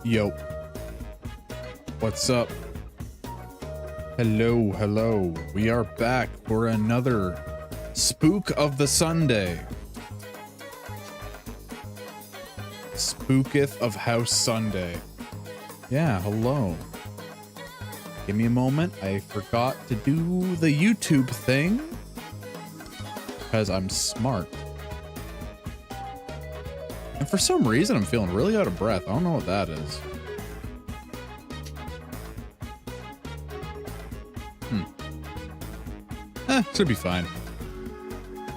Yo, what's up? Hello, hello. We are back for another Spook of the Sunday. Spooketh of House Sunday. Yeah, hello. Give me a moment. I forgot to do the YouTube thing because I'm smart. And for some reason, I'm feeling really out of breath. I don't know what that is. Should be fine.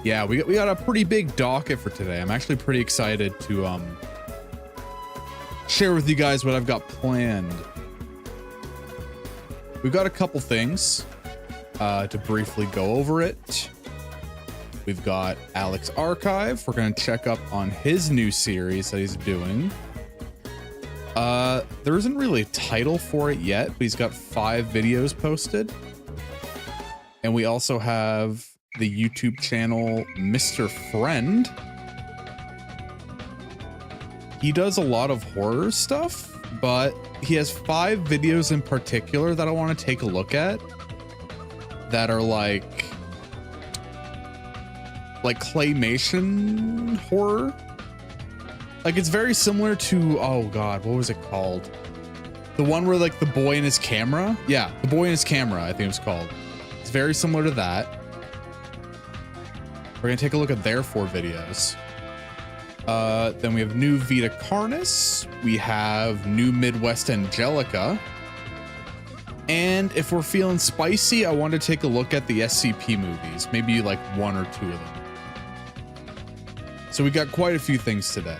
Yeah, we got a pretty big docket for today. I'm actually pretty excited to share with you guys what I've got planned. We've got a couple things to briefly go over it. We've got Alex Archive. We're going to check up on his new series that he's doing. There isn't really a title for it yet, but he's got 5 videos posted. And we also have the YouTube channel Mr.Friend. He does a lot of horror stuff, but he has 5 videos in particular that I want to take a look at that are like claymation horror. Like it's very similar to, oh god, what was it called? The one where like the boy and his camera? Yeah, the boy and his camera, I think it was called. It's very similar to that. We're gonna take a look at their 4 videos. Then we have new Vita Carnus. We have new Midwest Angelica. And if we're feeling spicy, I want to take a look at the SCP movies. Maybe like 1 or 2 of them. So we got quite a few things today.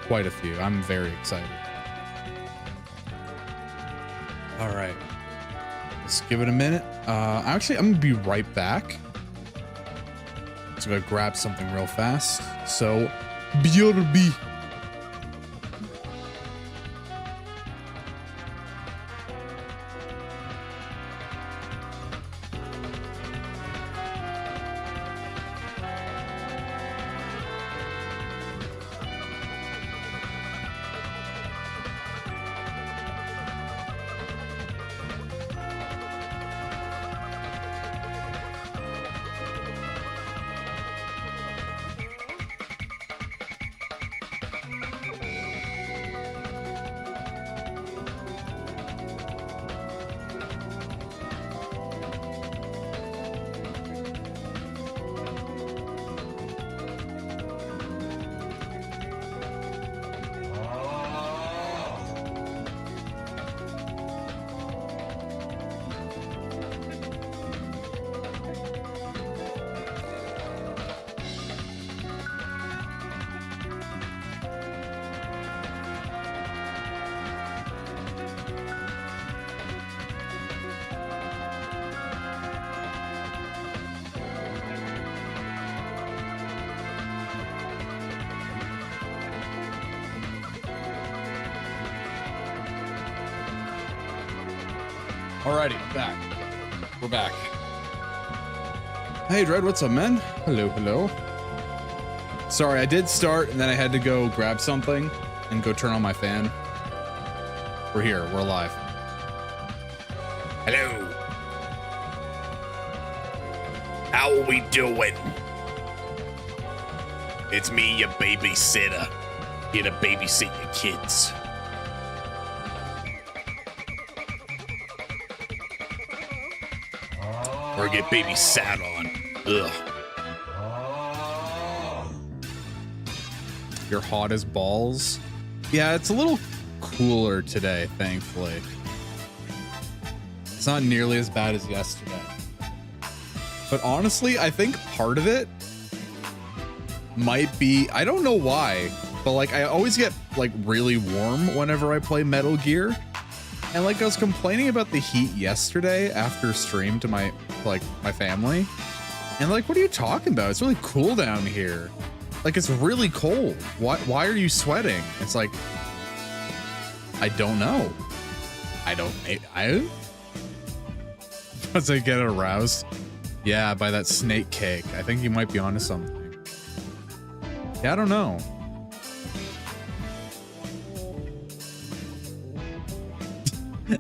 Quite a few. I'm very excited. All right. Let's give it a minute. Actually, I'm gonna be right back. Just gonna grab something real fast. So, BRB. Alrighty, back. We're back. Hey, Dread, what's up, man? Hello, hello. Sorry, I did start, and then I had to go grab something and go turn on my fan. We're here. We're alive. Hello. How are we doing? It's me, your babysitter. Here to babysit your kids. Or get baby sat on. Ugh. You're hot as balls. Yeah, it's a little cooler today, thankfully. It's not nearly as bad as yesterday. But honestly, I think part of it might be, I don't know why, but like I always get like really warm whenever I play Metal Gear. And like I was complaining about the heat yesterday after stream to my family. And like, what are you talking about? It's really cool down here. Like it's really cold. Why are you sweating? It's like, I don't know. I Once I get aroused. Yeah, by that snake cake. I think you might be onto something. Yeah, I don't know.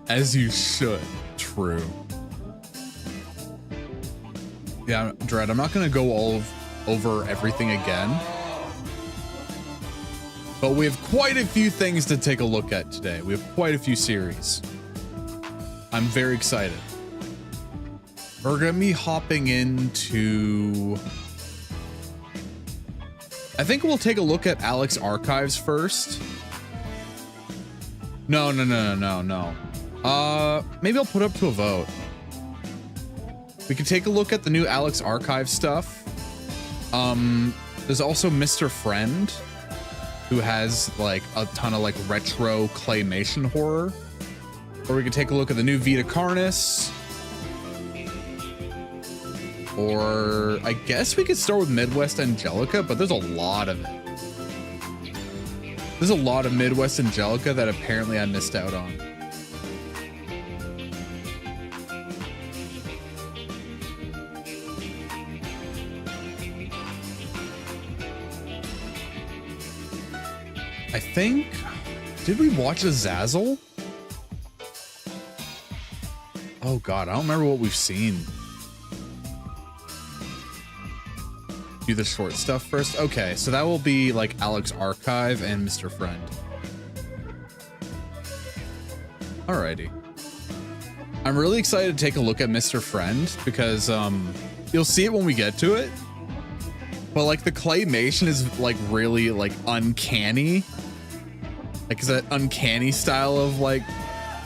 As you should. True. Yeah, Dread, I'm not gonna go over everything again. But we have quite a few things to take a look at today. We have quite a few series. I'm very excited. We're gonna be hopping into... I think we'll take a look at Alex Archives first. No. Maybe I'll put up to a vote. We can take a look at the new Alex Archive stuff. There's also Mr. Friend, who has like a ton of like retro claymation horror. Or we can take a look at the new Vita Carnis. Or I guess we could start with Midwest Angelica, but there's a lot of it. There's a lot of Midwest Angelica that apparently I missed out on. I think, did we watch Azazel? Oh God, I don't remember what we've seen. Do the short stuff first. Okay, so that will be like Alex Archive and Mr. Friend. Alrighty. I'm really excited to take a look at Mr. Friend because you'll see it when we get to it. But like the claymation is like really like uncanny. Like it's that uncanny style of like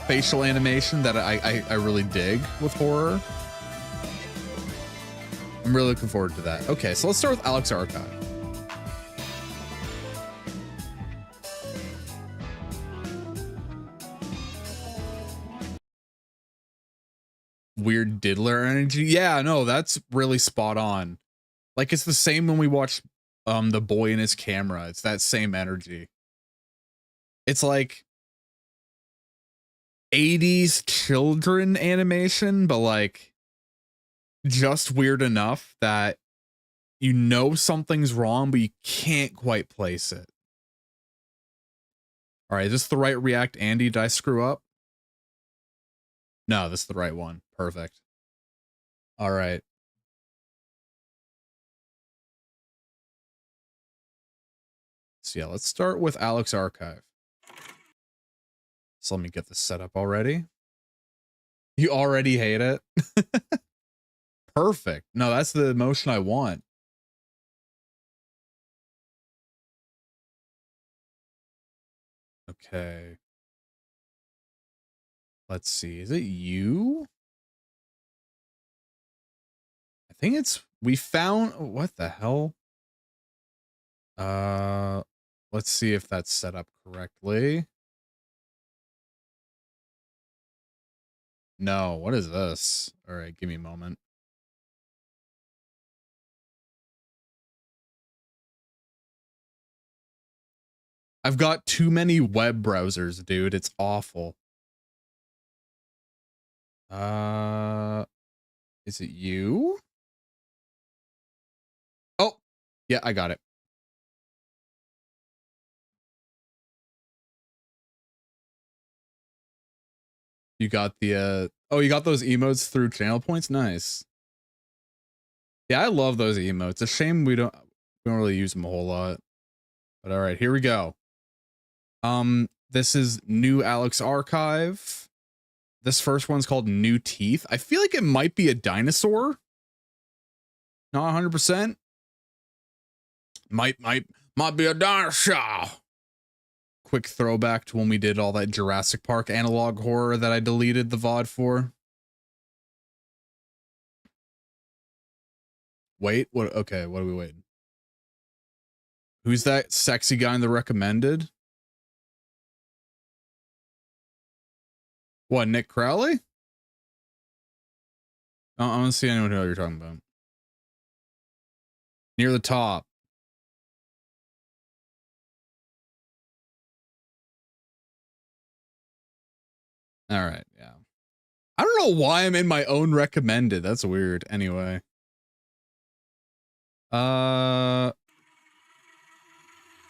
facial animation that I really dig with horror. I'm really looking forward to that. Okay, so let's start with Alex Archive. Weird diddler energy. Yeah, no, that's really spot on. Like it's the same when we watch The Boy and His Camera. It's that same energy. It's like 80s children animation, but like just weird enough that you know something's wrong, but you can't quite place it. All right, is this the right React, Andy? Did I screw up? No, this is the right one. Perfect. All right. So yeah, let's start with Alex Archive. So let me get this set up already. You already hate it? Perfect. No, that's the emotion I want. Okay. Let's see. Is it you? I think it's, we found, what the hell? Let's see if that's set up correctly. No, what is this? All right, give me a moment. I've got too many web browsers, dude. It's awful. Is it you? Oh, yeah, I got it. You got the, oh, you got those emotes through channel points? Nice. Yeah, I love those emotes. It's a shame we don't really use them a whole lot. But all right, here we go. This is new Alex Archive. This first one's called New Teeth. I feel like it might be a dinosaur. Not 100%. Might be a dinosaur. Quick throwback to when we did all that Jurassic Park analog horror that I deleted the VOD for. Wait, what? Okay, what are we waiting? Who's that sexy guy in the recommended? What, Nick Crowley? I don't see anyone who you're talking about. Near the top. All right, yeah. I don't know why I'm in my own recommended. That's weird. Anyway. I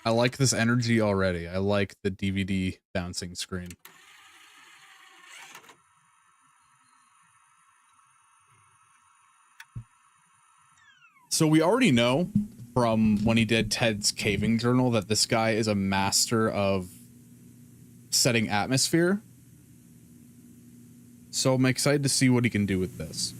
like this energy already. I like the DVD bouncing screen. So we already know from when he did Ted's caving journal that this guy is a master of setting atmosphere. So I'm excited to see what he can do with this.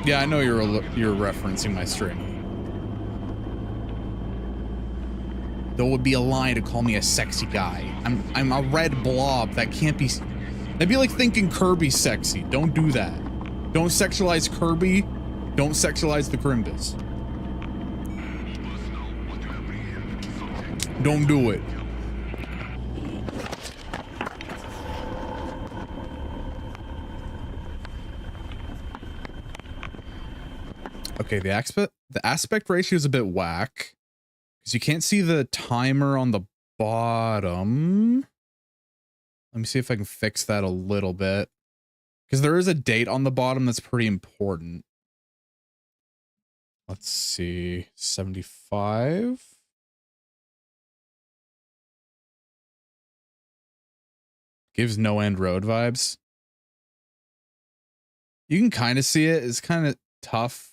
Yeah, I know you're referencing my stream. There would be a lie to call me a sexy guy. I'm a red blob that can't be. That'd be like thinking Kirby's sexy. Don't do that. Don't sexualize Kirby. Don't sexualize the Crimbus. Don't do it. Okay, the aspect ratio is a bit whack because you can't see the timer on the bottom. Let me see if I can fix that a little bit, because there is a date on the bottom that's pretty important. Let's see, 75. Gives no end road vibes. You can kind of see it. It's kind of tough.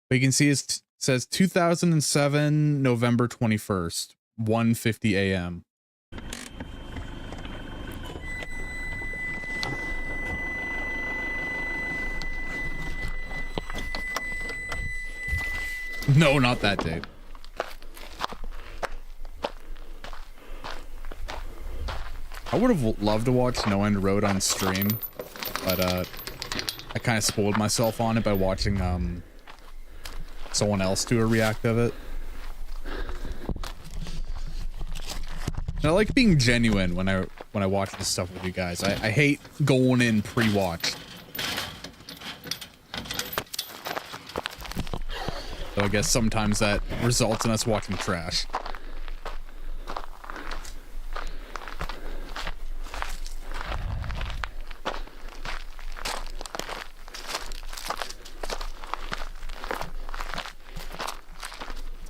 But you can see it says 2007, November 21st, 1:50 a.m. No, not that date. I would have loved to watch No End Road on stream, but I kind of spoiled myself on it by watching someone else do a react of it. And I like being genuine when I watch this stuff with you guys. I hate going in pre-watched. So I guess sometimes that results in us watching trash.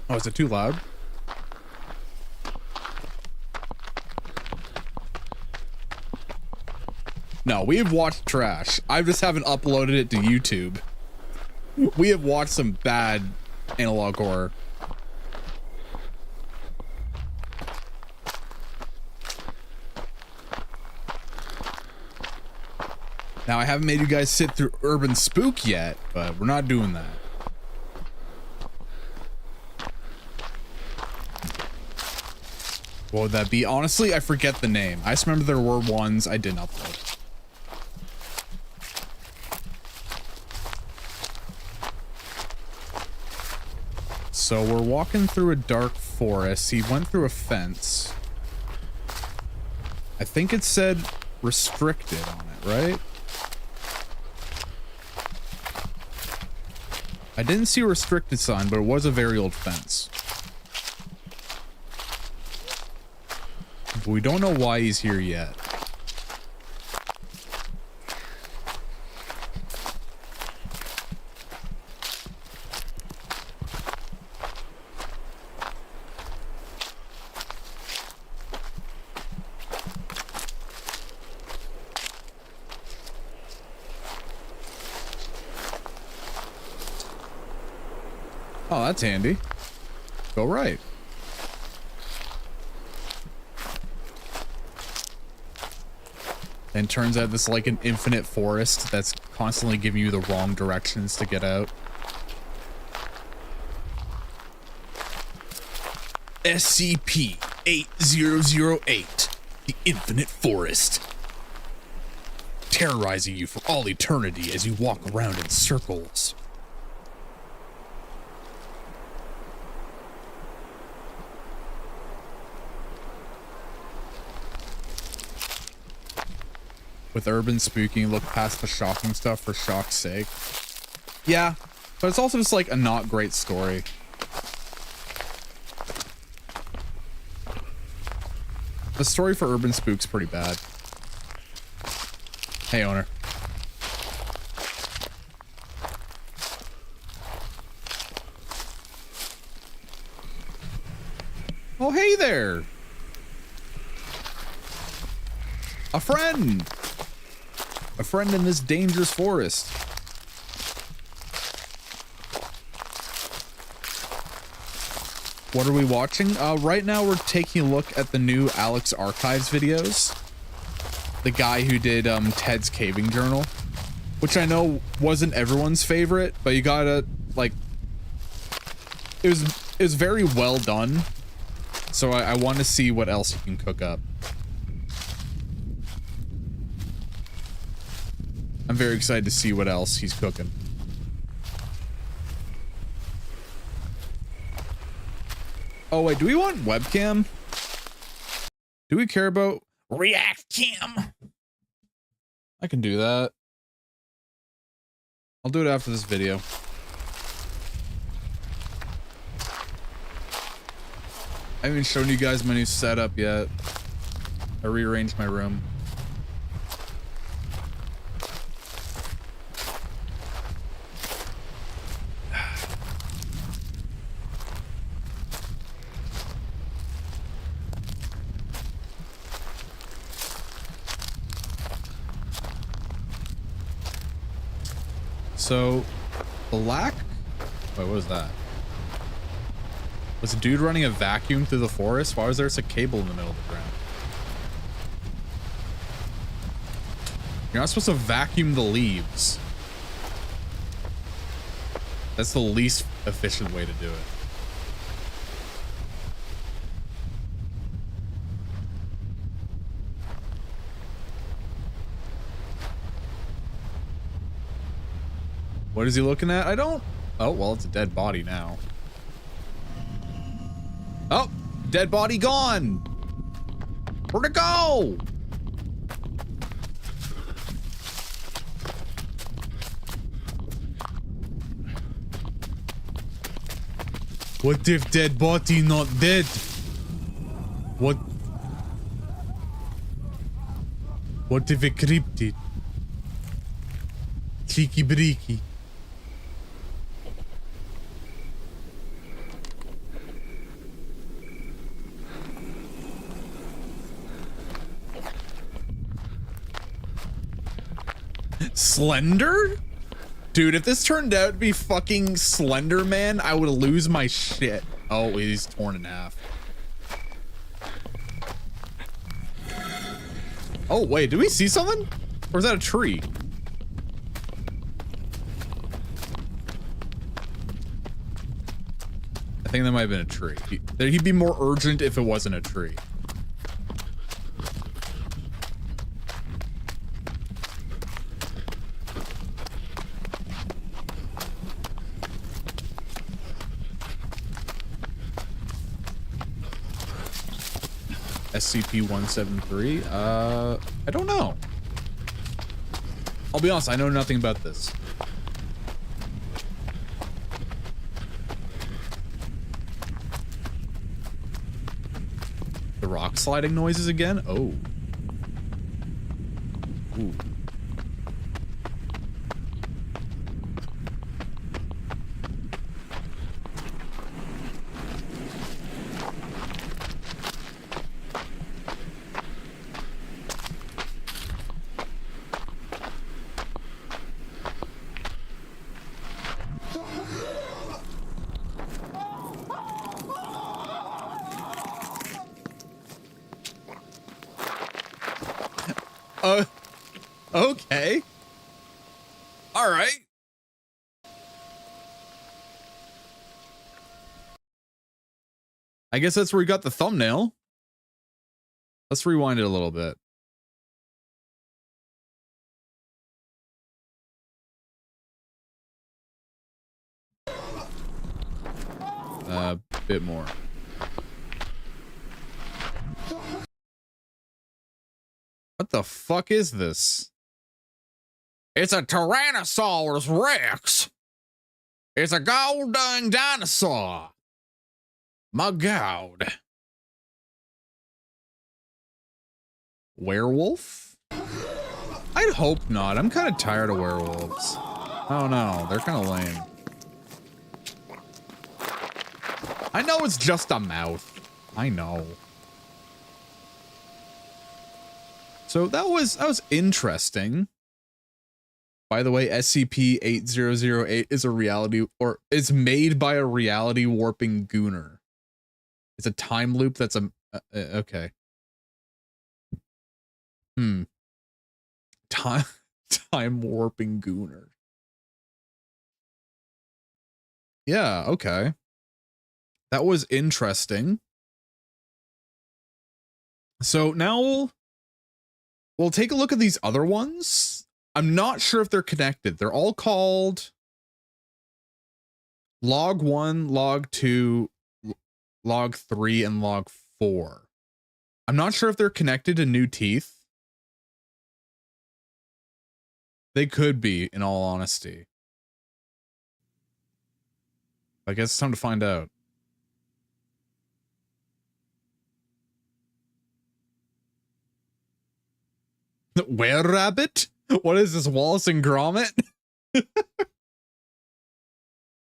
Oh, is it too loud? No, we have watched trash. I just haven't uploaded it to YouTube. We have watched some bad analog horror. Now, I haven't made you guys sit through Urban Spook yet, but we're not doing that. What would that be? Honestly, I forget the name. I just remember there were ones I didn't upload. So we're walking through a dark forest. He went through a fence. I think it said restricted on it, right? I didn't see a restricted sign, but it was a very old fence. But we don't know why he's here yet. Oh, that's handy. Go right. And turns out this is like an infinite forest that's constantly giving you the wrong directions to get out. SCP-8008, the Infinite Forest. Terrorizing you for all eternity as you walk around in circles. With urban spooking, look past the shocking stuff for shock's sake. Yeah, but it's also just like a not great story. The story for urban spook's pretty bad. Hey, owner. Oh, hey there. friend. A friend in this dangerous forest. What are we watching? Right now we're taking a look at the new Alex Archives videos. The guy who did Ted's Caving Journal, which I know wasn't everyone's favorite, but you gotta, like, it was very well done. So I want to see what else you can cook up. I'm very excited to see what else he's cooking. Oh wait, do we want webcam? Do we care about React Cam? I can do that. I'll do it after this video. I haven't shown you guys my new setup yet. I rearranged my room. So, black? Wait, what was that? Was a dude running a vacuum through the forest? Why was there a cable in the middle of the ground? You're not supposed to vacuum the leaves. That's the least efficient way to do it. What is he looking at? I don't... Oh, well, it's a dead body now. Oh, dead body gone. Where'd it go? What if dead body not dead? What if it cryptid? Cheeky breaky. Slender? Dude, if this turned out to be fucking Slender Man, I would lose my shit. Oh, he's torn in half. Oh, wait, did we see something? Or is that a tree? I think that might have been a tree. He'd be more urgent if it wasn't a tree. SCP-173? I don't know. I'll be honest, I know nothing about this. The rock sliding noises again? Oh. Ooh. Okay. All right. I guess that's where we got the thumbnail. Let's rewind it a little bit. A bit more. What the fuck is this? It's a Tyrannosaurus Rex. It's a golden dinosaur. My God. Werewolf? I'd hope not. I'm kind of tired of werewolves. Oh no, they're kind of lame. I know it's just a mouth. I know. So that was interesting. By the way, SCP-8008 is a reality, or it's made by a reality warping gooner. It's a time loop that's a okay. Time warping gooner. Yeah, okay. That was interesting. So now we'll take a look at these other ones. I'm not sure if they're connected. They're all called log 1, log 2, log 3, and log 4. I'm not sure if they're connected to New Teeth. They could be, in all honesty. I guess it's time to find out. Where rabbit? What is this, Wallace and Gromit?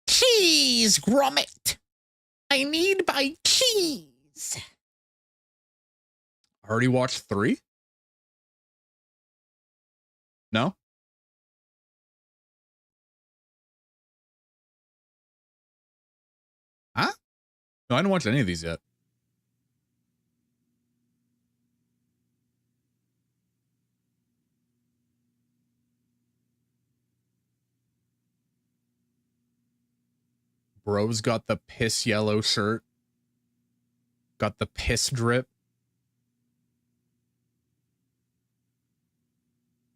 Cheese, Gromit! I need my cheese! Already watched 3? No? Huh? No, I didn't watch any of these yet. Bro's got the piss yellow shirt. Got the piss drip.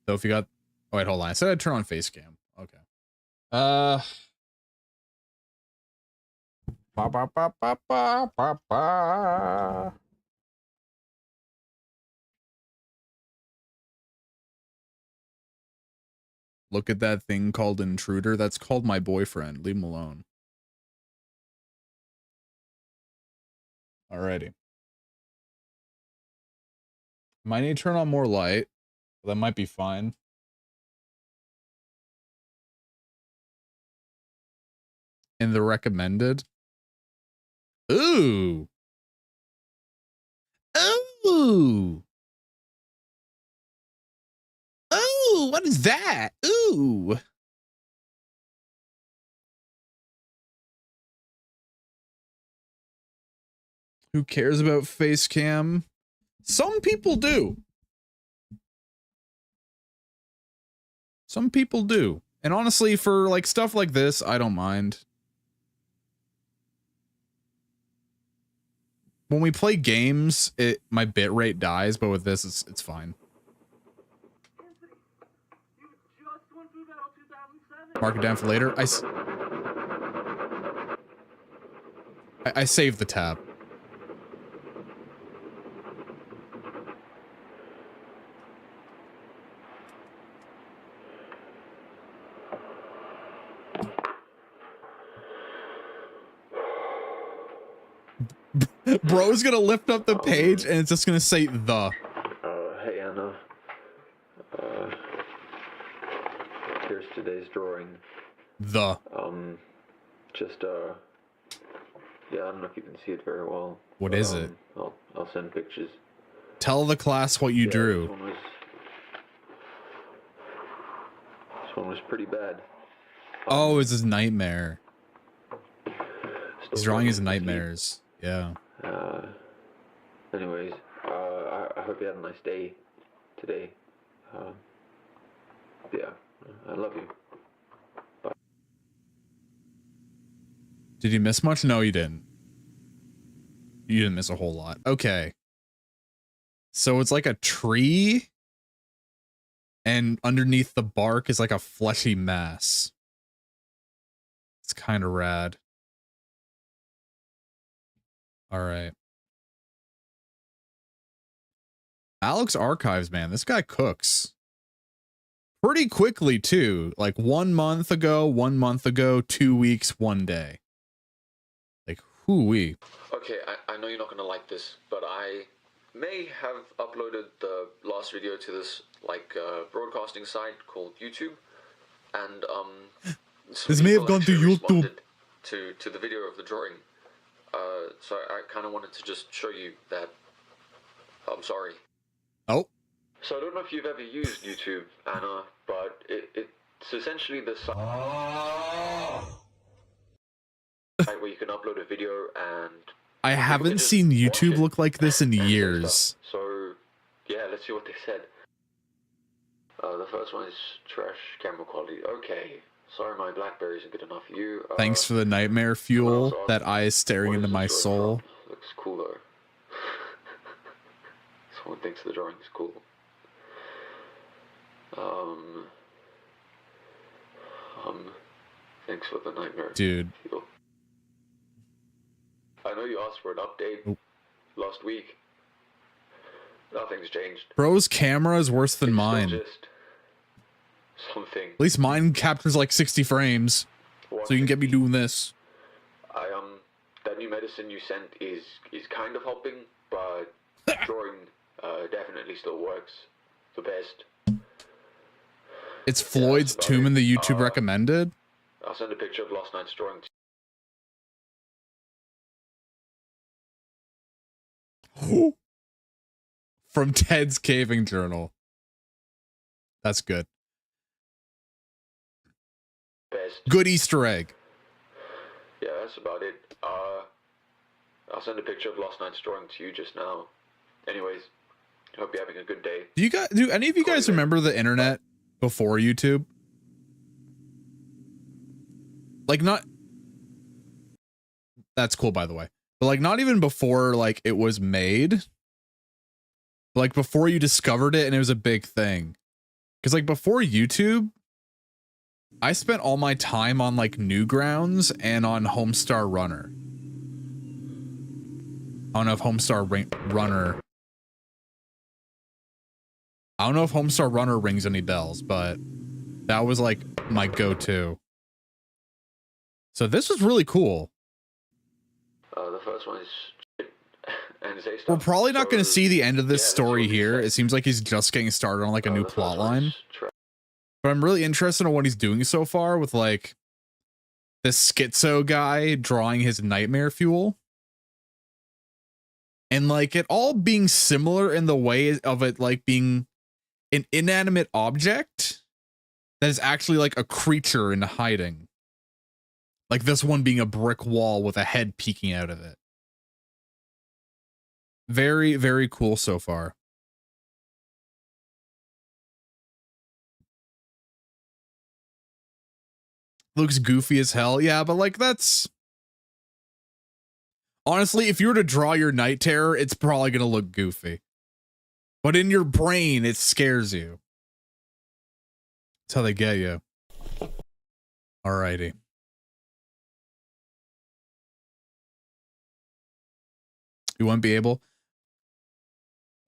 So if you got... Oh, wait, hold on. I said I'd turn on face cam. Okay. Ba, ba, ba, ba, ba, ba, ba. Look at that thing called Intruder. That's called my boyfriend. Leave him alone. Alrighty. Might need to turn on more light. That might be fine. In the recommended. Ooh. Ooh. Ooh, what is that? Ooh. Who cares about face cam? Some people do. Some people do. And honestly, for like stuff like this, I don't mind. When we play games, my bitrate dies, but with this, it's fine. Mark it down for later. I saved the tab. Bro's gonna lift up the page and it's just gonna say the. Hey Anna. Here's today's drawing. The. Yeah, I don't know if you can see it very well. What is it? I'll send pictures. Tell the class what you drew. This one was pretty bad. Oh, it's his nightmare. He's drawing his nightmares. Yeah. Anyways, I hope you had a nice day today. Yeah, I love you. Bye. Did you miss much? No, you didn't. You didn't miss a whole lot. Okay. So it's like a tree, and underneath the bark is like a fleshy mass. It's kind of rad. All right. Alex Archives, man, this guy cooks. Pretty quickly, too. Like 1 month ago, 2 weeks, 1 day. Like, hoo-wee. Okay, I know you're not gonna like this, but I may have uploaded the last video to this, like, broadcasting site called YouTube, and, this may have gone to YouTube. To the video of the drawing. So I kind of wanted to just show you that I'm sorry. Oh. So I don't know if you've ever used YouTube, Anna, but it's essentially the site where you can upload a video and I people haven't can just seen watch YouTube it look like this in and say years. stuff. So yeah, let's see what they said. The first one is trash camera quality. Okay, sorry my BlackBerry isn't good enough for you. Thanks for the nightmare fuel. That eye is staring What into is my this drawing soul. from? Looks cool though. Someone thinks the drawing is cool. Thanks for the nightmare. Dude. Fuel. I know you asked for an update last week. Nothing's changed. Bro's camera is worse than It's still mine. just something. At least mine captures like 60 frames. So you can get me doing this. That new medicine you sent is kind of helping, but drawing definitely still works the best. It's Floyd's tomb in the YouTube recommended. I'll send a picture of last night's drawing. From Ted's caving journal. That's good. Best. Good Easter egg. Yeah, that's about it. I'll send a picture of last night's drawing to you just now. Anyways, hope you're having a good day. Do any of you guys remember the internet before YouTube? Like not. That's cool, by the way. But like not even before like it was made. Like before you discovered it and it was a big thing. Because like before YouTube, I spent all my time on like Newgrounds and on Homestar Runner. I don't know if Homestar Runner rings any bells, but that was like my go-to. So this was really cool. The first one is and say stuff. We're probably not going to see the end of this story here. It seems like he's just getting started on like a new plot line. But I'm really interested in what he's doing so far with like this schizo guy drawing his nightmare fuel. And like it all being similar in the way of it like being an inanimate object that is actually like a creature in hiding. Like this one being a brick wall with a head peeking out of it. Very, very cool so far. Looks goofy as hell. Yeah, but like that's... Honestly, if you were to draw your night terror, it's probably going to look goofy. But in your brain, it scares you. That's how they get you. Alrighty. You won't be able...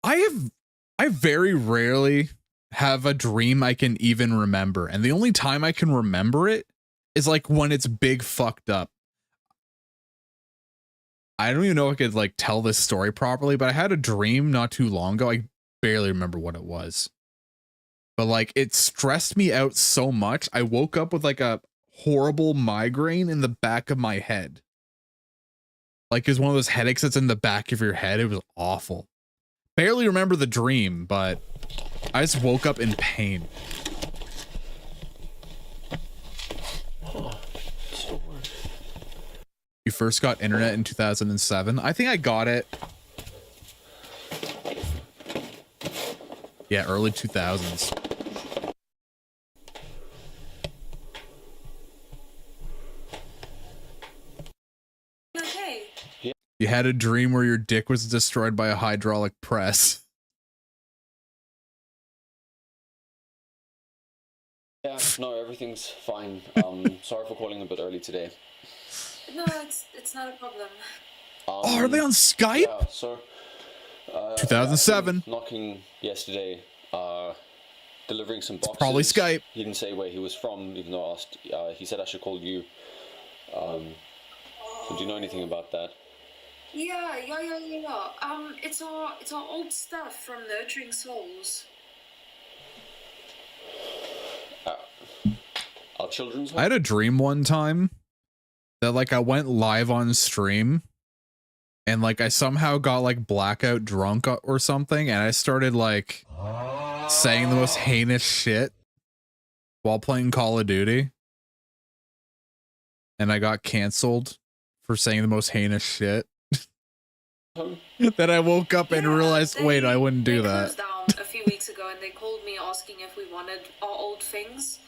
I very rarely have a dream I can even remember. And the only time I can remember it is like when it's big fucked up. I don't even know if I could like tell this story properly, but I had a dream not too long ago. I barely remember what it was. But like it stressed me out so much. I woke up with like a horrible migraine in the back of my head. Like it's one of those headaches that's in the back of your head. It was awful. Barely remember the dream, but I just woke up in pain. You first got internet in 2007. I think I got it. Yeah, early 2000s. Okay. You had a dream where your dick was destroyed by a hydraulic press. Yeah, no, everything's fine. Sorry for calling a bit early today. No, it's not a problem. Oh, are they on Skype? Yeah, so 2007. Knocking yesterday, delivering some boxes. Probably Skype. He didn't say where he was from, even though I asked. He said I should call you. So do you know anything about that? Yeah. It's our old stuff from Nurturing Souls. Our children's home? I had a dream one time that like I went live on stream and like I somehow got like blackout drunk or something and I started like saying the most heinous shit while playing Call of Duty. And I got canceled for saying the most heinous shit. Then I woke up and realized, wait, I wouldn't do They that. closed down a few weeks ago, and they called me asking if we wanted our old things.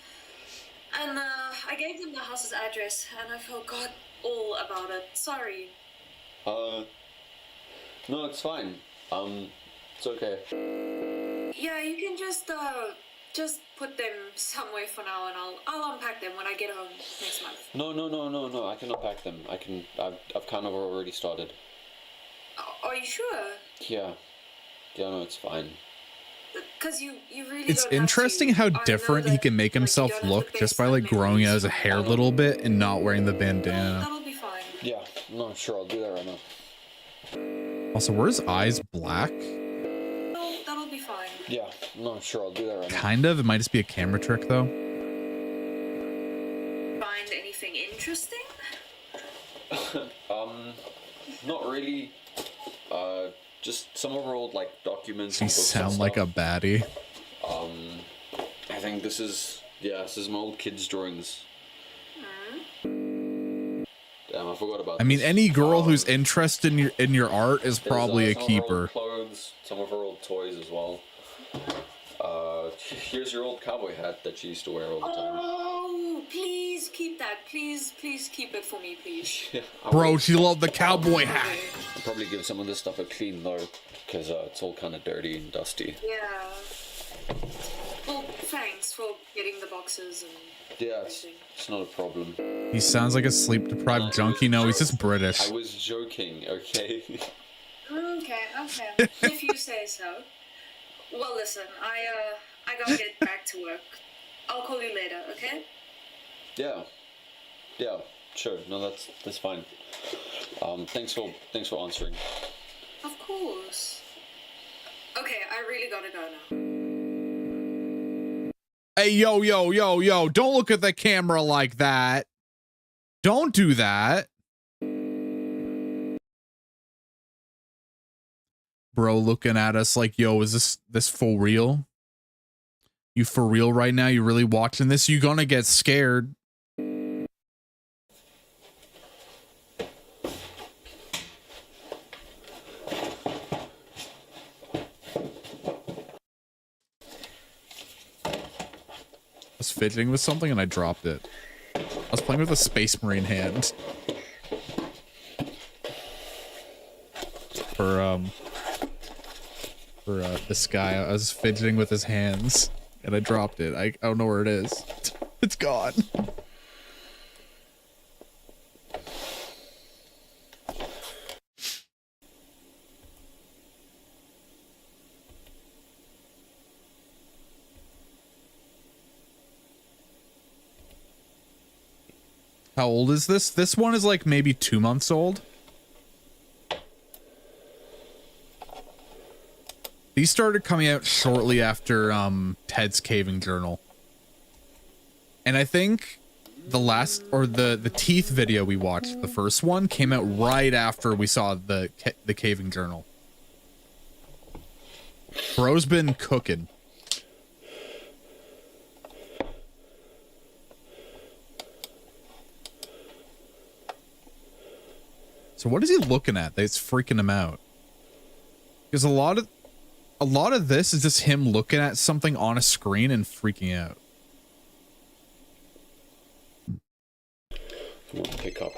And I gave them the house's address, and I forgot all about it. Sorry. No, it's fine. It's okay. Yeah, you can just put them somewhere for now, and I'll unpack them when I get home next month. No, I can unpack them. I've kind of already started. Are you sure? Yeah, no, it's fine. Because you really It's don't have interesting to. how I know different he that, can make like, you himself don't have look the just best by like growing out memories. his hair a little bit and not wearing the bandana. That'll be fine. Yeah, no, sure, I'll do that right now. Also, were his eyes black? That'll be fine. Yeah, no, sure, I'll do that right now. Kind of. It might just be a camera trick though. Find anything interesting? Not really. Just some of our old like documents. You and books and sound like a stuff. baddie. I think this is my old kids' drawings. Damn, I forgot about. I mean, this. any girl who's interested in your art is There's, probably a some of our old keeper. clothes, some of her old toys as well. Here's your old cowboy hat that she used to wear all the time. Oh, please keep that. Please keep it for me, please. Yeah, Bro, she loved the cowboy hat. I'll probably give some of this stuff a clean though, because it's all kind of dirty and dusty. Yeah. Well, thanks for getting the boxes and Yeah, everything. it's not a problem. He sounds like a sleep-deprived junkie. No, he's just British. I was joking, okay? Okay. If you say so. Well, listen, I gotta get back to work. I'll call you later, okay? Yeah, sure. No, that's fine. Thanks for answering. Of course. Okay, I really gotta go now. Hey, yo, don't look at the camera like that. Don't do that. Bro looking at us like, yo, is this for real? You for real right now? You really watching this? You gonna get scared. I was fidgeting with something and I dropped it. I was playing with a Space Marine hand. For this guy, I was fidgeting with his hands and I dropped it. I don't know where it is. It's gone. How old is this? This one is like maybe 2 months old. These started coming out shortly after Ted's Caving Journal. And I think the last, or the teeth video we watched, the first one, came out right after we saw the Caving Journal. Bro's been cooking. So what is he looking at that's freaking him out? Because a lot of this is just him looking at something on a screen and freaking out. Come on, pick up.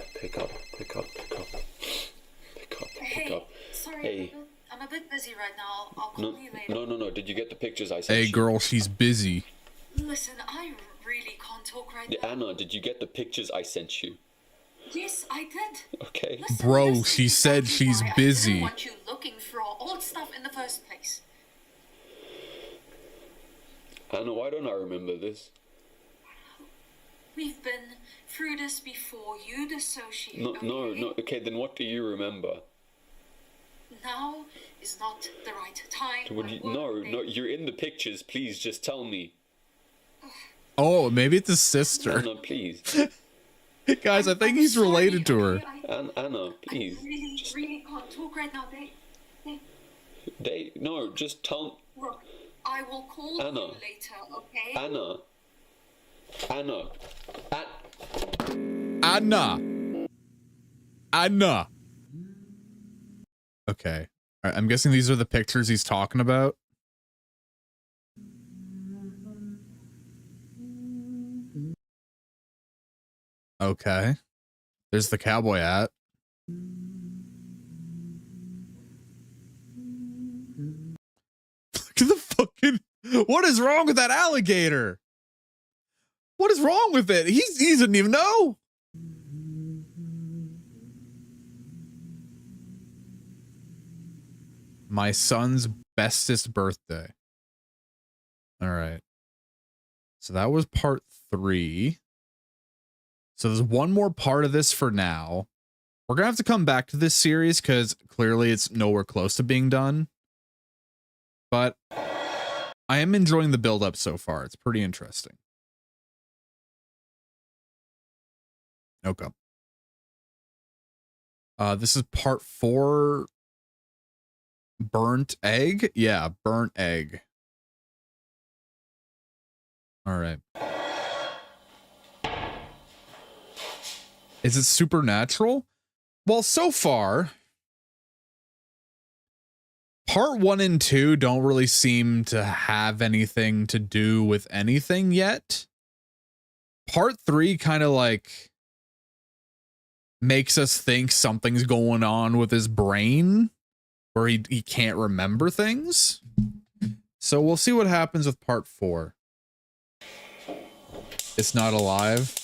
Hey, sorry, Hey. I'm a bit busy right now. I'll call you later. No. Did you get the pictures I sent Hey you? girl, she's busy. Listen, I really can't talk right Yeah, now. Anna, did you get the pictures I sent you? Yes, I did. Okay. Listen, Bro, this she is said exactly she's why I busy. didn't want you looking for our old stuff in the first place. Anna, why don't I remember this? We've been through this before. You dissociate. No. okay? Okay, then what do you remember? Now is not the right time. Would you, no, you're in the pictures. Please, just tell me. Oh, maybe it's his sister. Anna, please. Guys, I think he's related to her. Anna, please. I really can't talk right now. No, just tell. Look, I will call Anna. you later, okay? Anna. Okay. All right, I'm guessing these are the pictures he's talking about. Okay. There's the cowboy hat. Look at the fucking... What is wrong with that alligator? What is wrong with it? He doesn't even know. My son's bestest birthday. All right. So that was part 3. So there's one more part of this for now. We're going to have to come back to this series because clearly it's nowhere close to being done. But I am enjoying the build-up so far. It's pretty interesting. Okay. This is part 4. Burnt egg? Yeah, burnt egg. All right. Is it supernatural? Well, so far, part 1 and 2 don't really seem to have anything to do with anything yet. Part 3 kind of like makes us think something's going on with his brain, where he can't remember things. So we'll see what happens with part 4. It's not alive.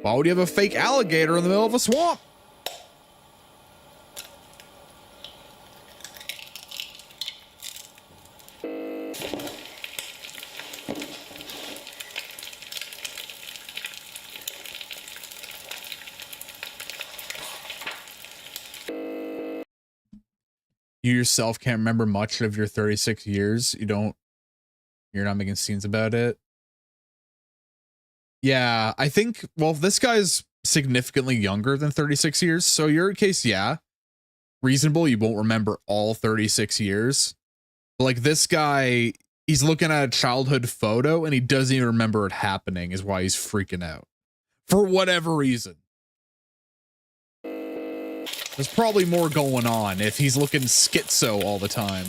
Why would you have a fake alligator in the middle of a swamp? You yourself can't remember much of your 36 years. You're not making scenes about it. Yeah, I think, well, this guy's significantly younger than 36 years. So your case, yeah, reasonable. You won't remember all 36 years. But like this guy, he's looking at a childhood photo and he doesn't even remember it happening, is why he's freaking out. For whatever reason. There's probably more going on if he's looking schizo all the time.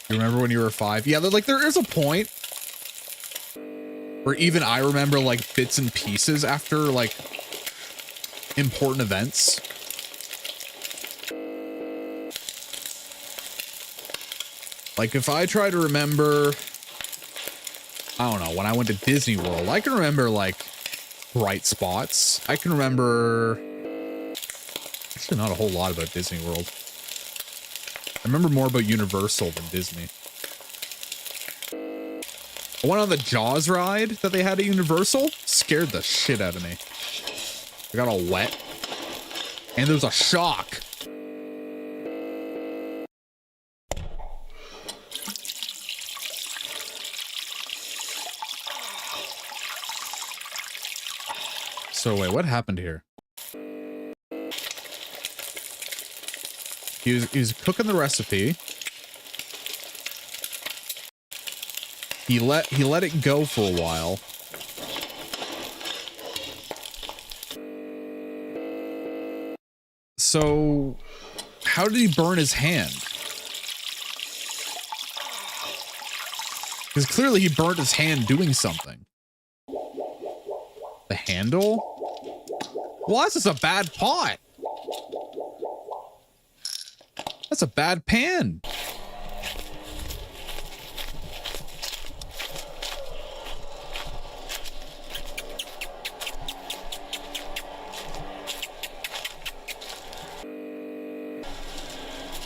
You remember when you were 5? Yeah, like there is a point where even I remember like bits and pieces after like important events. Like if I try to remember, I don't know, when I went to Disney World, I can remember like bright spots. I can remember actually not a whole lot about Disney World. I remember more about Universal than Disney. I went on the Jaws ride that they had at Universal. Scared the shit out of me. I got all wet. And there was a shock. So wait, what happened here? He was cooking the recipe. He let it go for a while. So how did he burn his hand? Because clearly he burned his hand doing something. The handle? Well, that's just a bad pot. That's a bad pan.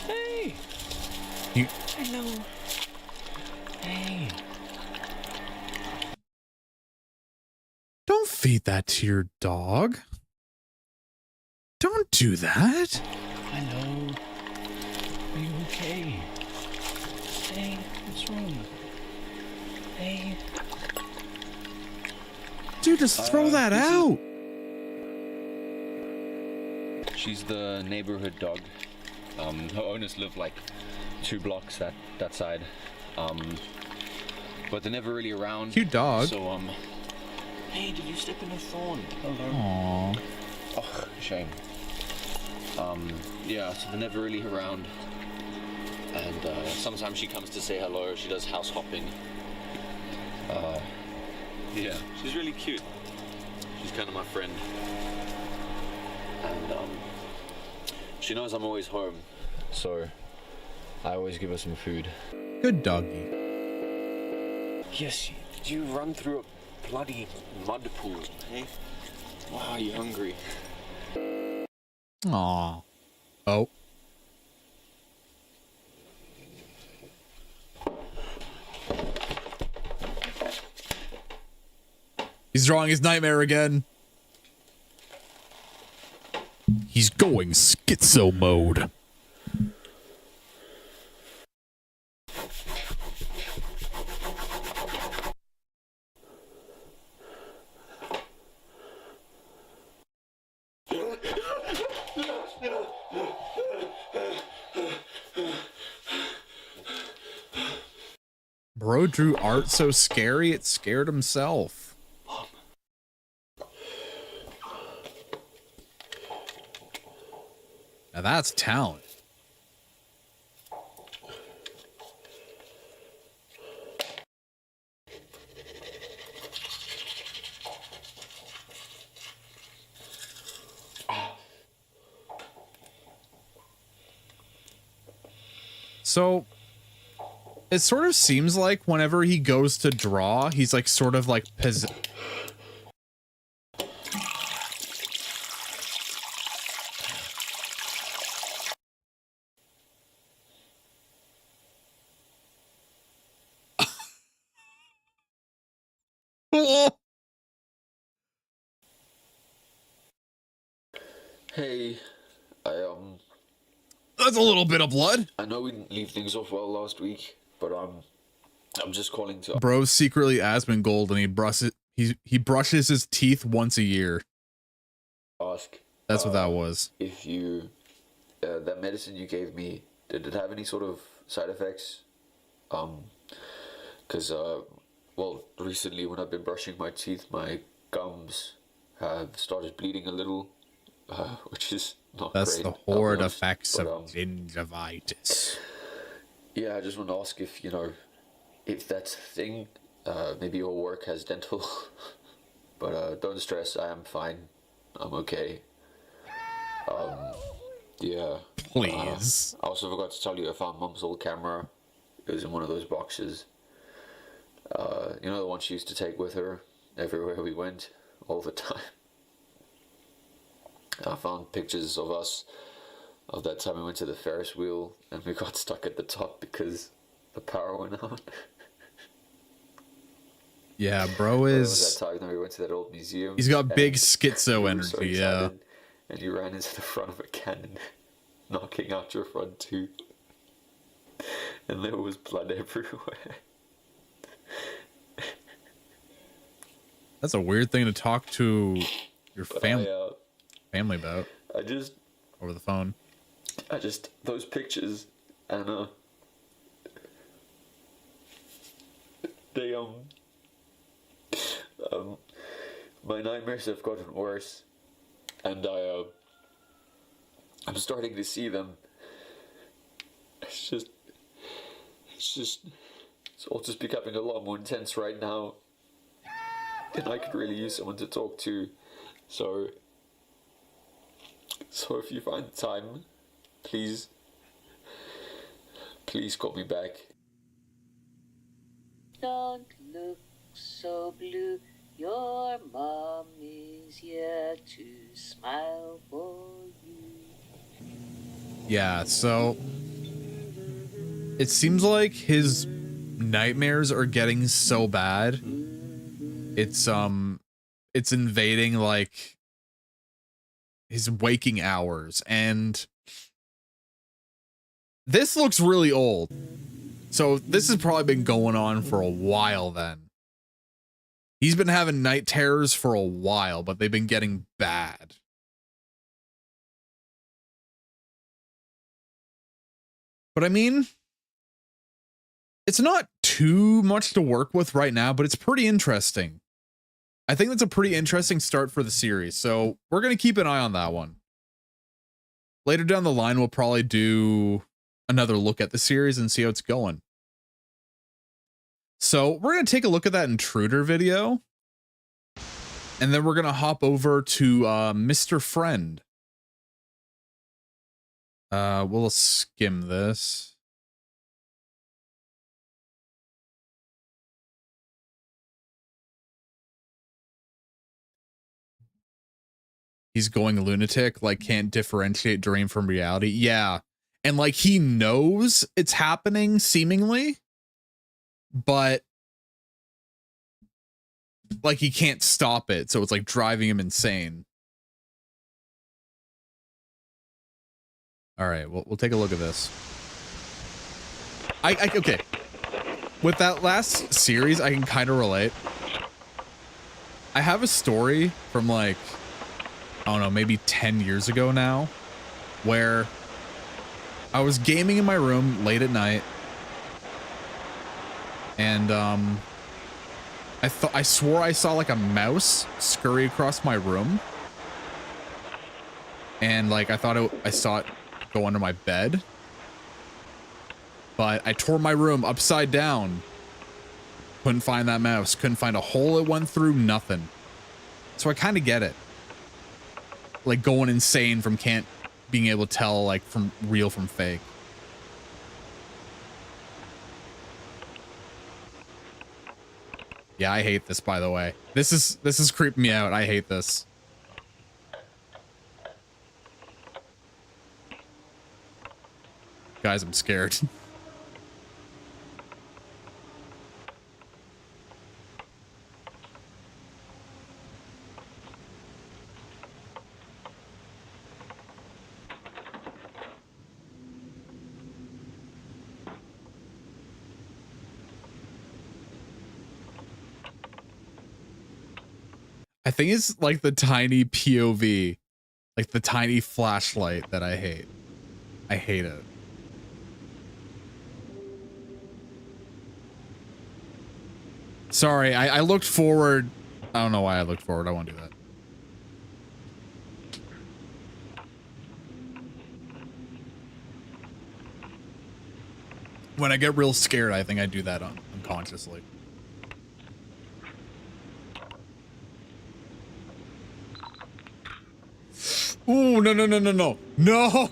Hey. Hello. Hey. Don't feed that to your dog. Don't do that. Hello. Are you okay? Hey, what's wrong? Hey. Dude, just throw that out. She's the neighborhood dog. Her owners live like 2 blocks that side, but they're never really around. Cute dog. So hey, did you step in a thorn? Hello. Aww. Oh, shame. Yeah, so they're never really around, and sometimes she comes to say hello. She does house hopping. Yeah, she's really cute. She's kind of my friend, and she knows I'm always home, so I always give her some food. Good doggy. Yes, did you run through a bloody mud pool, hey? Wow, you hungry? Aw. Oh. He's drawing his nightmare again. He's going schizo mode. Bro drew art so scary it scared himself. Now that's talent. So it sort of seems like whenever he goes to draw, he's like sort of like Hey, That's a little bit of blood. I know we didn't leave things off well last week, but I'm just calling to Bro's secretly Asmongold and he brushes his teeth once a year. ask. That's what that was. If you, that medicine you gave me, did it have any sort of side effects? Because, well, recently when I've been brushing my teeth, my gums have started bleeding a little, which is not That's great. the horrid effects of gingivitis. Yeah, I just want to ask if, you know, if that's a thing. Maybe your work has dental. But don't stress, I am fine. I'm okay. Yeah. Please. I also forgot to tell you I found Mum's old camera. It was in one of those boxes. You know the one she used to take with her everywhere we went, all the time. I found pictures of us, of that time we went to the Ferris wheel and we got stuck at the top because the power went out. Yeah, bro is... That time we went to that old museum. He's got big and schizo you were energy, so yeah. excited, and you ran into the front of a cannon, knocking out your front tooth. And there was blood everywhere. That's a weird thing to talk to your family about I just over the phone. those pictures, and they my nightmares have gotten worse, and I'm starting to see them. It's all just becoming a lot more intense right now, and I could really use someone to talk to. So if you find time, please call me back. Don't look so blue. Your mom is here to smile for you. Yeah, so it seems like his nightmares are getting so bad. It's invading like his waking hours, and this looks really old. So this has probably been going on for a while then. He's been having night terrors for a while, but they've been getting bad. But I mean, it's not too much to work with right now, but it's pretty interesting. I think that's a pretty interesting start for the series. So we're going to keep an eye on that one. Later down the line, we'll probably do another look at the series and see how it's going. So we're going to take a look at that intruder video. And then we're going to hop over to Mr.Friend. We'll skim this. He's going lunatic, like can't differentiate dream from reality. Yeah. And like he knows it's happening seemingly, but like he can't stop it. So it's like driving him insane. All right, we'll take a look at this. Okay. With that last series, I can kind of relate. I have a story from like, I don't know, maybe 10 years ago now, where I was gaming in my room late at night, and I swore I saw like a mouse scurry across my room, and like I thought I saw it go under my bed, but I tore my room upside down. Couldn't find that mouse. Couldn't find a hole it went through. Nothing. So I kind of get it. Like going insane from being able to tell like from real from fake. Yeah, I hate this, by the way. This is creeping me out. I hate this. Guys, I'm scared. I think it's like the tiny POV, like the tiny flashlight that I hate. I hate it. Sorry, I looked forward. I don't know why I looked forward. I won't do that. When I get real scared, I think I do that unconsciously. Ooh, no, no, no, no, no. No!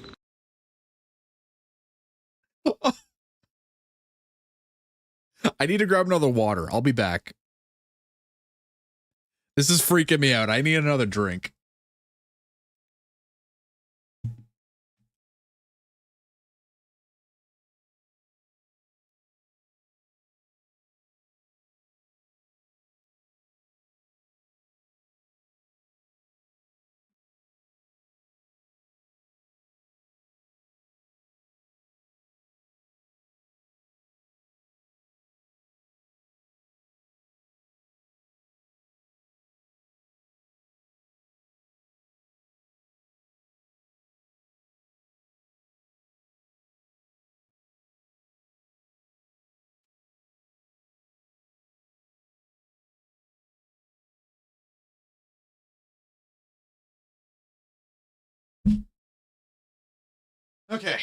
I need to grab another water. I'll be back. This is freaking me out. I need another drink. Okay.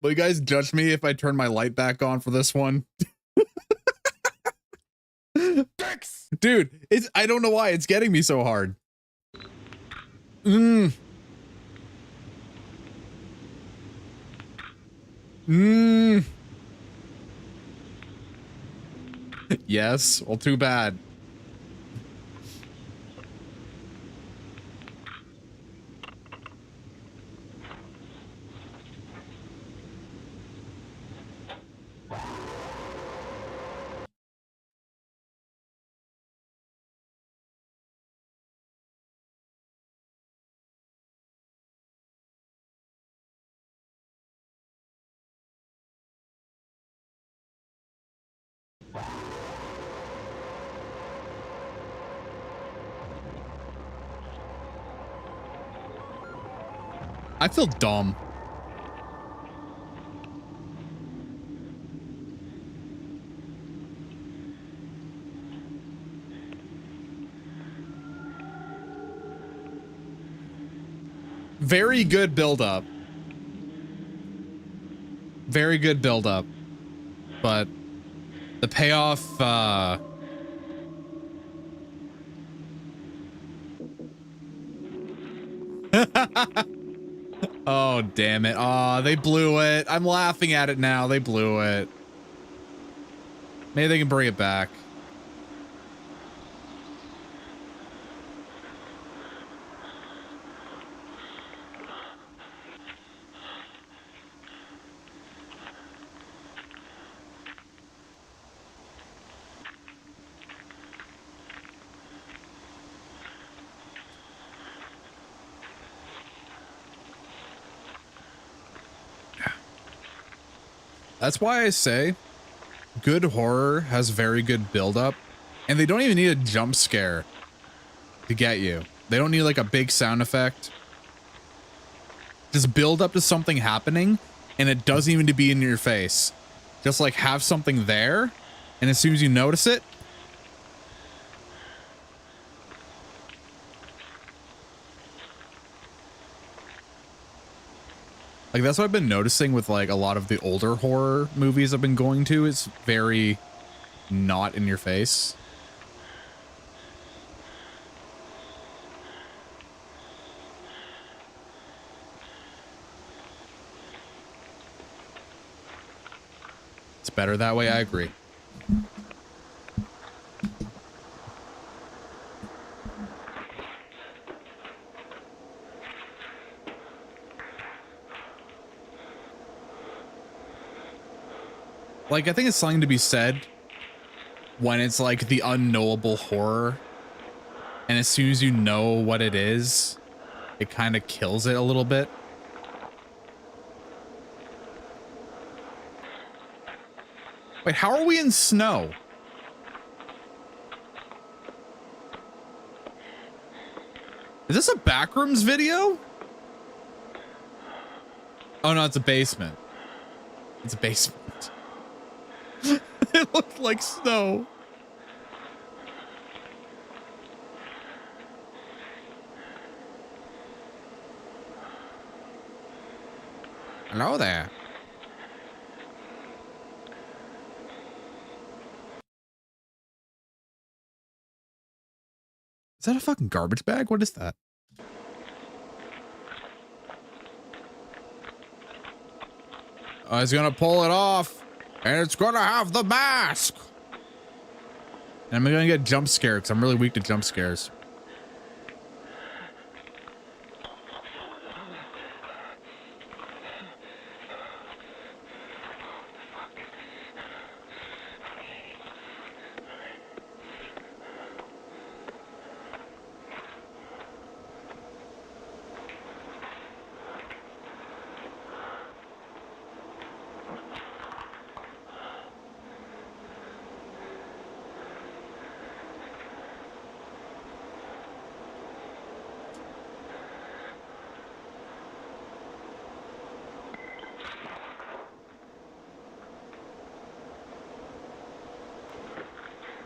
Will you guys judge me if I turn my light back on for this one? Dude, I don't know why it's getting me so hard. Yes, well, too bad. I feel dumb. Very good build-up. Very good build-up. But the payoff, oh, damn it. Oh, they blew it. I'm laughing at it now. They blew it. Maybe they can bring it back. That's why I say good horror has very good build-up, and they don't even need a jump scare to get you. They don't need like a big sound effect. Just build up to something happening, and it doesn't even need to be in your face. Just like have something there, and as soon as you notice it, like that's what I've been noticing with like a lot of the older horror movies I've been going to. It's very not in your face. It's better that way, I agree. Like, I think it's something to be said when it's like the unknowable horror, and as soon as you know what it is, it kind of kills it a little bit. Wait, how are we in snow? Is this a backrooms video? Oh no, it's a basement. It's a basement. It looked like snow. Hello there. Is that a fucking garbage bag? What is that? Oh, he's gonna pull it off, and it's gonna have the mask. And I'm gonna get jump scared because I'm really weak to jump scares.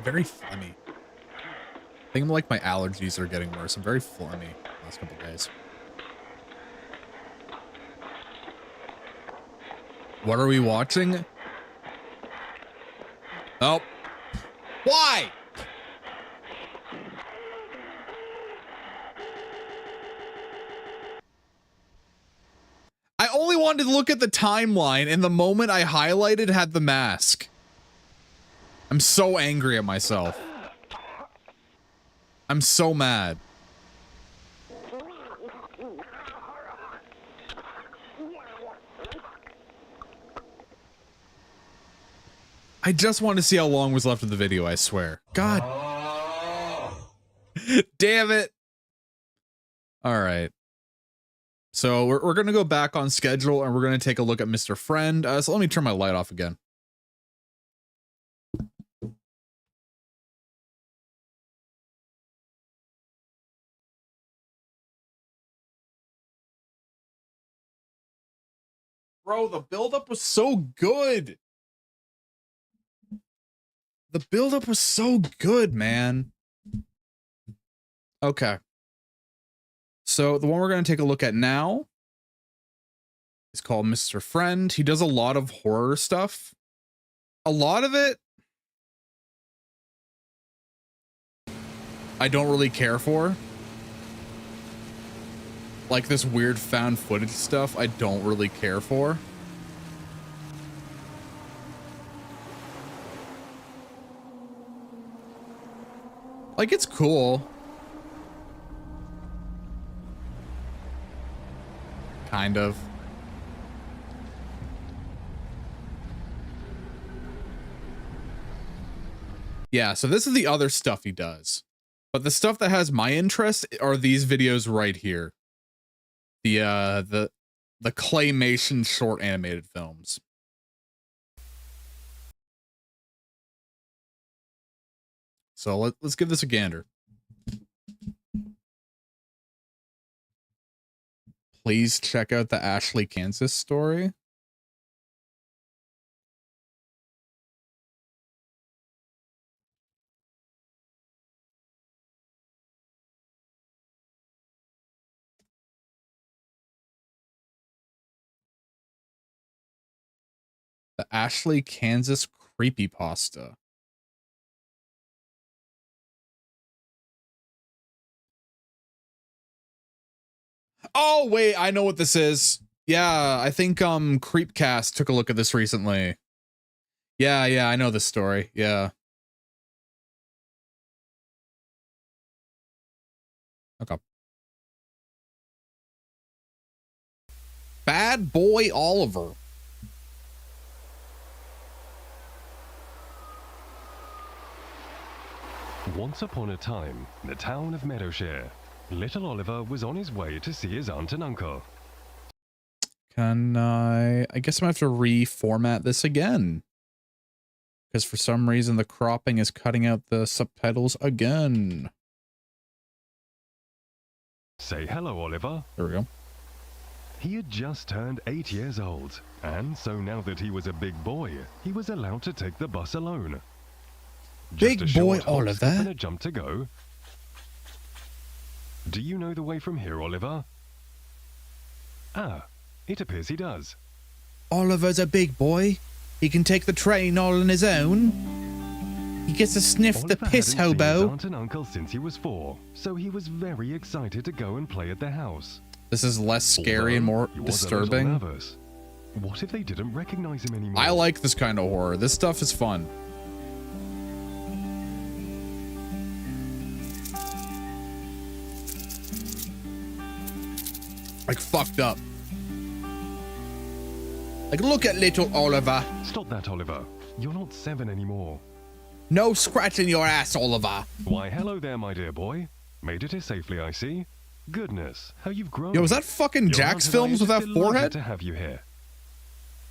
Very phlegmy. I think like my allergies are getting worse. I'm very phlegmy the last couple days. What are we watching? Oh. Why? I only wanted to look at the timeline, and the moment I highlighted had the mask. I'm so angry at myself. I'm so mad. I just want to see how long was left of the video, I swear. God. Damn it. All right. So we're going to go back on schedule, and we're going to take a look at Mr. Friend. So let me turn my light off again. Bro, the buildup was so good. The buildup was so good, man. Okay. So the one we're going to take a look at now is called Mr. Friend. He does a lot of horror stuff. A lot of it I don't really care for. Like this weird found footage stuff, I don't really care for. Like, it's cool. Kind of. Yeah, so this is the other stuff he does. But the stuff that has my interest are these videos right here. The claymation short animated films. So let's give this a gander. Please check out the Ashley, Kansas story. The Ashley, Kansas creepypasta. Oh, wait, I know what this is. Yeah, I think Creepcast took a look at this recently. Yeah, I know this story. Yeah. Okay. Bad Boy Oliver. Once upon a time, in the town of Meadowshare, little Oliver was on his way to see his aunt and uncle. Can I guess I'm gonna have to reformat this again. Because for some reason the cropping is cutting out the subtitles again. Say hello, Oliver. There we go. He had just turned 8 years old, and so now that he was a big boy, he was allowed to take the bus alone. Big Just a boy short hop, Oliver. skip, and a jump to go. Do you know the way from here, Oliver? Ah, it appears he does. Oliver's a big boy. He can take the train all on his own. He gets to sniff Oliver the piss hadn't seen his hobo. aunt and uncle since he was 4, so he was very excited to go and play at their house. This is less scary and more He was a little disturbing. nervous. What if they didn't recognize him anymore? I like this kind of horror. This stuff is fun. Like, fucked up. Like, look at little Oliver. Stop that, Oliver. You're not 7 anymore. No scratching your ass, Oliver. Why, hello there, my dear boy. Made it here safely, I see. Goodness, how you've grown. Yo, was that fucking Your Jack's aunt and I films are with that just delighted forehead? to have you here.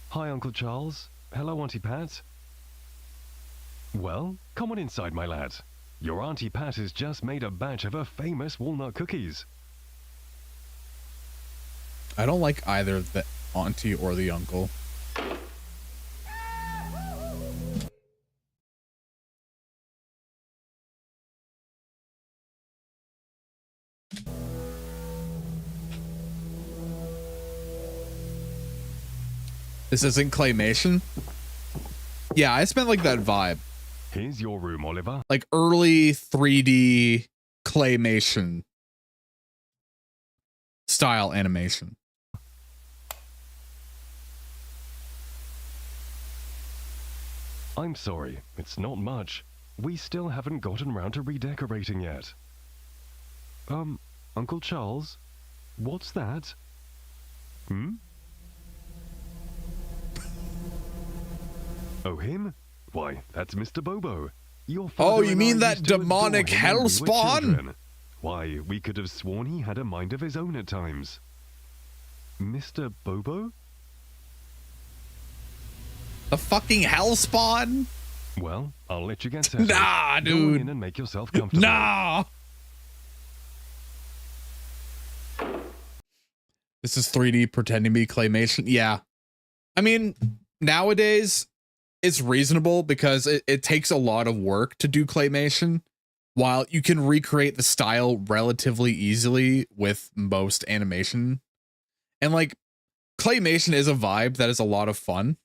Hi, Uncle Charles. Hello, Auntie Pat. Well, come on inside, my lad. Your Auntie Pat has just made a batch of her famous walnut cookies. I don't like either the auntie or the uncle. This isn't claymation? Yeah, I spent like that vibe. Here's your room, Oliver. Like early 3D claymation style animation. I'm sorry, it's not much. We still haven't gotten round to redecorating yet. Uncle Charles? What's that? Hmm? Oh, him? Why, that's Mr. Bobo. Your father Oh, you and mean I that used to adore demonic him when we were hellspawn? children. Why, we could have sworn he had a mind of his own at times. Mr. Bobo? The fucking hellspawn? Well, I'll let you get settled. Nah, Go on dude. in and make yourself comfortable. Nah. This is 3D pretending to be claymation. Yeah. I mean, nowadays it's reasonable because it takes a lot of work to do claymation, while you can recreate the style relatively easily with most animation. And like, claymation is a vibe that is a lot of fun.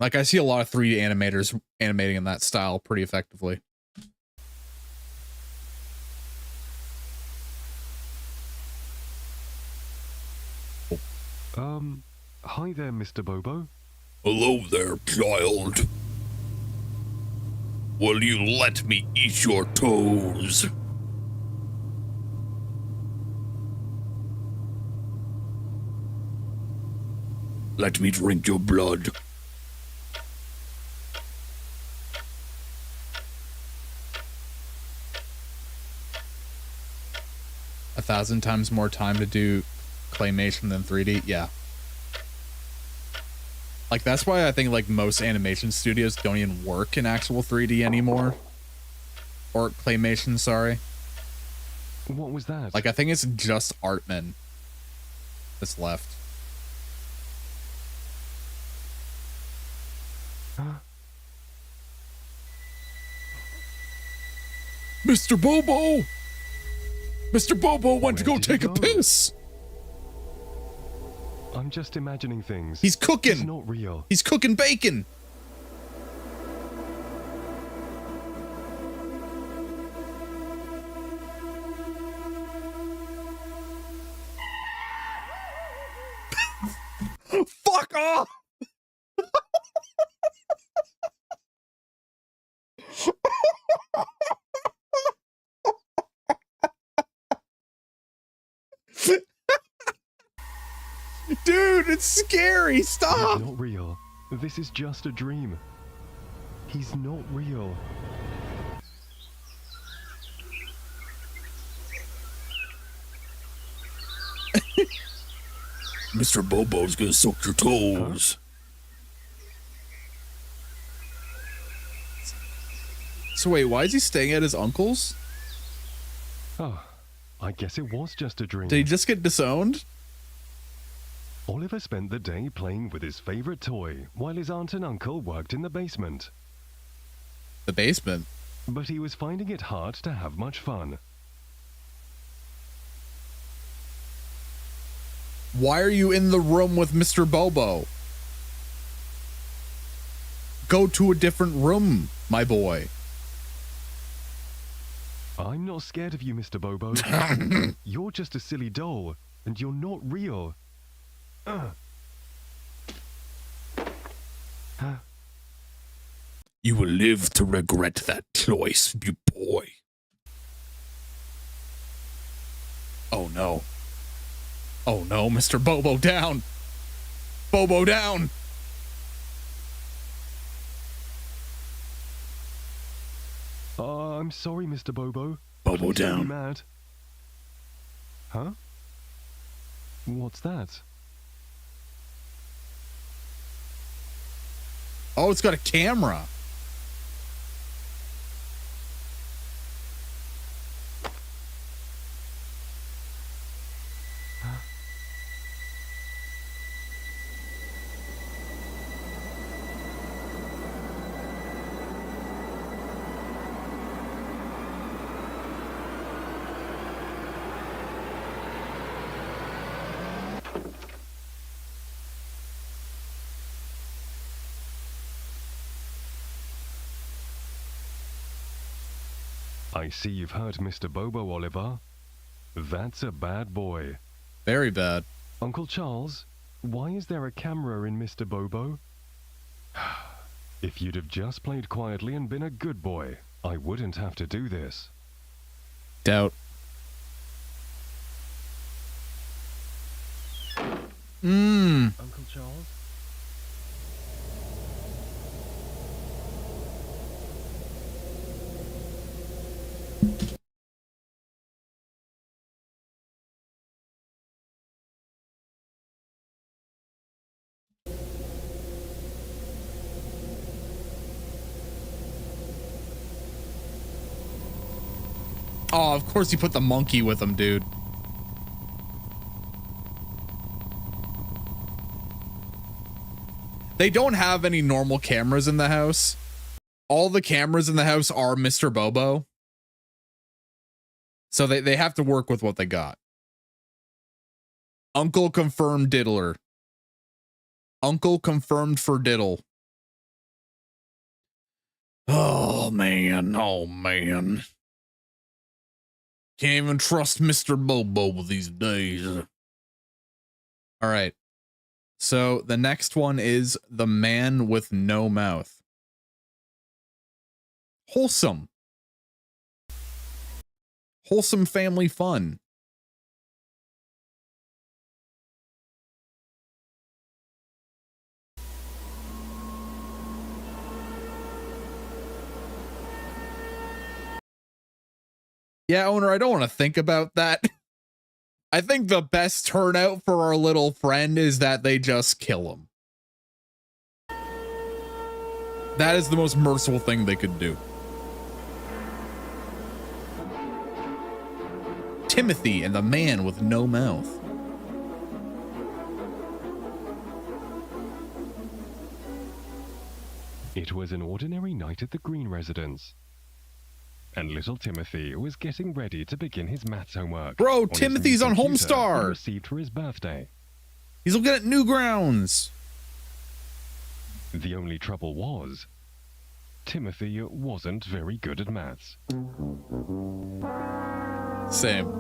Like, I see a lot of 3D animators animating in that style pretty effectively. Hi there, Mr. Bobo. Hello there, child. Will you let me eat your toes? Let me drink your blood. A 1,000 times more time to do claymation than 3D. Yeah. Like, that's why I think like most animation studios don't even work in actual 3D anymore. Or claymation, sorry. What was that? Like, I think it's just Artman that's left. Huh? Mr. Bobo! Mr. Bobo went to Where go did he take a go? piss! I'm just imagining things. He's cooking! It's not real. He's cooking bacon! Fuck off! Dude, it's scary. Stop. It's not real. This is just a dream. He's not real. Mr. Bobo's gonna suck your toes. So wait, why is he staying at his uncle's? Oh, I guess it was just a dream. Did he just get disowned? Oliver spent the day playing with his favorite toy while his aunt and uncle worked in the basement. The basement? But he was finding it hard to have much fun. Why are you in the room with Mr. Bobo? Go to a different room, my boy. I'm not scared of you, Mr. Bobo. You're just a silly doll, and you're not real. You will live to regret that choice, you boy. Oh no. Oh no, Mr. Bobo down. Bobo down. I'm sorry, Mr. Bobo. Bobo Please don't be down. mad. Huh? What's that? Oh, it's got a camera. I see you've hurt Mr. Bobo, Oliver. That's a bad boy. Very bad. Uncle Charles, why is there a camera in Mr. Bobo? If you'd have just played quietly and been a good boy, I wouldn't have to do this. Doubt. Uncle Charles? Oh, of course you put the monkey with him, dude. They don't have any normal cameras in the house. All the cameras in the house are Mr. Bobo. So they have to work with what they got. Uncle confirmed diddler. Uncle confirmed for diddle. Oh man, oh man. Can't even trust Mr. Bobo these days. All right. So the next one is the man with no mouth. Wholesome. Wholesome family fun. Yeah, owner, I don't want to think about that. I think the best turnout for our little friend is that they just kill him. That is the most merciful thing they could do. Timothy and the man with no mouth. It was an ordinary night at the Green residence, and little Timothy was getting ready to begin his maths homework. Bro, Timothy's on Homestar. He received for his birthday. He's looking at Newgrounds. The only trouble was, Timothy wasn't very good at maths. Same.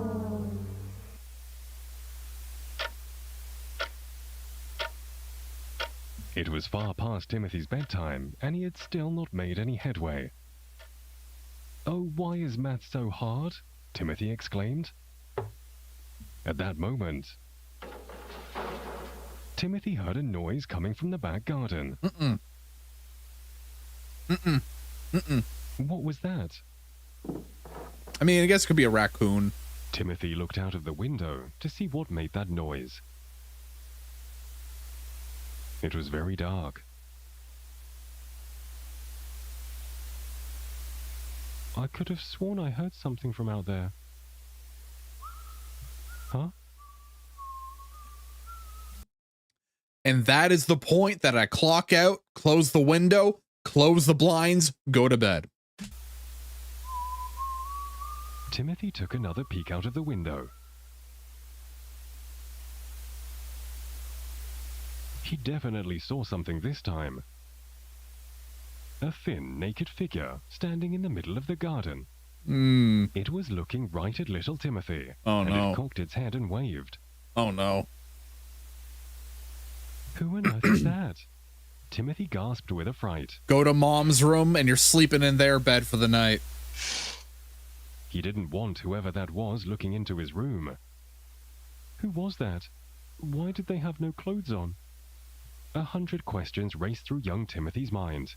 It was far past Timothy's bedtime, and he had still not made any headway. "Oh, why is maths so hard?" Timothy exclaimed. At that moment, Timothy heard a noise coming from the back garden. What was that? I mean, I guess it could be a raccoon. Timothy looked out of the window to see what made that noise. It was very dark. I could have sworn I heard something from out there. Huh? And that is the point that I clock out, close the window, close the blinds, go to bed. Timothy took another peek out of the window. He definitely saw something this time. A thin, naked figure standing in the middle of the garden. It was looking right at little Timothy. Oh, no. And it cocked its head and waved. Oh, no. Who on earth is that? Timothy gasped with affright. Go to mom's room and you're sleeping in their bed for the night. He didn't want whoever that was looking into his room. Who was that? Why did they have no clothes on? 100 questions raced through young Timothy's mind.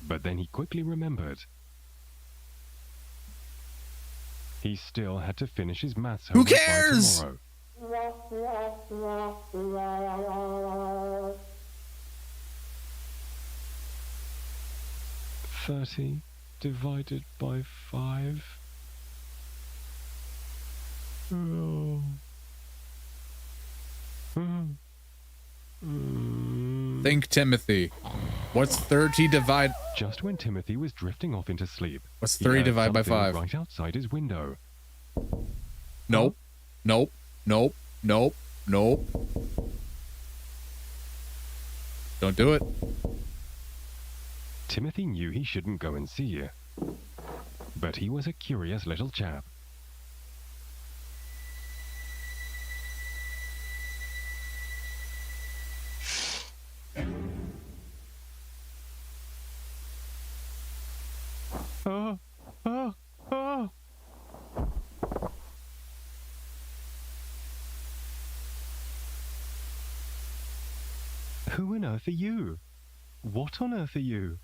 But then he quickly remembered. He still had to finish his maths homework. Who cares? By tomorrow. 30 divided by 5. Oh. Think, Timothy. What's 30 divide... Just when Timothy was drifting off into sleep, what's 30 divided by 5? Right outside his window. Nope. Nope. Nope. Nope. Nope. Don't do it. Timothy knew he shouldn't go and see, but he was a curious little chap. Who on earth are you? What on earth are you?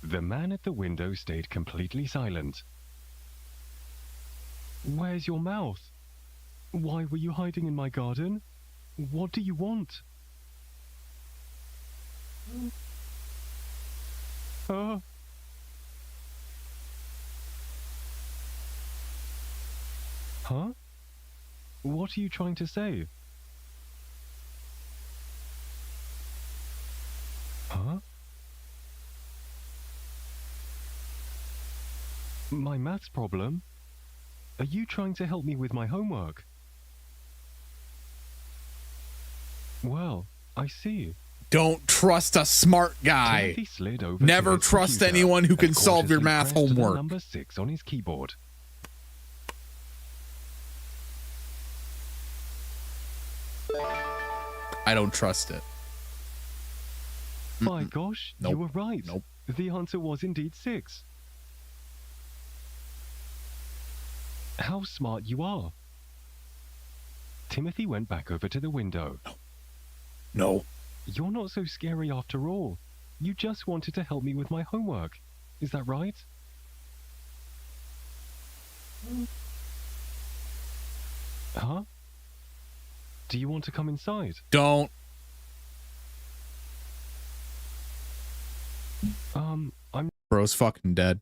The man at the window stayed completely silent. Where's your mouth? Why were you hiding in my garden? What do you want? Huh? What are you trying to say? My maths problem? Are you trying to help me with my homework? Well, I see. Don't trust a smart guy. Timothy slid over Never to his trust computer anyone who can and solve your cautiously math pressed the homework. number 6 on his keyboard. I don't trust it. My gosh, Nope. you were right. Nope. The answer was indeed 6. How smart you are. Timothy went back over to the window. No. You're not so scary after all. You just wanted to help me with my homework. Is that right? Huh? Do you want to come inside? Don't. I'm... Bro's fucking dead.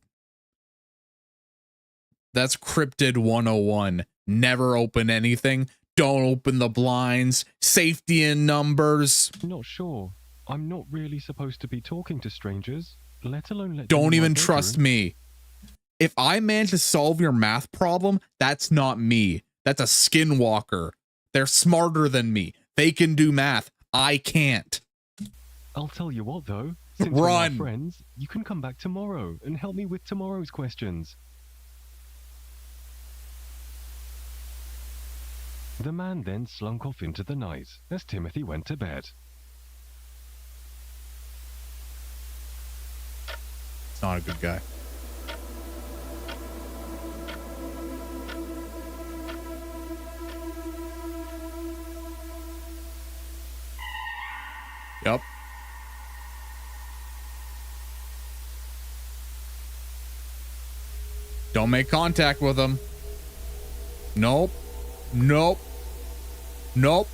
That's Cryptid 101. Never open anything. Don't open the blinds. Safety in numbers. not sure. I'm not really supposed to be talking to strangers, let alone let Don't them in my even trust bedroom. me. If I manage to solve your math problem, that's not me. That's a skinwalker. They're smarter than me. They can do math. I can't. I'll tell you what, though. Since we're Run. now friends, you can come back tomorrow and help me with tomorrow's questions. The man then slunk off into the night as Timothy went to bed. It's not a good guy. Yep. Don't make contact with him. Nope. Nope. Nope.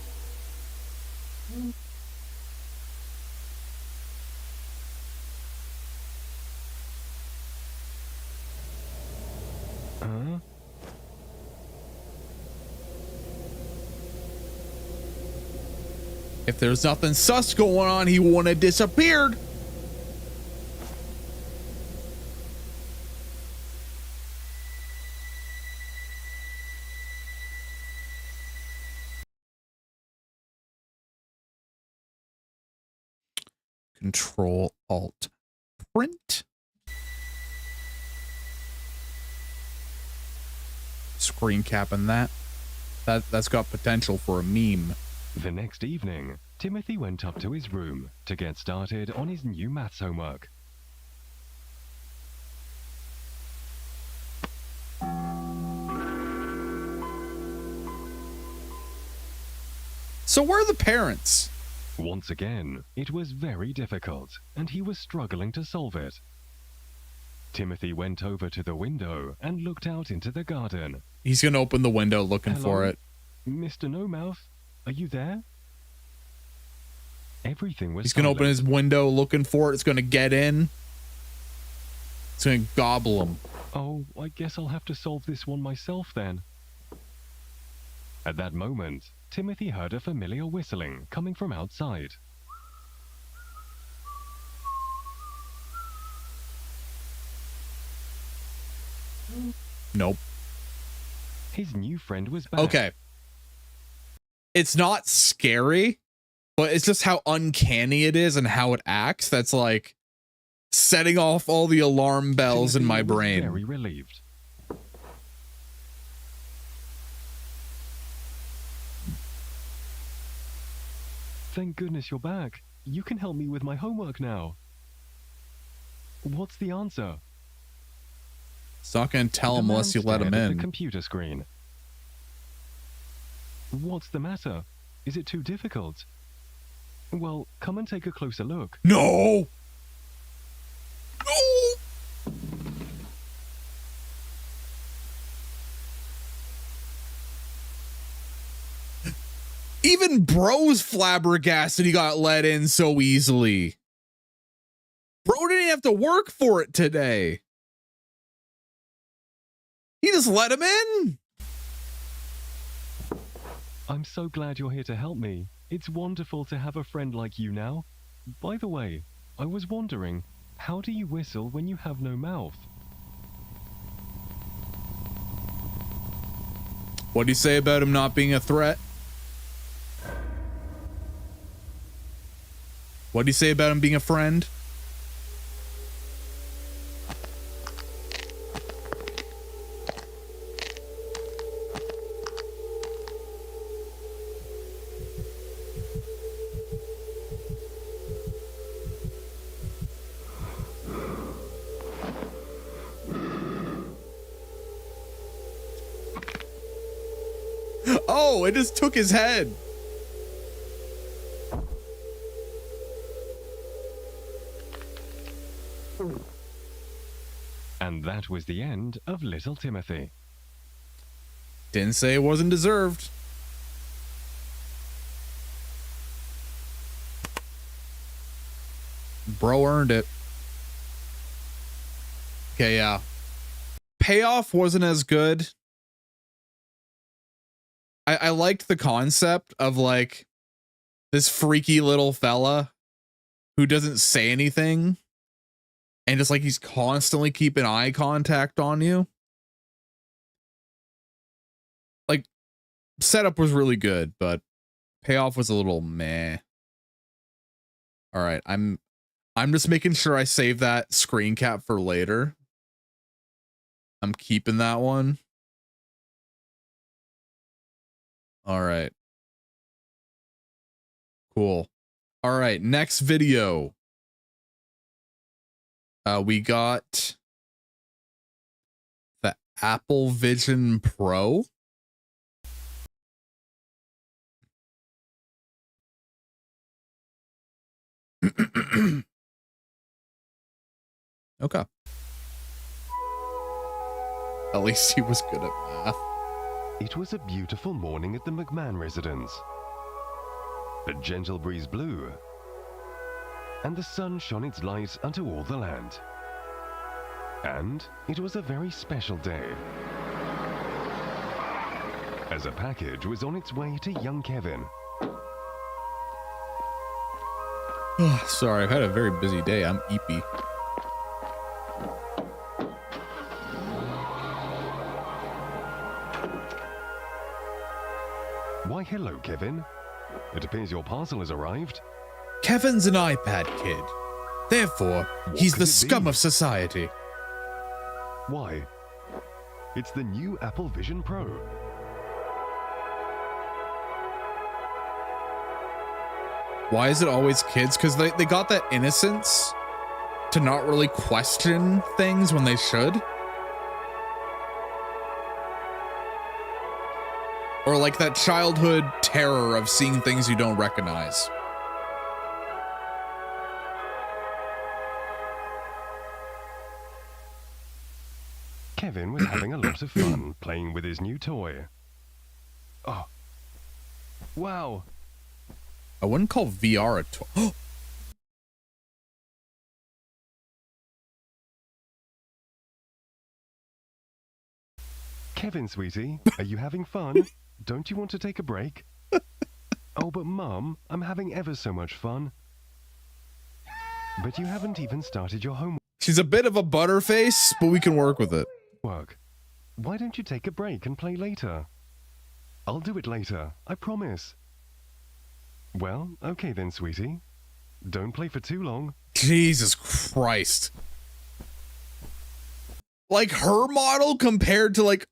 Huh? If there's nothing sus going on, he wouldn't have disappeared. Control Alt Print. Screen capping that. That's got potential for a meme. The next evening, Timothy went up to his room to get started on his new maths homework. So where are the parents? Once again, it was very difficult, and he was struggling to solve it. Timothy went over to the window and looked out into the garden. He's gonna open the window looking Hello? for it. Mr. No Mouth, are you there? Everything was He's gonna open silent. his window looking for it. It's gonna get in. It's gonna gobble him. Oh, I guess I'll have to solve this one myself then. At that moment, Timothy heard a familiar whistling coming from outside. Nope. His new friend was back. Okay. It's not scary, but it's just how uncanny it is and how it acts that's like setting off all the alarm bells in Timothy my was brain. very relieved. Thank goodness you're back. You can help me with my homework now. What's the answer? It's not gonna tell The him man unless you let him stared at in. the computer screen. What's the matter? Is it too difficult? Well, come and take a closer look. No! No! Even Bro's flabbergasted he got let in so easily. Bro didn't have to work for it today. He just let him in. I'm so glad you're here to help me. It's wonderful to have a friend like you now. By the way, I was wondering, how do you whistle when you have no mouth? What do you say about him not being a threat? What do you say about him being a friend? Oh, it just took his head. And that was the end of little Timothy. Didn't say it wasn't deserved. Bro earned it. Okay, yeah. Payoff wasn't as good. I liked the concept of like this freaky little fella who doesn't say anything and just like he's constantly keeping eye contact on you. Like setup was really good, but payoff was a little meh. All right, I'm just making sure I save that screen cap for later. I'm keeping that one. All right. Cool. All right, next video. We got the Apple Vision Pro. Okay. At least he was good at math. It was a beautiful morning at the McMahon residence. A gentle breeze blew, and the sun shone its light unto all the land. And it was a very special day, as a package was on its way to young Kevin. Sorry, I've had a very busy day. I'm eepy. Why, hello, Kevin. It appears your parcel has arrived. Kevin's an iPad kid. Therefore, he's could the it scum be? of society. Why? It's the new Apple Vision Pro. Why is it always kids? Because they got that innocence to not really question things when they should. Or like that childhood terror of seeing things you don't recognize. Kevin was having a lot of fun playing with his new toy. Oh. Wow. I wouldn't call VR a toy. Kevin, sweetie, are you having fun? Don't you want to take a break? Oh, but Mum, I'm having ever so much fun. But you haven't even started your homework. She's a bit of a butterface, but we can work with it. Why don't you take a break and play later? I'll do it later, I promise. Well, okay then, sweetie. Don't play for too long. Jesus Christ. Like her model compared to like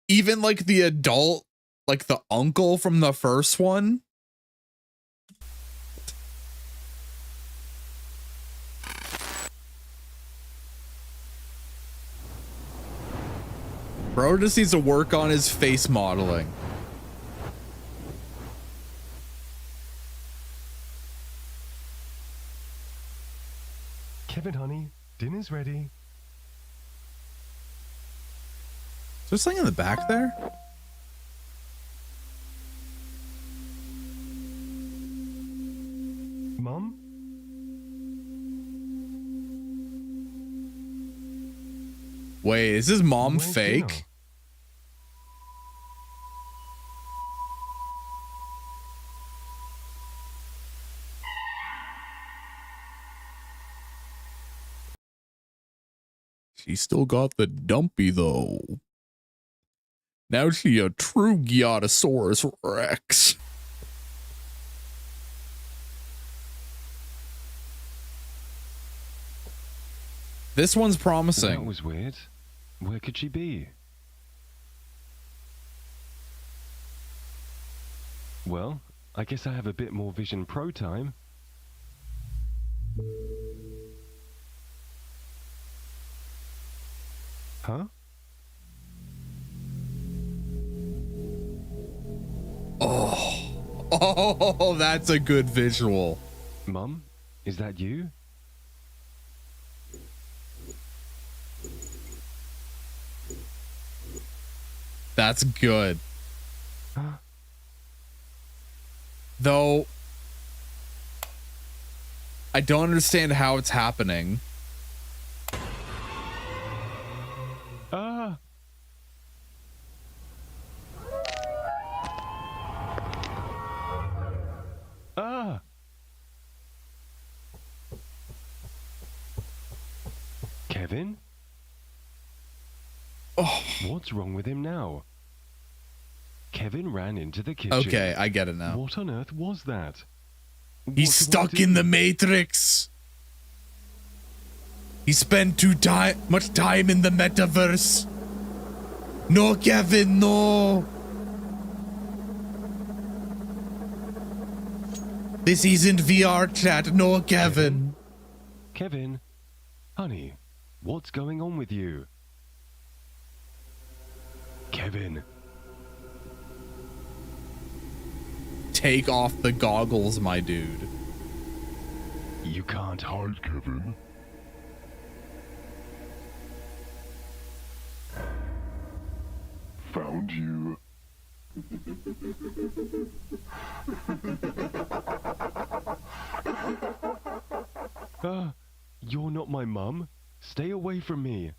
even like the adult, like the uncle from the first one. Bro just needs to work on his face modeling. Kevin, honey, dinner's ready. Is there something in the back there? Mum? Wait, is his mom Where's fake? dinner? She still got the dumpy though. Now she a true Gyarasaurus Rex. This one's That promising. was weird. Where could she be? Well, I guess I have a bit more Vision Pro time. Huh? Oh, that's a good visual. Mum, is that you? That's good. Though, I don't understand how it's happening. Ah! Ah! Kevin? Oh, What's wrong with him now? Kevin ran into the kitchen. okay, I get it now. What on earth was that? He's What do I stuck do? in the Matrix. He spent much time in the metaverse. No, Kevin, no. This isn't VR chat. No, Kevin. Kevin? Honey, what's going on with you? Kevin? Take off the goggles, my dude. You can't hide, Kevin. Found you. You're not my mum. Stay away from me.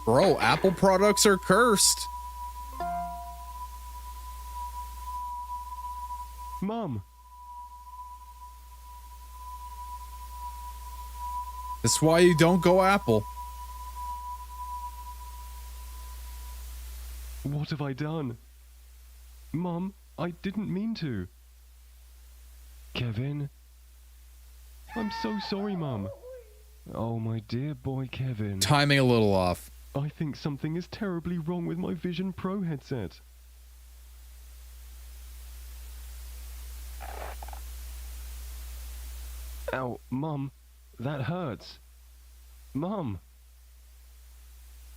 Bro, Apple products are cursed. Mum. That's why you don't go Apple. What have I done? Mum, I didn't mean to. Kevin? I'm so sorry, Mum. Oh, my dear boy, Kevin. Timing a little off. I think something is terribly wrong with my Vision Pro headset. Ow, Mum, that hurts. Mum.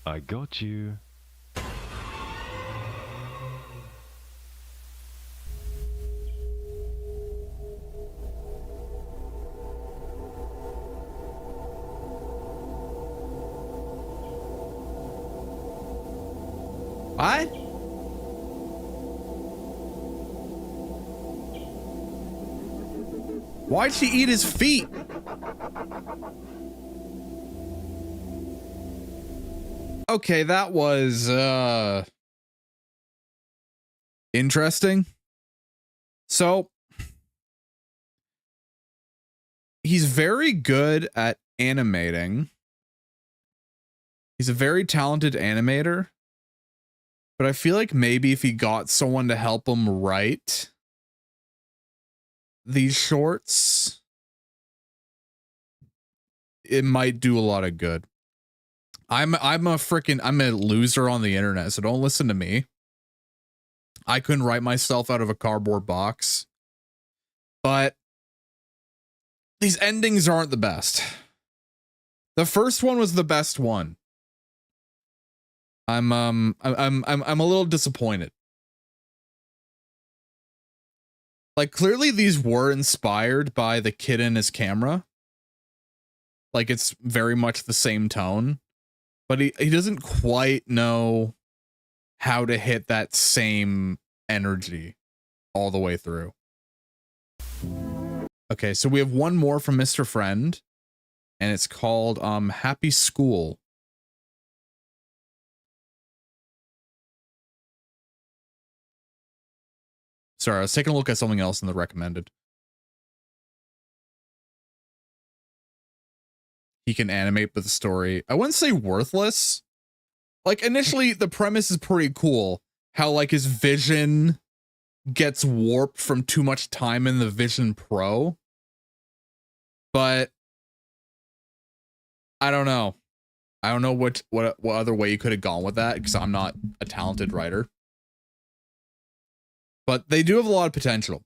I got you. What? Why'd she eat his feet? Okay, that was interesting. So he's very good at animating. He's a very talented animator. But I feel like maybe if he got someone to help him write these shorts, it might do a lot of good. I'm a loser on the internet, so don't listen to me. I couldn't write myself out of a cardboard box. But these endings aren't the best. The first one was the best one. I'm a little disappointed. Like, clearly these were inspired by the kid in his camera. Like, it's very much the same tone. But he doesn't quite know how to hit that same energy all the way through. Okay, so we have one more from Mr. Friend. And it's called Happy School. Sorry, I was taking a look at something else in the recommended. He can animate, but the story, I wouldn't say worthless. Like, initially, the premise is pretty cool. How, like, his vision gets warped from too much time in the Vision Pro. But I don't know. I don't know what other way you could have gone with that, because I'm not a talented writer. But they do have a lot of potential.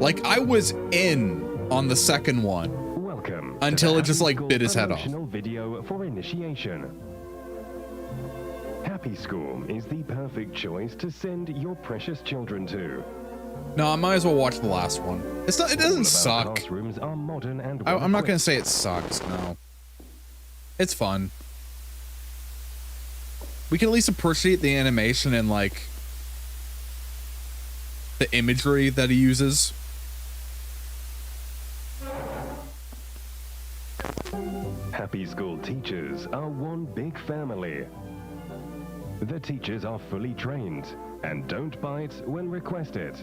Like, I was in on the second one. Welcome until it just like bit his head off. Video for initiation. Happy School is the perfect choice to send your precious children to. No, I might as well watch the last one. It's not. It doesn't suck. Classrooms are modern and I'm not gonna say it sucks. No, it's fun. We can at least appreciate the animation and like the imagery that he uses. Happy School teachers are one big family. The teachers are fully trained and don't bite when requested.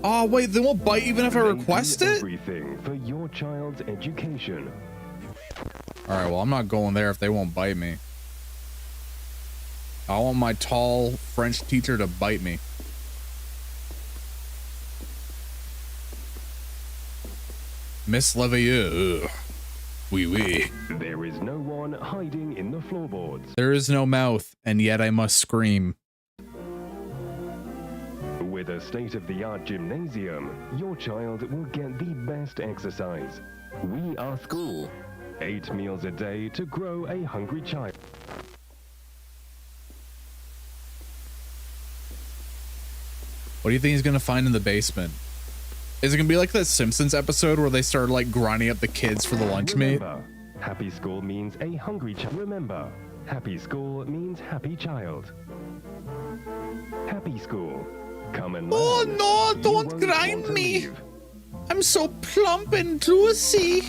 Oh wait, they won't bite even if I request it? Everything for your child's education. Alright, well I'm not going there if they won't bite me. I want my tall French teacher to bite me. Miss Leveilleux. Oui, oui. There is no one hiding in the floorboards. There is no mouth, and yet I must scream. With a state-of-the-art gymnasium, your child will get the best exercise. We are school. 8 meals a day to grow a hungry child. What do you think he's gonna find in the basement? Is it gonna be like that Simpsons episode where they started like grinding up the kids for the lunch meat? Happy School means a hungry child. Remember, Happy School means happy child. Happy School. Come and learn. Oh no, don't grind me. I'm so plump and juicy.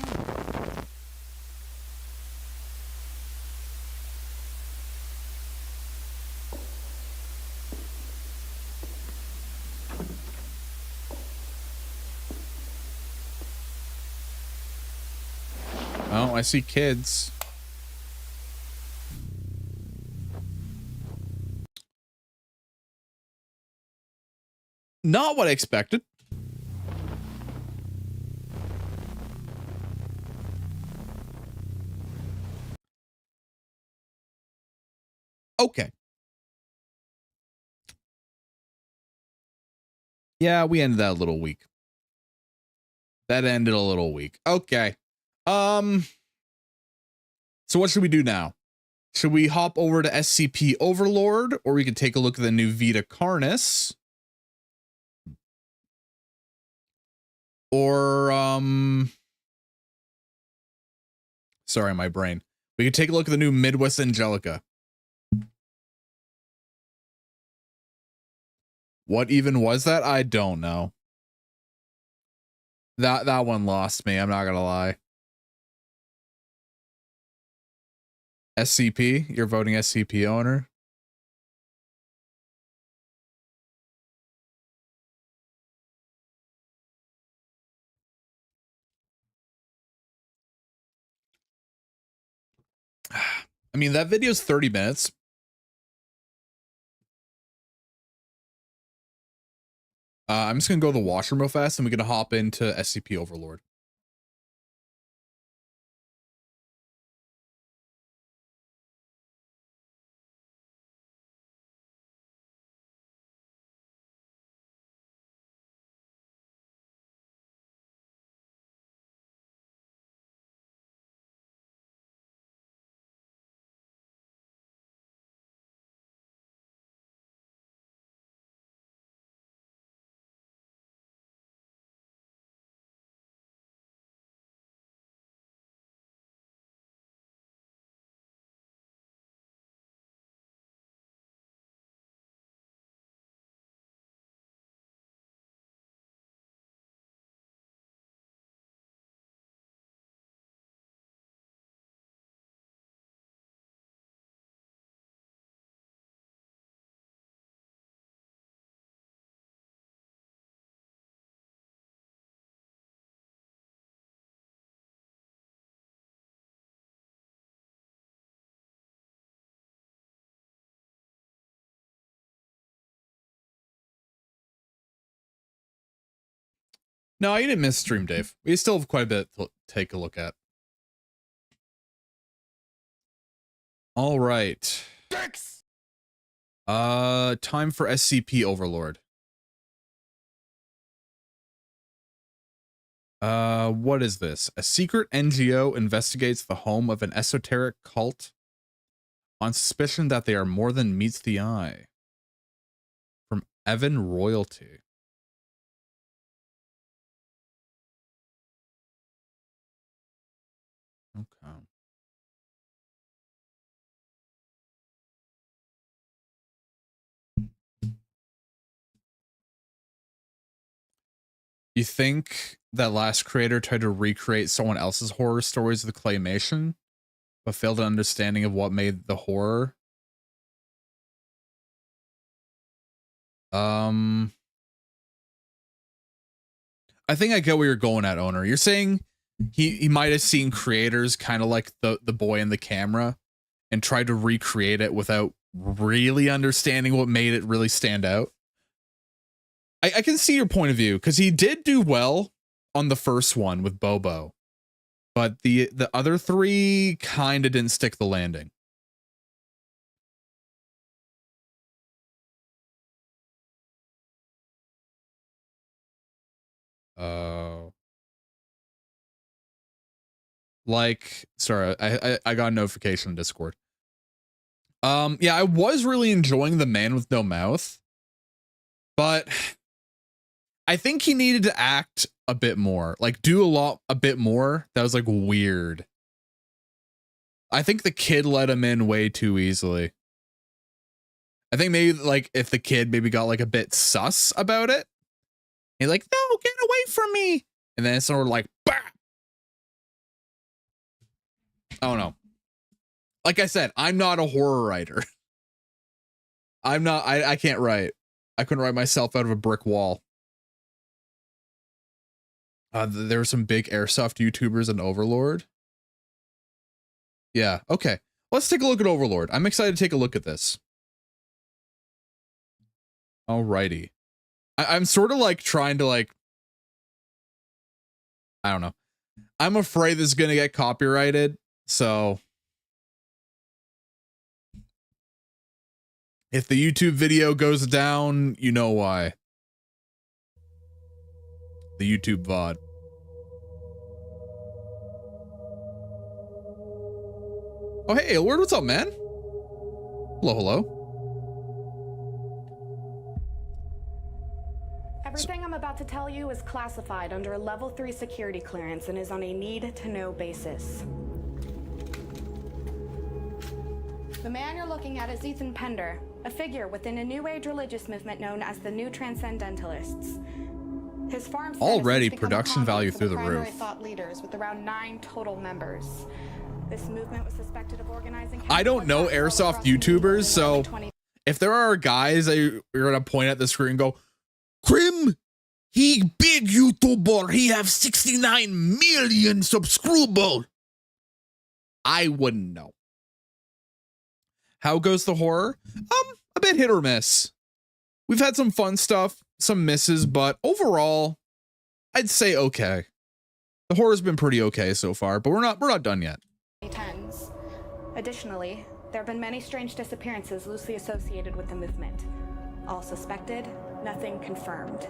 Oh, I see kids. Not what I expected. Okay. Yeah, we ended that a little weak. That ended a little weak. Okay. So what should we do now? Should we hop over to SCP Overlord, or we could take a look at the new Vita Carnis? Or, sorry, my brain. We could take a look at the new Midwest Angelica. What even was that? I don't know. That one lost me, I'm not gonna lie. SCP? You're voting SCP owner? I mean, that video's 30 minutes. I'm just gonna go to the washroom real fast and we're gonna hop into SCP Overlord. No, you didn't miss stream, Dave. We still have quite a bit to take a look at. All right. Time for SCP Overlord. What is this? A secret NGO investigates the home of an esoteric cult on suspicion that they are more than meets the eye. From Evan Royalty. Okay. You think that last creator tried to recreate someone else's horror stories with claymation, but failed an understanding of what made the horror? I think I get where you're going at, Owner. You're saying he might have seen creators kind of like the boy in the camera and tried to recreate it without really understanding what made it really stand out. I can see your point of view, because he did do well on the first one with Bobo, but the other three kind of didn't stick the landing. Like, sorry, I got a notification in Discord. Yeah, I was really enjoying The Man with No Mouth, but I think he needed to act a bit more, like do a bit more. That was like weird. I think the kid let him in way too easily. I think maybe like if the kid maybe got like a bit sus about it, he's like, no, get away from me. And then it's sort of like, bah! I don't know. Like I said, I'm not a horror writer. I can't write. I couldn't write myself out of a brick wall. There were some big airsoft YouTubers in Overlord. Yeah, okay. Let's take a look at Overlord. I'm excited to take a look at this. Alrighty. I'm sort of like trying to like, I don't know. I'm afraid this is going to get copyrighted, so if the YouTube video goes down, you know why. The YouTube VOD. Oh, hey, Overlord, what's up, man? Hello, hello. Everything I'm about to tell you is classified under a level 3 security clearance and is on a need-to-know basis. The man you're looking at is Ethan Pender, a figure within a New Age religious movement known as the New Transcendentalists. His farm already production value through the primary roof. Thought leaders with around 9 total members. This movement was suspected of organizing. I don't know airsoft YouTubers, so if there are guys that you're gonna point at the screen and go, Krim, he big YouTuber, he have 69 million subscribers, I wouldn't know. How goes the horror? A bit hit or miss. We've had some fun stuff, some misses, but overall, I'd say okay. The horror's been pretty okay so far, but we're not done yet. 2010s. Additionally, there have been many strange disappearances loosely associated with the movement. All suspected, nothing confirmed.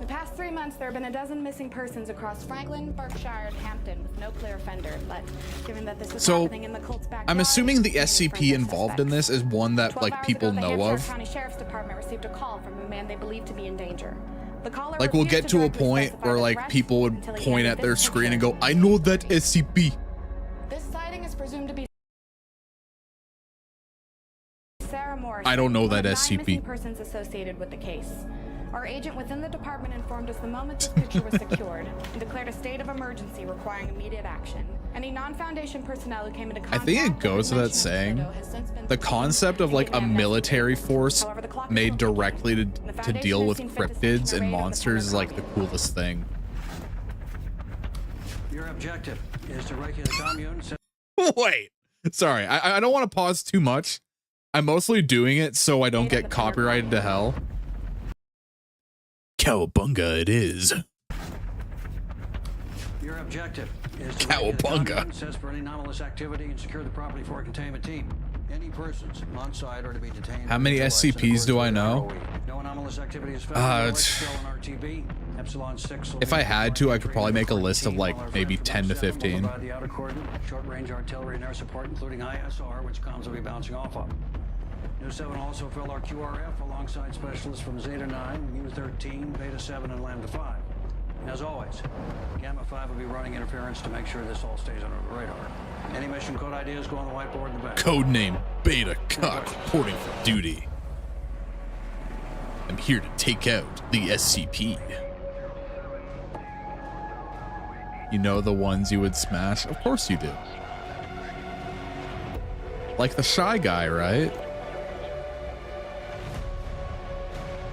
The past 3 months, there have been a dozen missing persons across Franklin, Berkshire, and Hampton with no clear offender. But given that this was happening in the cult's backyard, I'm assuming the SCP involved in this is one that like people know of. The County Sheriff's Department received a call from a man they believed to be in danger. The caller like we'll get to a point where like people would point at their screen and go, I know that SCP. This sighting is presumed to be Sarah Morris. I don't know that one of 9 SCP. missing persons associated with the case. Our agent within the department informed us the moment this picture was secured and declared a state of emergency requiring immediate action. Any non-Foundation personnel who came into contact. I think it goes without saying, the concept of like a military force made directly to deal with cryptids and monsters is like the coolest thing. Your objective is to regulate the commune. Wait, sorry, I don't want to pause too much. I'm mostly doing it so I don't get copyrighted to hell. Cowabunga it is. Our objective is to Cowabunga. assess for any anomalous activity and secure the property for a containment team. Any persons on site are to be detained. How many SCPs do I know? No anomalous activity is found. RTB. Epsilon 6 If I had to, I could probably make a list of like maybe 10 to 15. The outer cordon, short-range artillery and air support, including ISR, which comms will be bouncing off of. New 7 also fill our QRF alongside specialists from Zeta 9, Mu 13, Beta 7, and Lambda 5. As always, Gamma 5 will be running interference to make sure this all stays under the radar. Any mission code ideas go on the whiteboard in the back. Codename Beta Cock reporting for duty. I'm here to take out the SCP. You know the ones you would smash? Of course you do. Like the shy guy, right?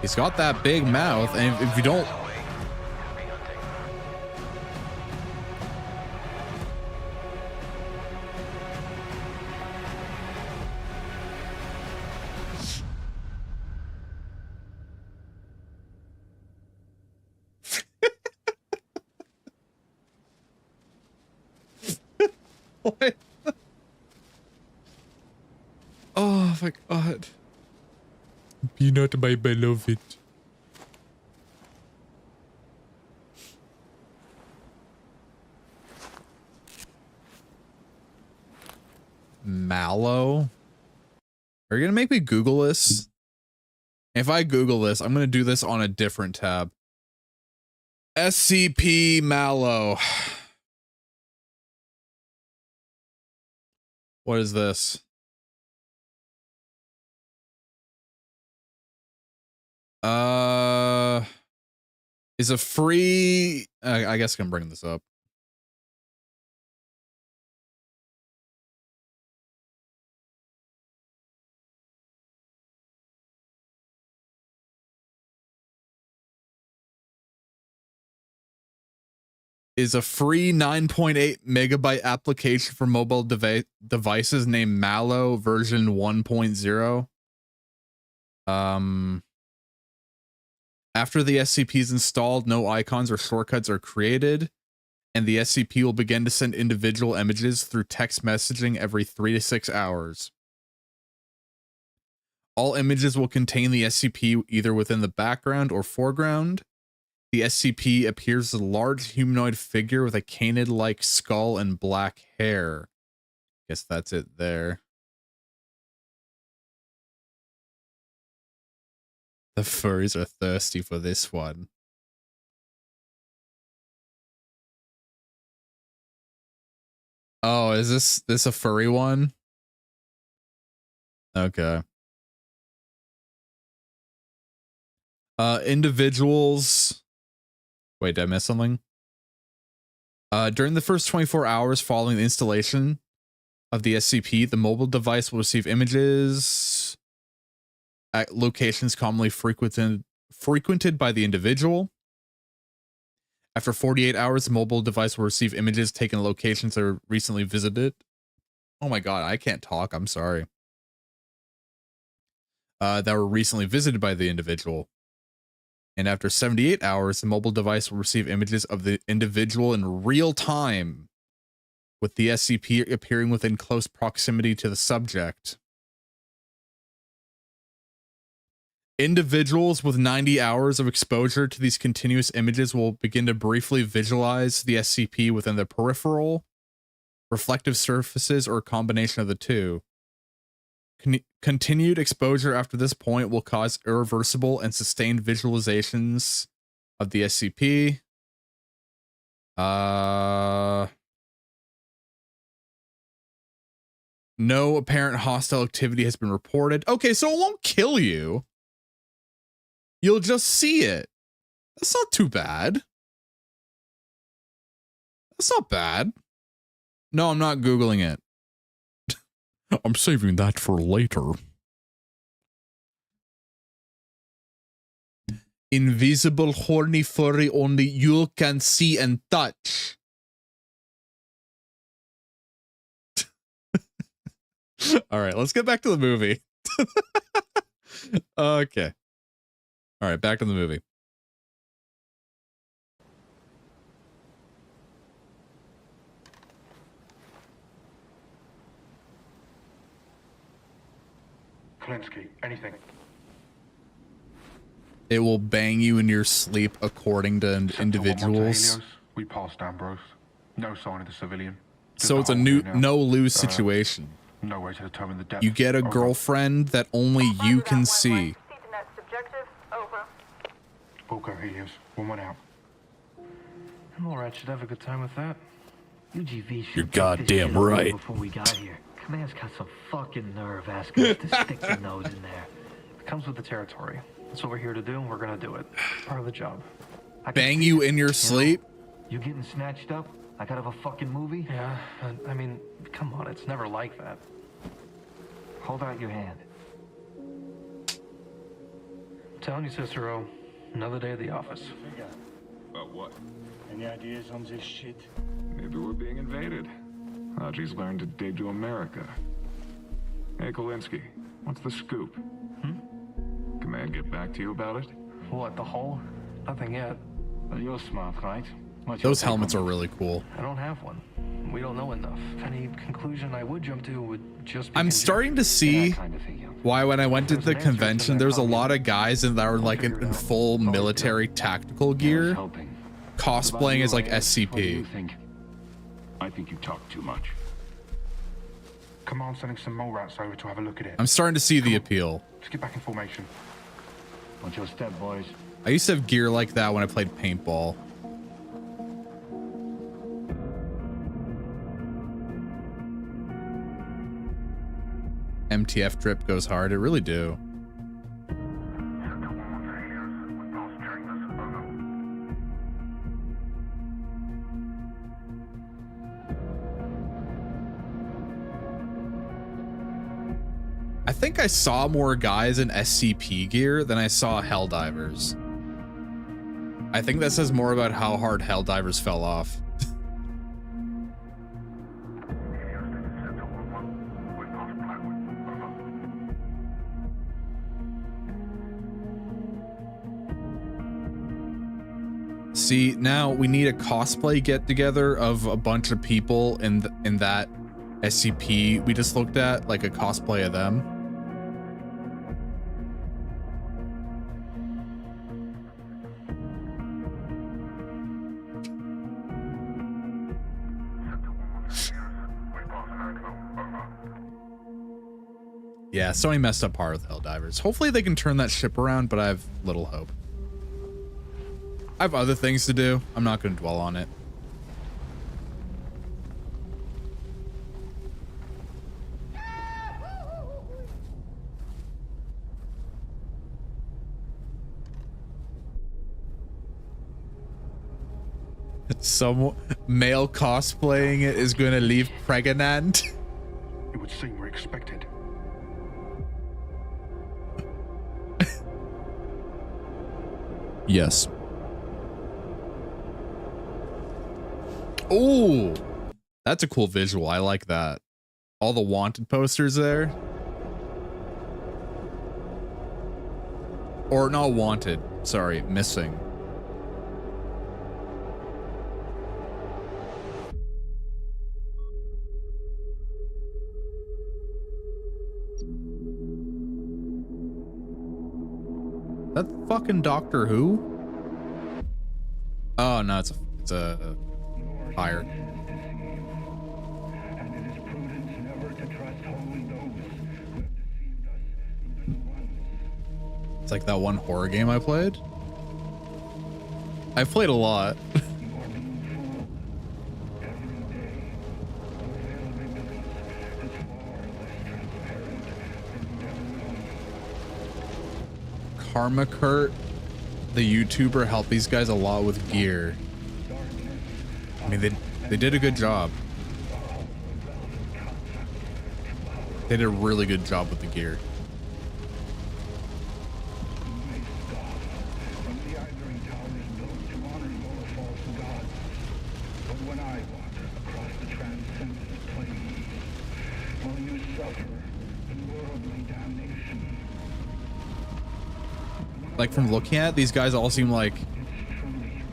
He's got that big mouth, and if you don't... What? Oh my god. Be not my beloved. Mallow? Are you gonna make me Google this? If I Google this, I'm gonna do this on a different tab. SCP Mallow. What is this? Is a free... I guess I can bring this up. Is a free 9.8 megabyte application for mobile devices named Mallow version 1.0. After the SCP is installed, no icons or shortcuts are created, and the SCP will begin to send individual images through text messaging every 3 to 6 hours. All images will contain the SCP either within the background or foreground. The SCP appears as a large humanoid figure with a canid-like skull and black hair. Guess that's it there. The furries are thirsty for this one. Oh, is this a furry one? Okay. Individuals... Wait, did I miss something? During the first 24 hours following the installation of the SCP, the mobile device will receive images at locations commonly frequented by the individual. After 48 hours, the mobile device will receive images taken at locations that are recently visited. Oh my god, I can't talk. I'm sorry. That were recently visited by the individual. And after 78 hours, the mobile device will receive images of the individual in real time, with the SCP appearing within close proximity to the subject. Individuals with 90 hours of exposure to these continuous images will begin to briefly visualize the SCP within their peripheral, reflective surfaces, or a combination of the two. Continued exposure after this point will cause irreversible and sustained visualizations of the SCP. No apparent hostile activity has been reported. Okay, so it won't kill you. You'll just see it. That's not too bad. That's not bad. No, I'm not Googling it. I'm saving that for later. Invisible, horny, furry, only you can see and touch. All right, let's get back to the movie. Okay. All right, back to the movie. Klinsky, anything. It will bang you in your sleep according to individuals. We passed Ambrose. No sign of the civilian. So it's a no-lose situation. No way to determine the depth. You get a girlfriend that only you can see. Bullco, he is. One out. Overlord should have a good time with that. UGV should You're goddamn right. Before we got here. Command's got some fucking nerve asking us to stick the nose in there. It comes with the territory. That's what we're here to do, and we're gonna do it. Part of the job. Bang you in your sleep? You getting snatched up like out of a fucking movie? Yeah, I mean, come on, it's never like that. Hold out your hand. I'm telling you, Cicero, another day at the office. About what? Any ideas on this shit? Maybe we're being invaded. Haji's learned to dig to America. Hey, Kolinsky, what's the scoop? Command get back to you about it? What, the hole? Nothing yet. Well, you're smart, right? Those helmets are really cool. I don't have one. We don't know enough. Any conclusion I would jump to would just be I'm starting to see why when I went to the convention, there's a lot of guys that are like in full military tactical gear, cosplaying as like SCP. I think you talk too much. Command sending some mole rats over to have a look at it. I'm starting to see the appeal. Let's get back in formation. Watch your step, boys. I used to have gear like that when I played paintball. MTF drip goes hard. It really do. I think I saw more guys in SCP gear than I saw Helldivers. I think that says more about how hard Helldivers fell off. See, now we need a cosplay get together of a bunch of people in that SCP we just looked at, like a cosplay of them. Yeah, Sony messed up hard with Helldivers. Hopefully they can turn that ship around, but I have little hope. I have other things to do. I'm not going to dwell on it. Some male cosplaying it is going to leave pregnant. It would seem we're expected. Yes. Oh, that's a cool visual. I like that. All the wanted posters there. Or not wanted. Sorry, missing. That fucking Doctor Who? Oh no, it's a fire. It's like that one horror game I played. I've played a lot. Karma Kurt, the YouTuber, helped these guys a lot with gear. I mean, they did a good job. They did a really good job with the gear. Like, from looking at it, these guys all seem like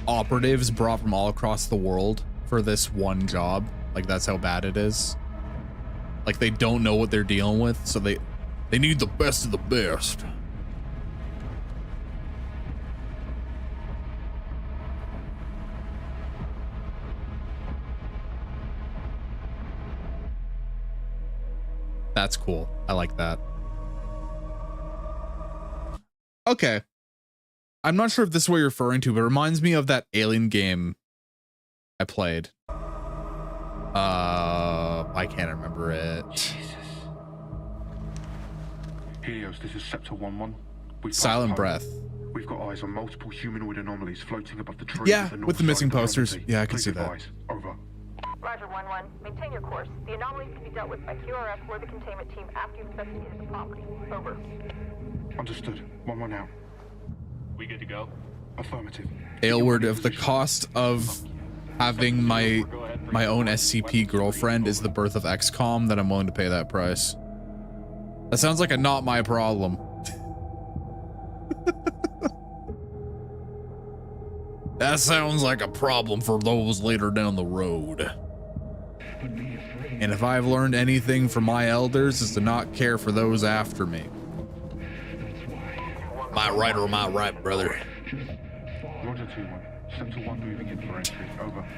operatives brought from all across the world for this one job. Like, that's how bad it is. Like, they don't know what they're dealing with, so they They need the best of the best. That's cool. I like that. Okay. I'm not sure if this is what you're referring to, but it reminds me of that Alien game I played. I can't remember it. Jesus. Helios, this is Scepter 1-1. Silent Breath. We've got eyes on multiple humanoid anomalies floating above the trees. Yeah, at the north with the side missing of the posters. galaxy. Yeah, I can Please see that. advise. Over. Roger, 1-1. Maintain your course. The anomalies can be dealt with by QRF or the containment team after you've investigated the property. Over. Understood. 1-1 out. We good to go? Affirmative. Aylward, if the cost of having my own SCP girlfriend is the birth of XCOM, then I'm willing to pay that price. That sounds like a not my problem. That sounds like a problem for those later down the road. And if I've learned anything from my elders, is to not care for those after me. Am I right or am I right, brother? Roger 2-1. Scepter 1 moving in for entry. Over.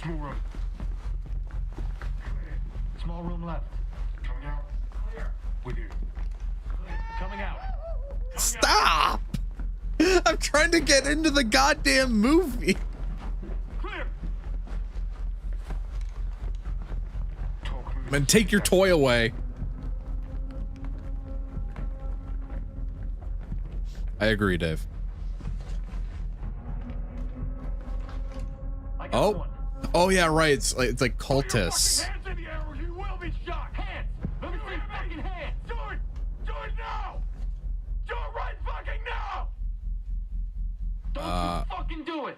Small room. Small room left. Coming out. Clear. With you. Coming out. Stop! I'm trying to get into the goddamn movie. Clear. And take your toy away. I agree, Dave. Oh. Oh yeah, right. It's like cultists. Hands in the air or you will be shot. Hands. Let me see your fucking hands. Do it. Do it now. Do it right fucking now. Don't you fucking do it.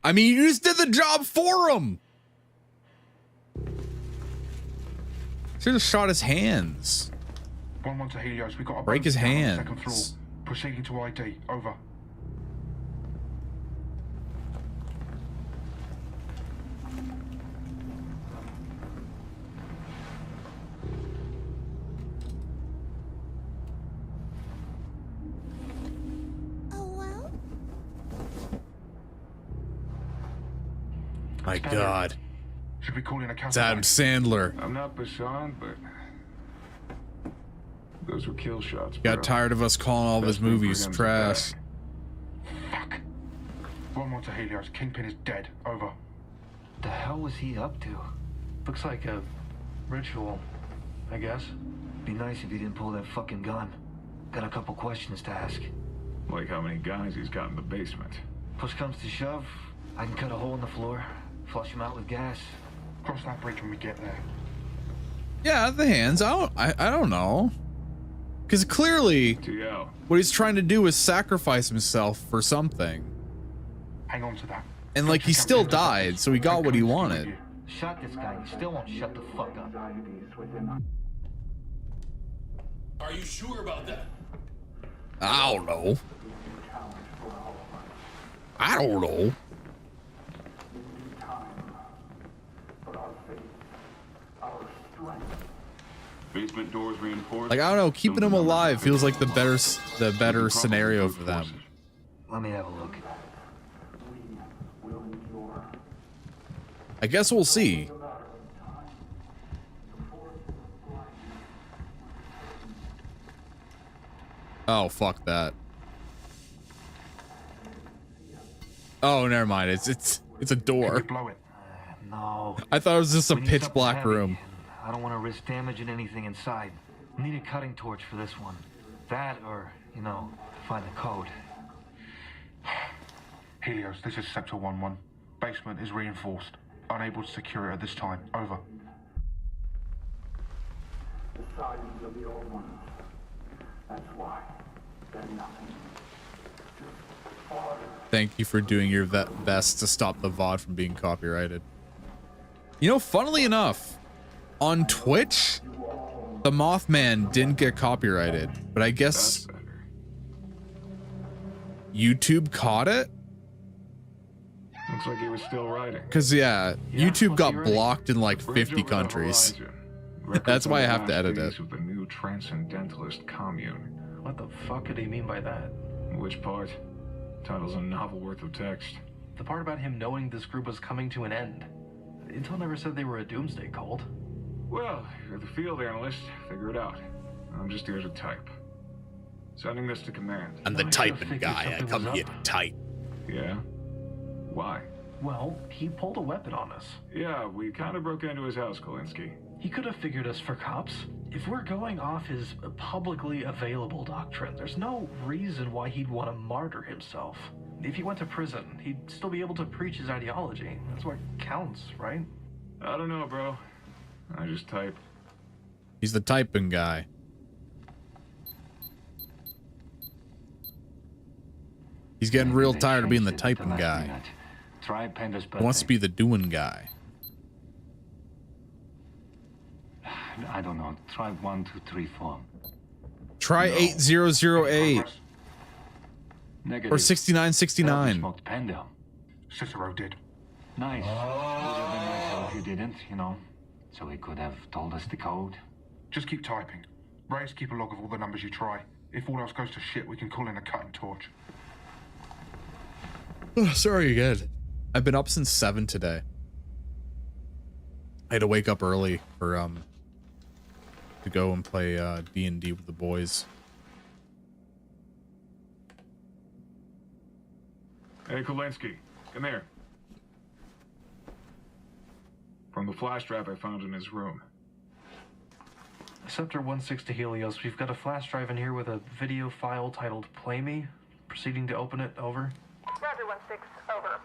I mean, you just did the job for him. Should have shot his hands. 1-1 to Helios. We got a Break his boat down on the hands. second floor. Proceeding to ID. Over. My God. Should we call in a It's Adam Sandler. I'm not Bashan, but those were kill shots. Got bro. tired of us calling all of his Best move for movies him to trash. Fuck. 1-1 to Helios. Kingpin is dead. Over. The hell was he up to? Looks like a ritual, I guess. Be nice if you didn't pull that fucking gun. Got a couple questions to ask. Like how many guys he's got in the basement. Push comes to shove, I can cut a hole in the floor, flush him out with gas. Cross that bridge when we get there. Yeah, the hands. I don't know. Because clearly, what he's trying to do is sacrifice himself for something. Hang on to that. And like he still died, so he got what he wanted. Shot this guy and he still won't shut the fuck up. Are you sure about that? I don't know. I don't know. Basement doors reinforced. Like I don't know, keeping him alive feels like the better scenario for them. Let me have a look. I guess we'll see. Oh, fuck that. Oh, never mind. It's a door. No. I thought it was just a We need pitch something black heavy. room. I don't want to risk damaging anything inside. Need a cutting torch for this one. That or, you know, find the code. Helios, this is Sector 1-1. Basement is reinforced. Unable to secure it at this time. Over. The silence of the old ones. That's why. They're nothing. Thank you for doing your best to stop the VOD from being copyrighted. You know, funnily enough, on Twitch, the Mothman didn't get copyrighted, but I guess YouTube caught it. Looks like he was still writing. Cause yeah, YouTube got blocked in like 50 countries. That's why I have to edit it. With the new transcendentalist commune. What the fuck could he mean by that? Which part? Title's a novel worth of text. The part about him knowing this group was coming to an end. Intel never said they were a doomsday cult. Well, you're the field analyst. Figure it out. I'm just here to type. Sending this to command. I'm the typing guy. I come here to type. Yeah? Why? Well, he pulled a weapon on us. Yeah, we kind of broke into his house, Kolinsky. He could have figured us for cops. If we're going off his publicly available doctrine, there's no reason why he'd want to martyr himself. If he went to prison, he'd still be able to preach his ideology. That's what counts, right? I don't know, bro. I just type. He's the typing guy. He's getting real tired of being the typing guy. Try Pender's He wants to be the doing guy. I don't know. Try 1, 2, 3, 4. Try 8008 Negative. or 6969. Smoked Pender. Cicero did. Nice. Would have been nice if you didn't, you know. So he could have told us the code. Just keep typing. Rays, keep a log of all the numbers you try. If all else goes to shit, we can call in a cutting torch. Oh, sorry again. I've been up since 7 today. I had to wake up early for to go and play D&D with the boys. Hey, Kolinsky, come here. From the flash drive I found in his room. Scepter 1-6 to Helios. We've got a flash drive in here with a video file titled Play Me. Proceeding to open it. Over. Roger, 1-6, over.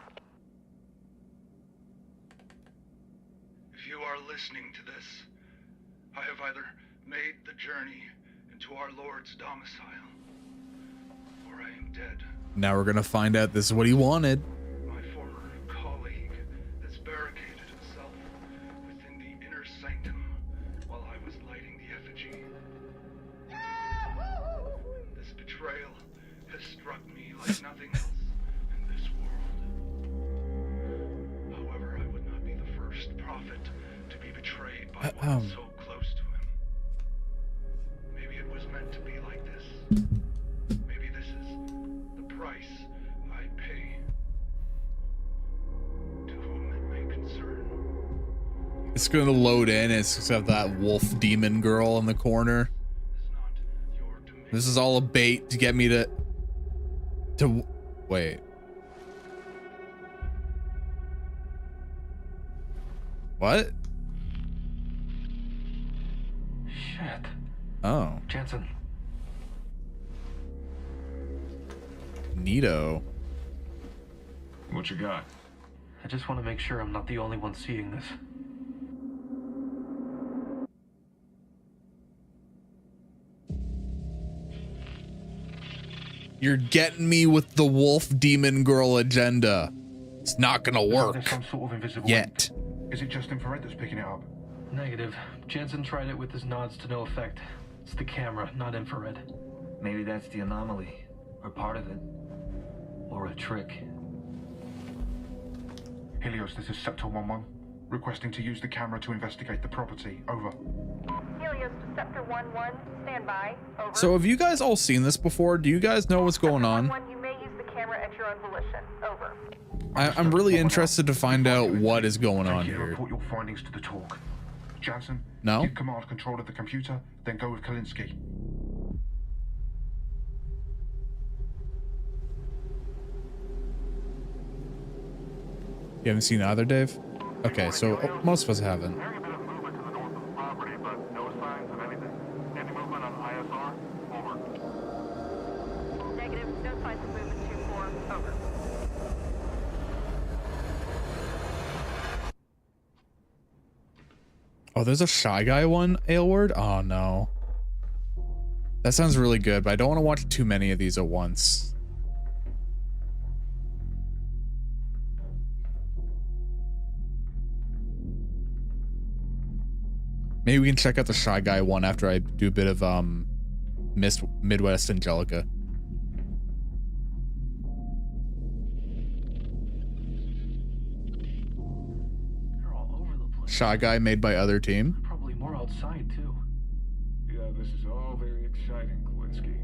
If you are listening to this, I have either made the journey into our Lord's domicile, or I am dead. Now we're gonna find out this is what he wanted. My former colleague has barricaded himself within the inner sanctum while I was lighting the effigy. This betrayal has struck me like nothing else in this world. However, I would not be the first prophet to be betrayed by one so close to him. Maybe it was meant to be like this. Maybe this is the price I pay. To whom it may concern. It's gonna load in. It's just have that wolf demon girl in the corner. This is all a bait to get me to wait. What? Shit. Oh. Jensen. Neato. What you got? I just want to make sure I'm not the only one seeing this. You're getting me with the wolf demon girl agenda. It's not gonna work. There's some sort of invisible yet. Is it just infrared that's picking it up? Negative. Jensen tried it with his nods to no effect. It's the camera, not infrared. Maybe that's the anomaly, or part of it, or a trick. Helios, this is Scepter 1-1. Requesting to use the camera to investigate the property. Over. Helios to Scepter 1-1, stand by. Over. So have you guys all seen this before? Do you guys know what's going on? 1-1, you may use the camera at your own volition. Over. I'm really interested to find out what is going on here. Report your findings to the talk. Jansen, No? give command control of the computer, then go with Kolinsky. You haven't seen either, Dave? Okay, so most of us haven't. Negative, no signs of movement 2-4, over. Oh, there's a Shy Guy one, Aylward? Oh, no. That sounds really good, but I don't want to watch too many of these at once. Maybe we can check out the Shy Guy one after I do a bit of Midwest Angelica. They're all over the place. Shy Guy made by other team. Probably more outside too. Yeah, this is all very exciting, Kowinski.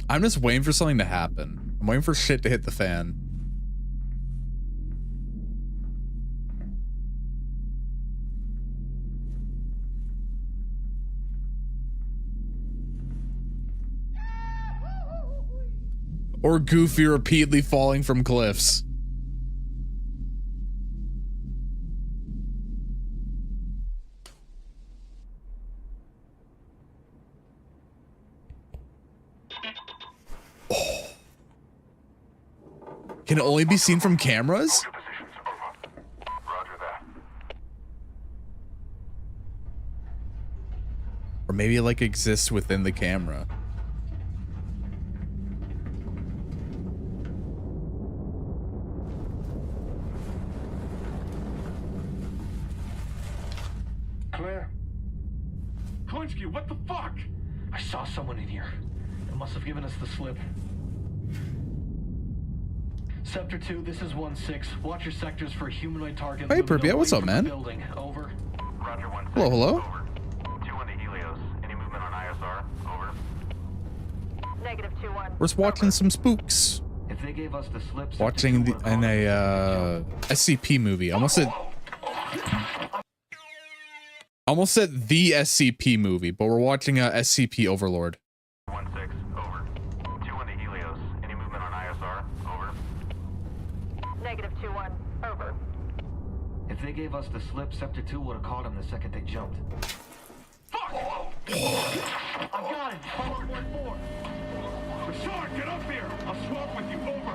I'm just waiting for something to happen. I'm waiting for shit to hit the fan. Or Goofy repeatedly falling from cliffs. Oh. Can it only be seen from cameras? Or maybe it like exists within the camera. Claire? Kowinski, what the fuck? I saw someone in here. It must have given us the slip. Sector 2, this is 1-6. Watch your sectors for humanoid targets. Hey, Pripyat, what's up, man? Building. Over. Roger, 1-6. Hello, hello. Over. 2-1 to Helios. Any movement on ISR? Over. Negative 2-1. We're just watching some spooks. If they gave us the slip, Watching the, in a SCP movie. Almost said the SCP movie, but we're watching a SCP Overlord. 1-6. Over. 2-1 to Helios. Any movement on ISR? Over. Negative 2-1. Over. if they gave us the slip, Sector 2 would have caught him the second they jumped. Fuck! I got it. 514. Rashard, get up here. I'll swap with you. Over.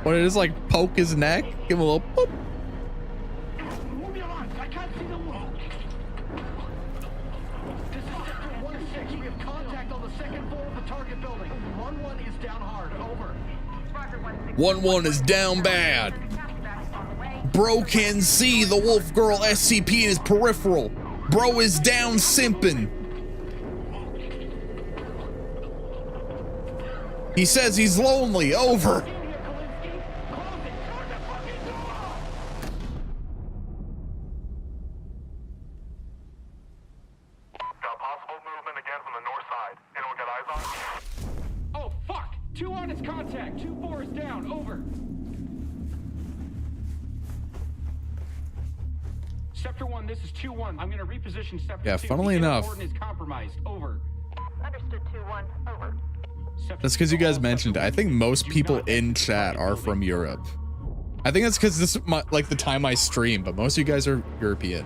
What it is, like poke his neck, give him a little boop. Move your arms. I can't see the wall. This is Sector 1-6. We have contact on the second floor of the target building. 1-1 is down hard. Over. 1-1 is down bad. Bro can see the Wolf Girl SCP in his peripheral. Bro is down simping. He says he's lonely. Over. Oh, fuck! 2 on its contact. 2-4 is down. Over. Sector 1, this is 2-1. I'm gonna reposition Sector 2. Yeah, funnily enough. The is compromised. Over. Understood 2-1. Over. That's because you guys mentioned it. I think most people in chat are from Europe. I think that's because this is like the time I stream, but most of you guys are European.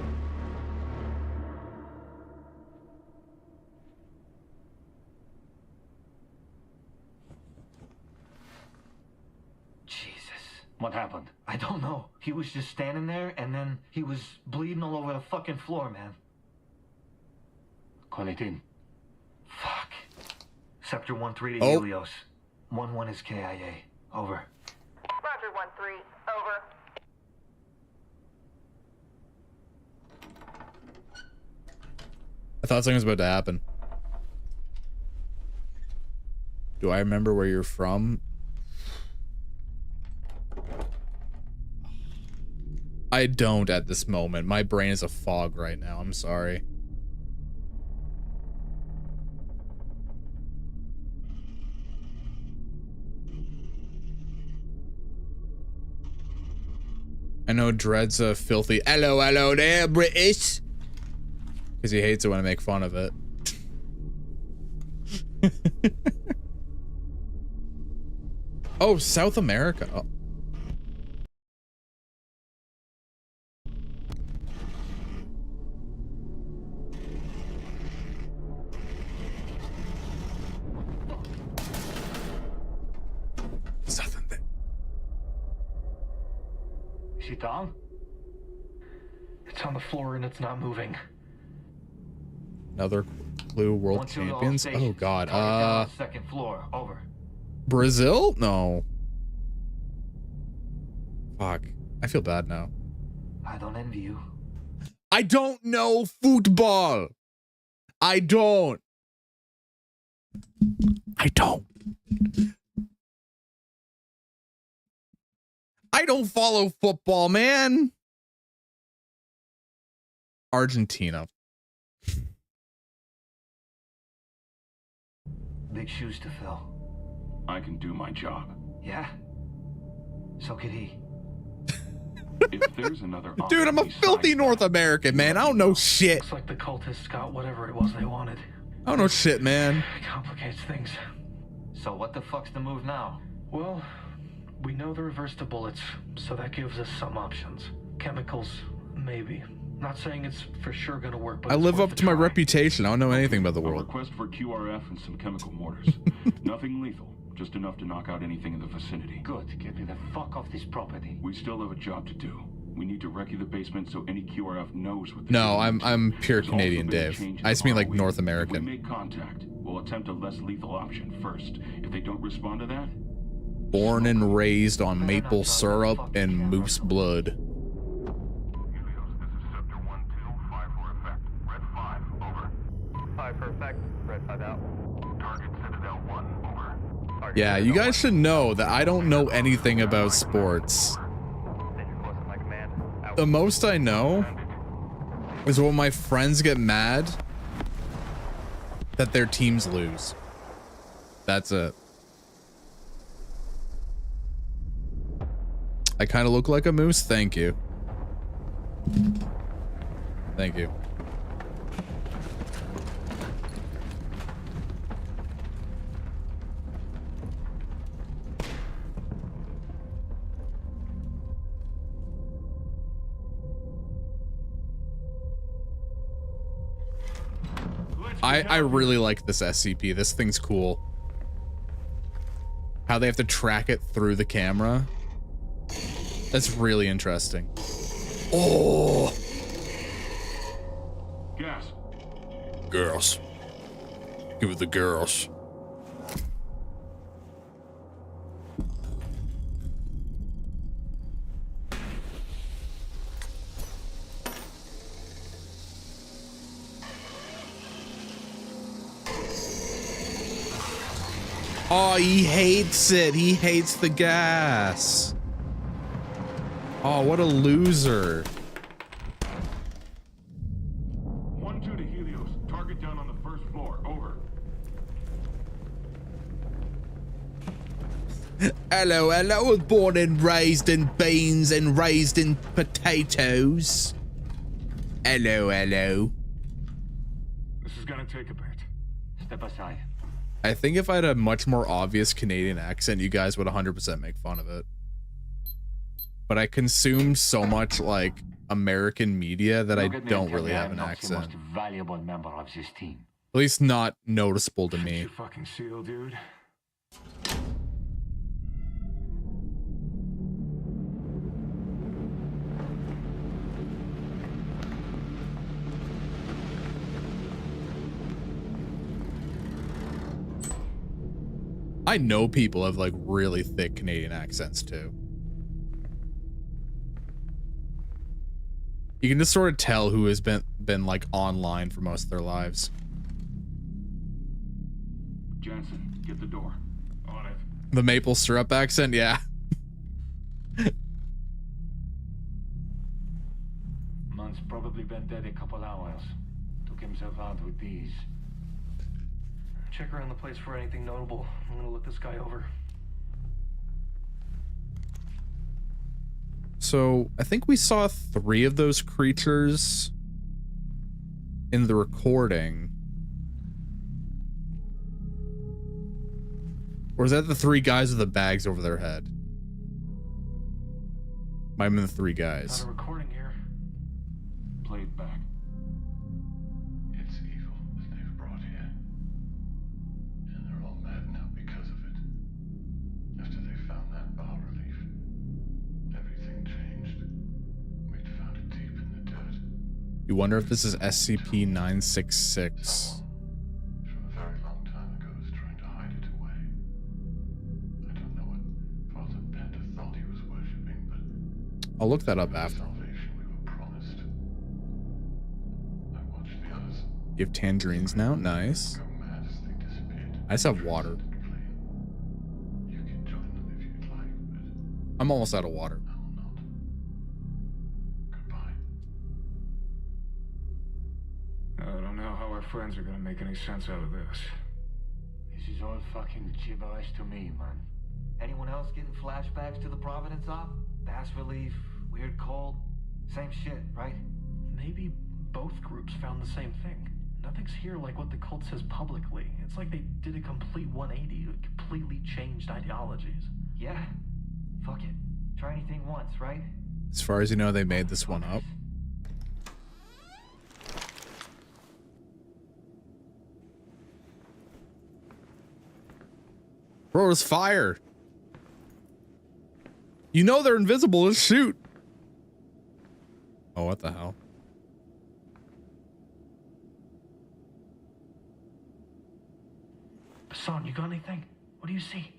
What happened? I don't know. He was just standing there, and then he was bleeding all over the fucking floor, man. Call it in. Fuck. Sector 1-3 to Helios. 1-1 is KIA. Over. Roger 1-3. Over. I thought something was about to happen. Do I remember where you're from? I don't at this moment. My brain is a fog right now. I'm sorry. I know Dread's a filthy hello there, British. Because he hates it when I make fun of it. Oh, South America. Oh. Is it down? It's on the floor and it's not moving. Another clue, world Once you're all champions. Oh stationed, god. target down on second floor. Over. Brazil? No. Fuck. I feel bad now. I don't envy you. I don't know football. I don't. I don't follow football, man. Argentina. Big shoes to fill. I can do my job. Yeah? So could he. If there's another Dude, I'm a filthy North American, man. I don't know shit. Looks like the cultists got whatever it was they wanted. I don't know shit, man. It complicates things. So what the fuck's the move now? Well, we know the reverse to bullets, so that gives us some options. Chemicals, maybe. Not saying it's for sure gonna work, but I live up to my reputation. I don't know anything about the A world. request for QRF and some chemical mortars. Nothing lethal, just enough to knock out anything in the vicinity. Good, get me the fuck off this property. We still have a job to do. We need to recce the basement so any QRF knows what. No, I'm pure Canadian, Dave. I just mean like North If we American. make contact, we'll attempt a less lethal option first. If they don't respond to that, Born and raised on maple syrup and moose blood. For effect, red 5 out. Target Citadel 1, over. Yeah, you guys should know that I don't know anything about sports. The most I know is when my friends get mad that their teams lose. That's it. I kind of look like a moose. Thank you. Thank you. I really like this SCP. This thing's cool. How they have to track it through the camera. That's really interesting. Oh. gas. Girls. Give it the girls. Oh, he hates it. He hates the gas. Oh, what a loser. 1-2 to Helios. Target down on the first floor. Over. Hello, hello. I was born and raised in beans and raised in potatoes. Hello, hello. This is gonna take a bit. Step aside. I think if I had a much more obvious Canadian accent, you guys would 100% make fun of it. But I consume so much like American media that I don't really have an accent. The most valuable member of this team. At least not noticeable to me. You fucking seal, dude. I know people have like really thick Canadian accents too. You can just sort of tell who has been like online for most of their lives. Jansen, get the door. On it. The maple syrup accent, yeah. Man's probably been dead a couple hours. Took himself out with these. Check around the place for anything notable. I'm gonna look this guy over. So I think we saw 3 of those creatures in the recording. Or is that the 3 guys with the bags over their head? Might have been the 3 guys. Got a recording here. Play it back. It's evil that they've brought here. And they're all mad now because of it. After they found that bas relief, everything changed. You wonder if this is SCP-966. From a very long time ago was trying to hide it away. I don't know what Father Bender thought he was worshipping, but I'll look that up after. salvation we were promised. I watched the others You have tangerines now? Nice. go mad as they disappeared. I just have water. You can join them if you'd like, but I'm almost out of water. I will not. Goodbye. I don't know how our friends are gonna make any sense out of this. This is all fucking gibberish to me, man. Anyone else getting flashbacks to the Providence op? Bass relief, weird cold, same shit, right? Maybe both groups found the same thing. Nothing's here like what the cult says publicly. It's like they did a complete 180, completely changed ideologies. Yeah. Fuck it. Try anything once, right? As far as you know, they made this one up. Bro, it's fire. You know they're invisible. Let's shoot. Oh, what the hell? Son, you got anything? What do you see?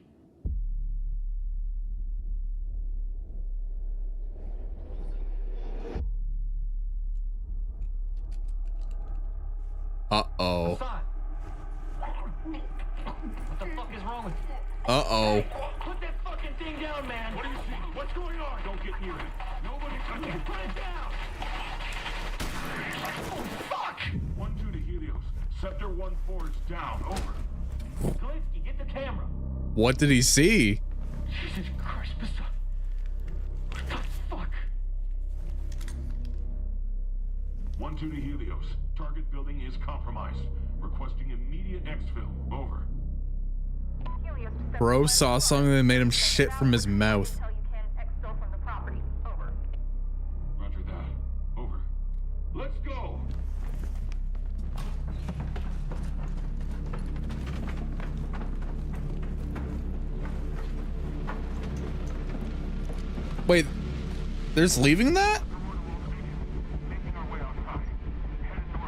Uh-oh. What the fuck is wrong with you? Uh-oh. Put that fucking thing down, man. What do you see? What's going on? Don't get near it. Nobody touch it. Put it down. Oh, fuck! 1-2 to Helios. Sector 1-4 is down. Over. Galinsky, get the camera. What did he see? Jesus Christ, Mr. What the fuck? 1-2 to Helios. Target building is compromised. Requesting immediate exfil. Over. Bro saw something that made him shit from his mouth. Roger that. Over. Let's go! Wait, there's leaving that?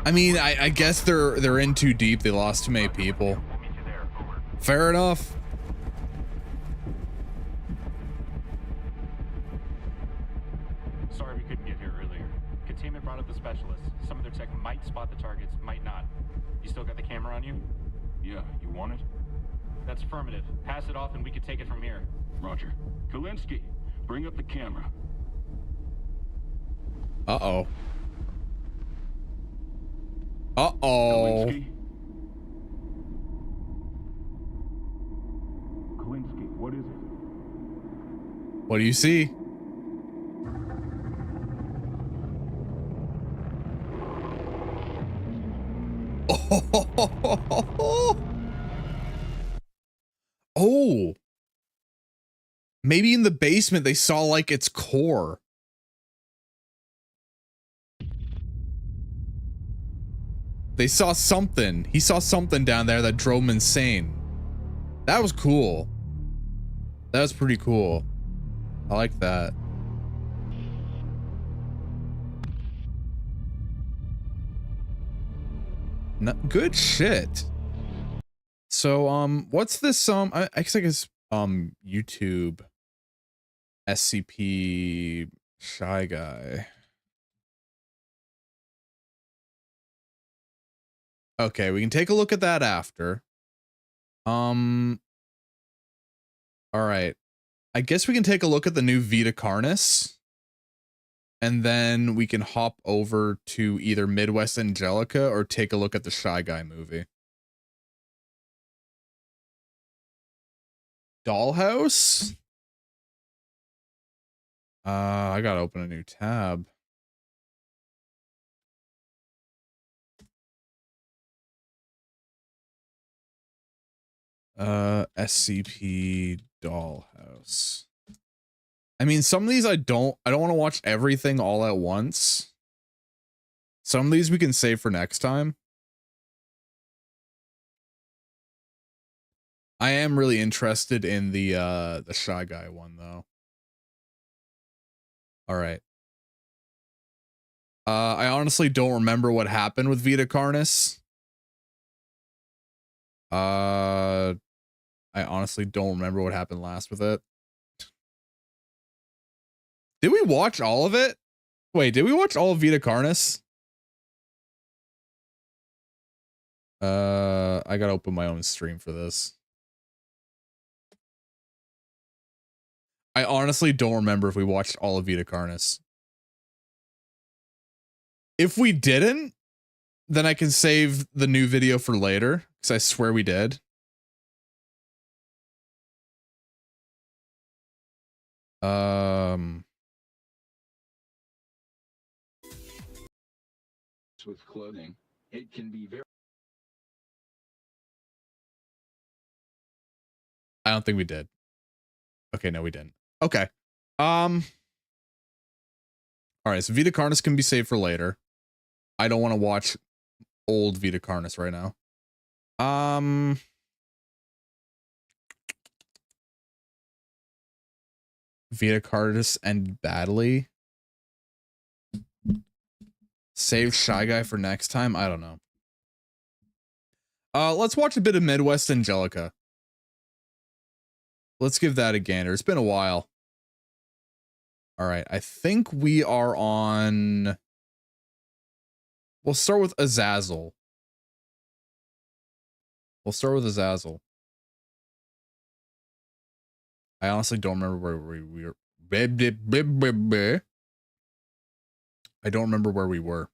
I mean, I guess they're in too deep. They lost too many people. Fair enough. Sorry we couldn't get here earlier. Containment brought up the specialists. Some of their tech might spot the targets, might not. You still got the camera on you? Yeah, you want it? That's affirmative. Pass it off and we can take it from here. Roger. Kalinsky, bring up the camera. Uh-oh. Uh-oh. Kalinsky, what is it? What do you see? Oh. Maybe in the basement they saw like its core. They saw something. He saw something down there that drove him insane. That was cool. That was pretty cool. I like that. Good shit. So, what's this, I guess YouTube SCP Shy Guy. Okay, we can take a look at that after. All right. I guess we can take a look at the new Vita Carnis. And then we can hop over to either Midwest Angelica or take a look at the Shy Guy movie. Dollhouse? I gotta open a new tab. SCP Dollhouse. I mean, some of these I don't want to watch everything all at once. Some of these we can save for next time. I am really interested in the Shy Guy one though. All right. I honestly don't remember what happened with Vita Carnis. I honestly don't remember what happened last with it. Did we watch all of it? Wait, did we watch all of Vita Carnis? I gotta open my own stream for this. I honestly don't remember if we watched all of Vita Carnis. If we didn't, then I can save the new video for later, because I swear we did. With clothing, it can be very. I don't think we did. Okay, no, we didn't. Okay. All right, so Vita Carnis can be saved for later. I don't want to watch old Vita Carnis right now. Vita Carnis and badly. Save Shy Guy for next time? I don't know. Let's watch a bit of Midwest Angelica. Let's give that a gander. It's been a while. All right, I think we are on... We'll start with Azazel. We'll start with Azazel. I honestly don't remember where we were. I don't remember where we were.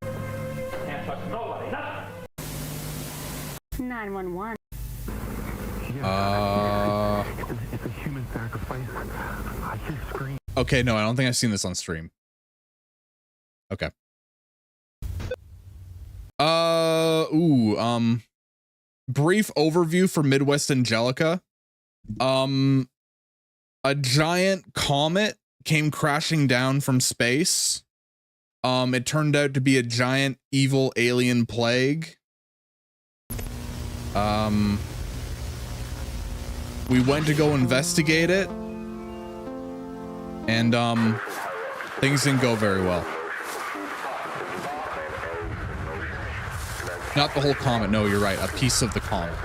Can't trust nobody, nothing. 911. It's a human sacrifice. I hear screams. Okay, no, I don't think I've seen this on stream. Okay. Brief overview for Midwest Angelica. A giant comet came crashing down from space. It turned out to be a giant evil alien plague. We went to go investigate it, and things didn't go very well. Not the whole comet, no, you're right, a piece of the comet.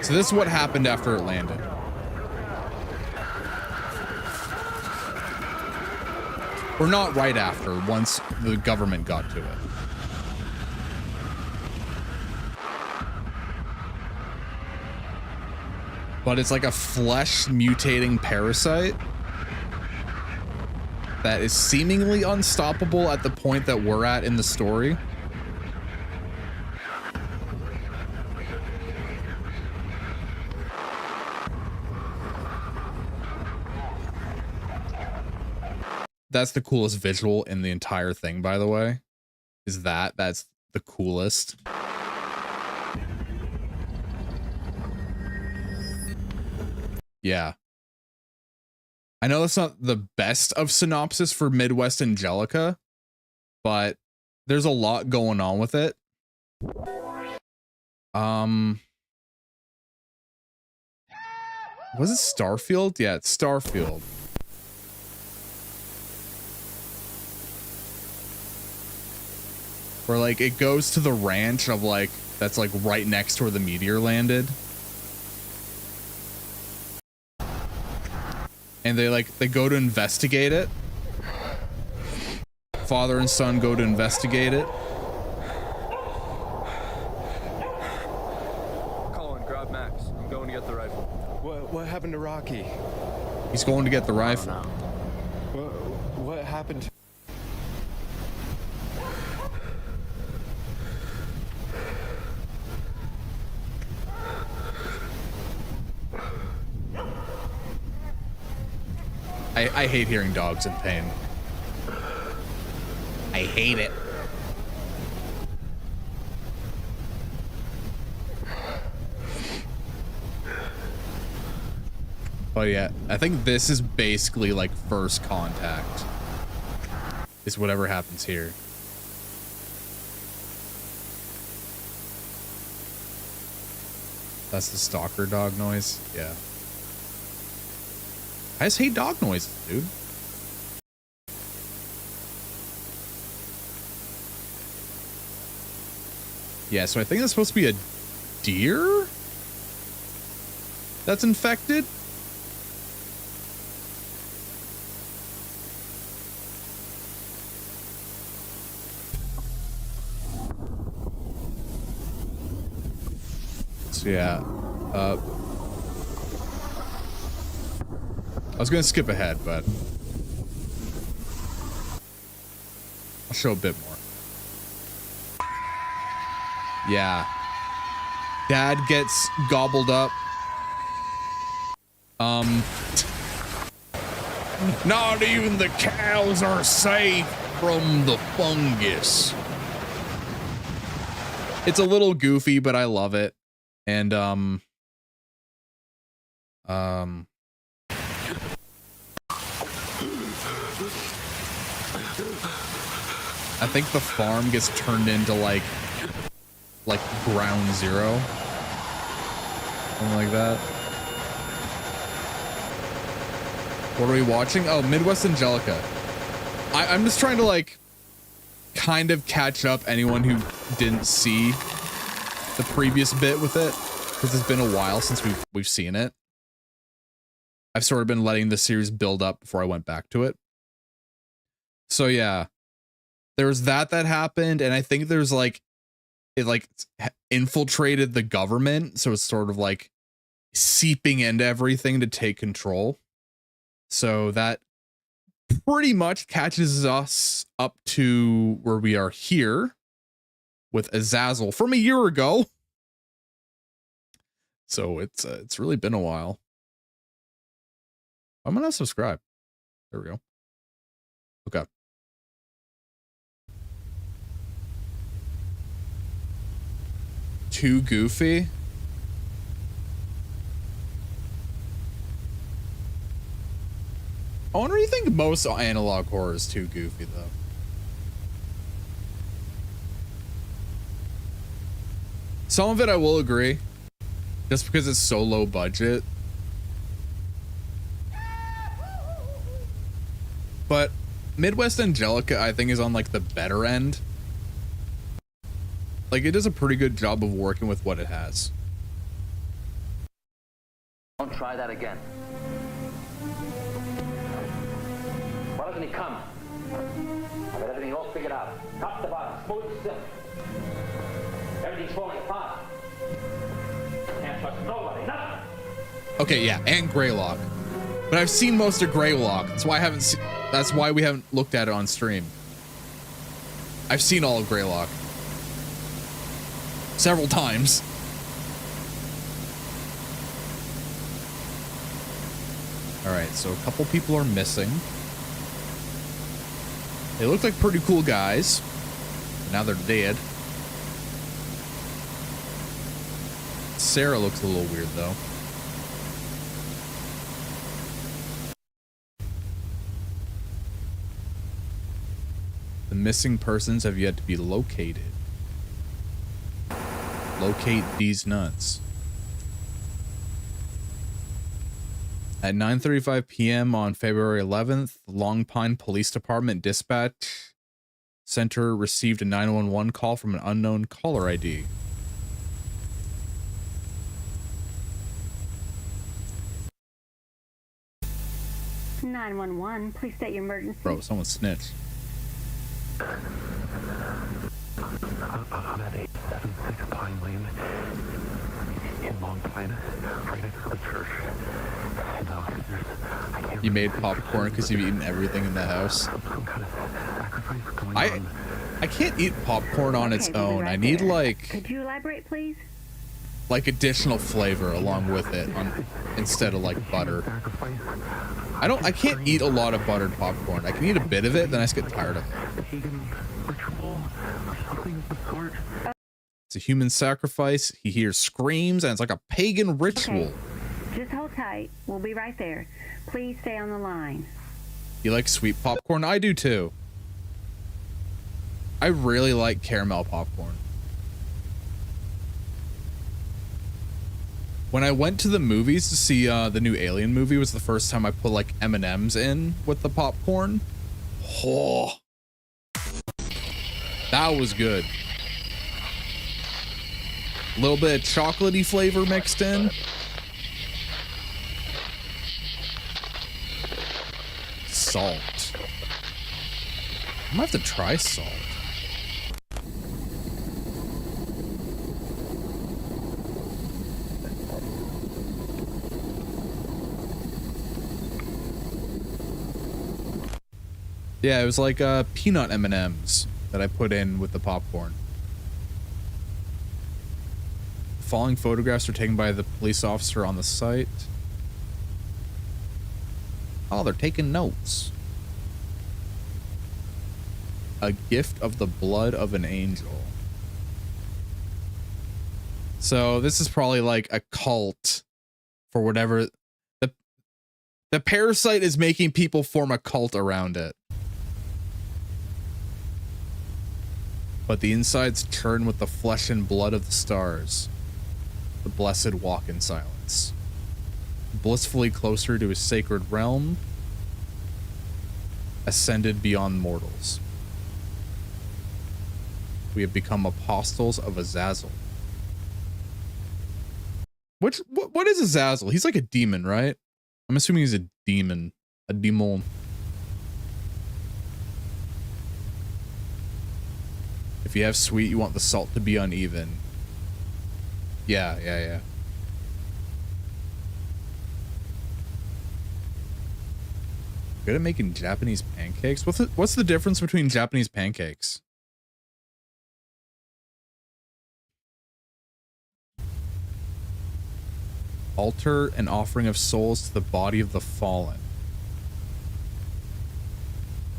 So this is what happened after it landed. Or not right after, once the government got to it. But it's like a flesh mutating parasite that is seemingly unstoppable at the point that we're at in the story. That's the coolest visual in the entire thing, by the way. That's the coolest. Yeah. I know that's not the best of synopsis for Midwest Angelica, but there's a lot going on with it. Was it Starfield? Yeah, it's Starfield. Where like it goes to the ranch of like that's like right next to where the meteor landed. And they go to investigate it. Father and son go to investigate it. Colin, grab Max. I'm going to get the rifle. What happened to Rocky? He's going to get the rifle. What happened to... I hate hearing dogs in pain. I hate it. But yeah, I think this is basically like first contact. Is whatever happens here. That's the stalker dog noise. Yeah. I just hate dog noises, dude. Yeah, so I think that's supposed to be a deer that's infected. So yeah, I was gonna skip ahead, but I'll show a bit more. Yeah. Dad gets gobbled up. Not even the cows are safe from the fungus. It's a little goofy, but I love it. And I think the farm gets turned into like ground zero. Something like that. What are we watching? Oh, Midwest Angelica. I'm just trying to like kind of catch up anyone who didn't see the previous bit with it, because it's been a while since we've seen it. I've sort of been letting the series build up before I went back to it. So yeah, there was that happened, and I think there's like it like infiltrated the government, so it's sort of like seeping into everything to take control. So that pretty much catches us up to where we are here with Azazel from a year ago. So it's really been a while. I'm gonna subscribe. There we go. Okay. Too goofy. I wonder if you think most analog horror is too goofy though. Some of it I will agree, just because it's so low budget. But Midwest Angelica, I think, is on like the better end. Like, it does a pretty good job of working with what it has. Don't try that again. Why doesn't he come? I've got everything all figured out. Top to bottom, smooth as silk. Everything's falling apart. Can't trust nobody, nothing. Okay, yeah, and Greylock. But I've seen most of Greylock. That's why I haven't seen, that's why we haven't looked at it on stream. I've seen all of Greylock. Several times. Alright, so a couple people are missing. They look like pretty cool guys. But now they're dead. Sarah looks a little weird though. The missing persons have yet to be located. Locate these nuts. At 9:35 p.m. on February 11th, Long Pine Police Department Dispatch Center received a 911 call from an unknown caller ID. (911), please state your emergency. Bro, someone snitched. I'm at 876 Pine Lane in Long Pine, right next to the church. And, I can't You made popcorn because you've eaten everything in the house. some kind of sacrifice going on. I can't eat popcorn on its own. I need Could you elaborate, please? like additional flavor along with it instead of like butter. I can't eat a lot of buttered popcorn. I can eat a bit of it, then I just get tired of it. It's a human sacrifice. He hears screams and it's like a pagan ritual. Okay. Just hold tight. We'll be right there. Please stay on the line. You like sweet popcorn? I do too. I really like caramel popcorn. When I went to the movies to see the new Alien movie, was the first time I put like M&Ms in with the popcorn. Oh, that was good. A little bit of chocolatey flavor mixed in. Salt. I might have to try salt. Yeah, it was like peanut M&Ms that I put in with the popcorn. The following photographs were taken by the police officer on the site. Oh, they're taking notes. A gift of the blood of an angel. So this is probably like a cult for whatever. The parasite is making people form a cult around it. But the insides churn with the flesh and blood of the stars. The blessed walk in silence. Blissfully closer to his sacred realm. Ascended beyond mortals. We have become apostles of Azazel. What is Azazel? He's like a demon, right? I'm assuming he's a demon. A demon. If you have sweet, you want the salt to be uneven. Yeah. Good at making Japanese pancakes? What's the difference between Japanese pancakes? Altar and offering of souls to the body of the fallen.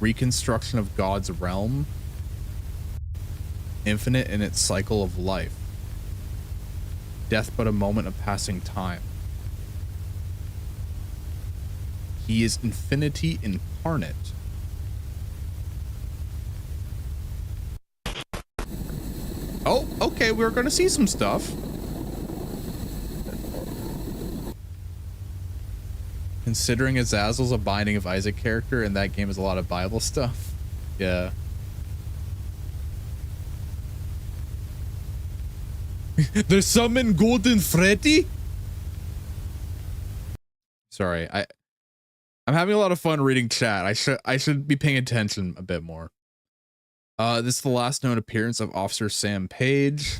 Reconstruction of God's realm. Infinite in its cycle of life. Death but a moment of passing time. He is infinity incarnate. Oh, okay, we're gonna see some stuff. Considering Azazel's a Binding of Isaac character and that game is a lot of Bible stuff. Yeah. There's some in Golden Freddy? Sorry, I'm having a lot of fun reading chat. I should be paying attention a bit more. This is the last known appearance of Officer Sam Page.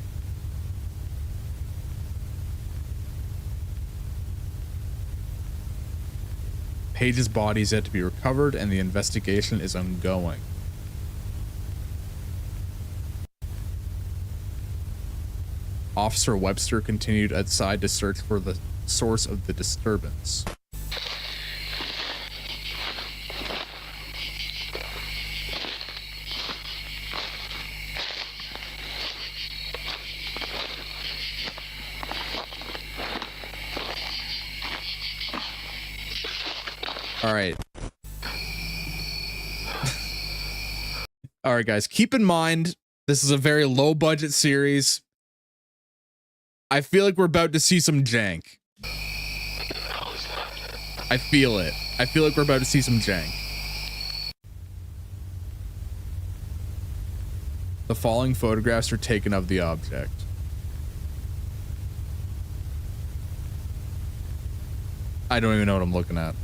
Page's body is yet to be recovered and the investigation is ongoing. Officer Webster continued outside to search for the source of the disturbance. All right. All right, guys, keep in mind, this is a very low budget series. I feel like we're about to see some jank. I feel it. I feel like we're about to see some jank. The following photographs are taken of the object. I don't even know what I'm looking at.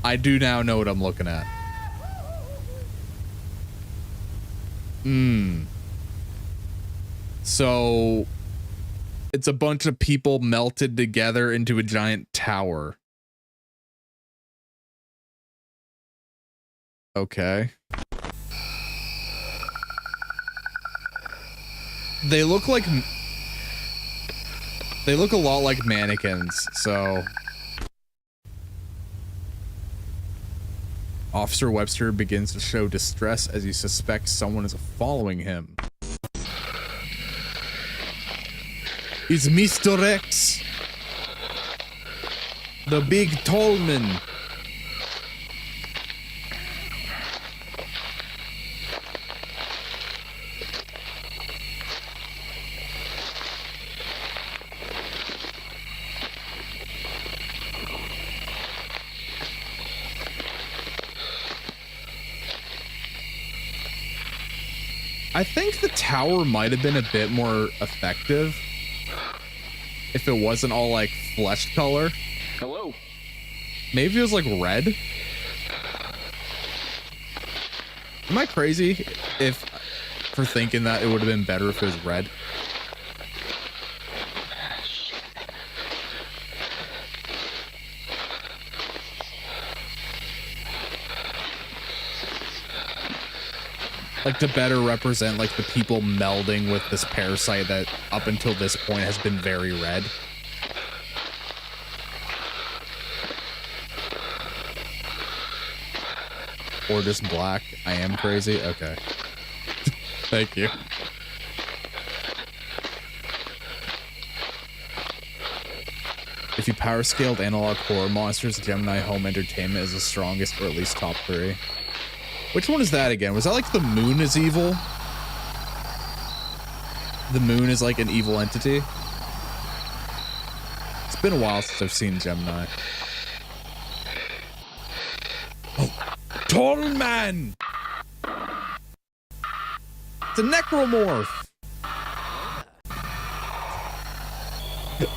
I do now know what I'm looking at. So it's a bunch of people melted together into a giant tower. Okay. They look a lot like mannequins, so. Officer Webster begins to show distress as he suspects someone is following him. It's Mr. X, the big tall man. I think the tower might have been a bit more effective if it wasn't all like flesh color. Hello? Maybe it was like red. Am I crazy for thinking that it would have been better if it was red? Like to better represent like the people melding with this parasite that up until this point has been very red. Or just black. I am crazy. Okay. Thank you. If you power scaled analog horror monsters, Gemini Home Entertainment is the strongest, or at least top 3. Which one is that again? Was that like the moon is evil? The moon is like an evil entity? It's been a while since I've seen Gemini. Oh, tall man! It's a necromorph!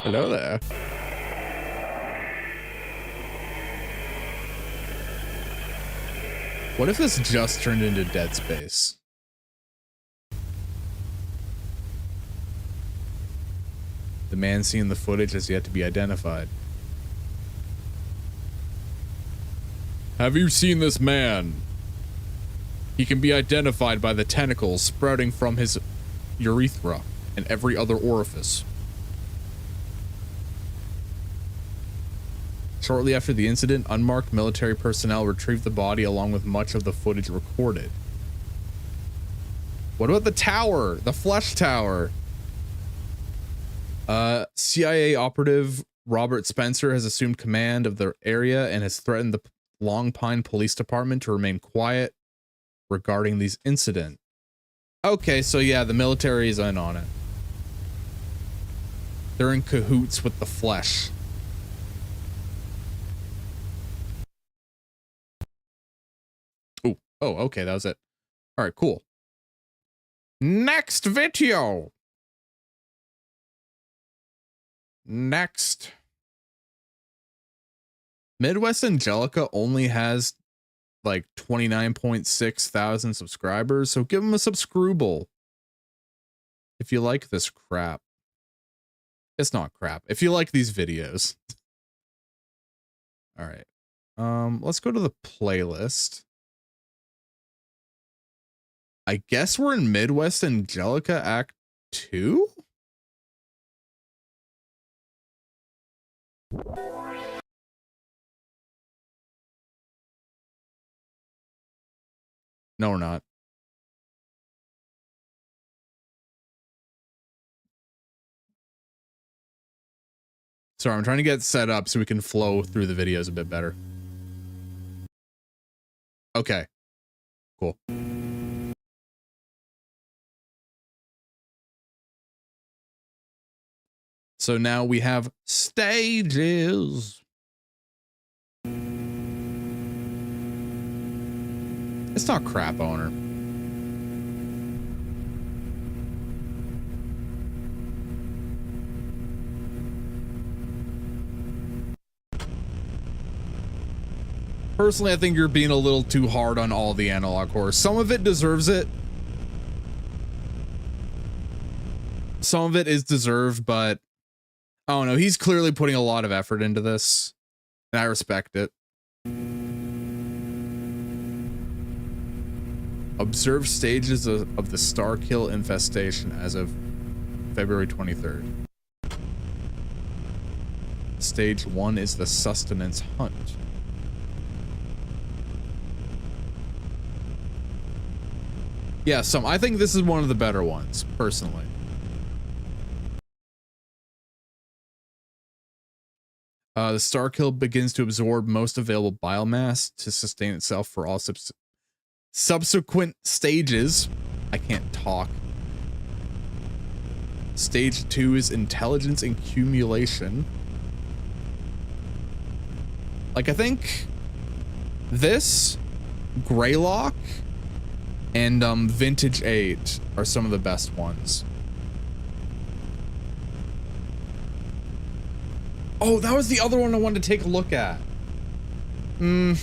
Hello there. What if this just turned into Dead Space? The man seen in the footage has yet to be identified. Have you seen this man? He can be identified by the tentacles sprouting from his urethra and every other orifice. Shortly after the incident, unmarked military personnel retrieved the body along with much of the footage recorded. What about the tower? The flesh tower? CIA operative Robert Spencer has assumed command of the area and has threatened the Long Pine Police Department to remain quiet regarding these incidents. Okay, so yeah, the military is in on it. They're in cahoots with the flesh. Oh, okay, that was it. All right, cool. Next video. Next. Midwest Angelica only has like 29.6 thousand subscribers, so give them a subscribe if you like this crap. It's not crap. If you like these videos. All right. Let's go to the playlist. I guess we're in Midwest Angelica Act 2? No, we're not. Sorry, I'm trying to get set up so we can flow through the videos a bit better. Okay. Cool. So now we have stages. It's not crap, owner. Personally, I think you're being a little too hard on all the analog horror. Some of it deserves it. Some of it is deserved, but I don't know. He's clearly putting a lot of effort into this, and I respect it. Observed stages of the Starkill infestation as of February 23rd. Stage 1 is the sustenance hunt. Yeah, I think this is one of the better ones, personally. The Starkill begins to absorb most available biomass to sustain itself for all subsequent stages. I can't talk. Stage 2 is intelligence accumulation. Like, I think this, Greylock, and Vintage 8 are some of the best ones. Oh, that was the other one I wanted to take a look at. There's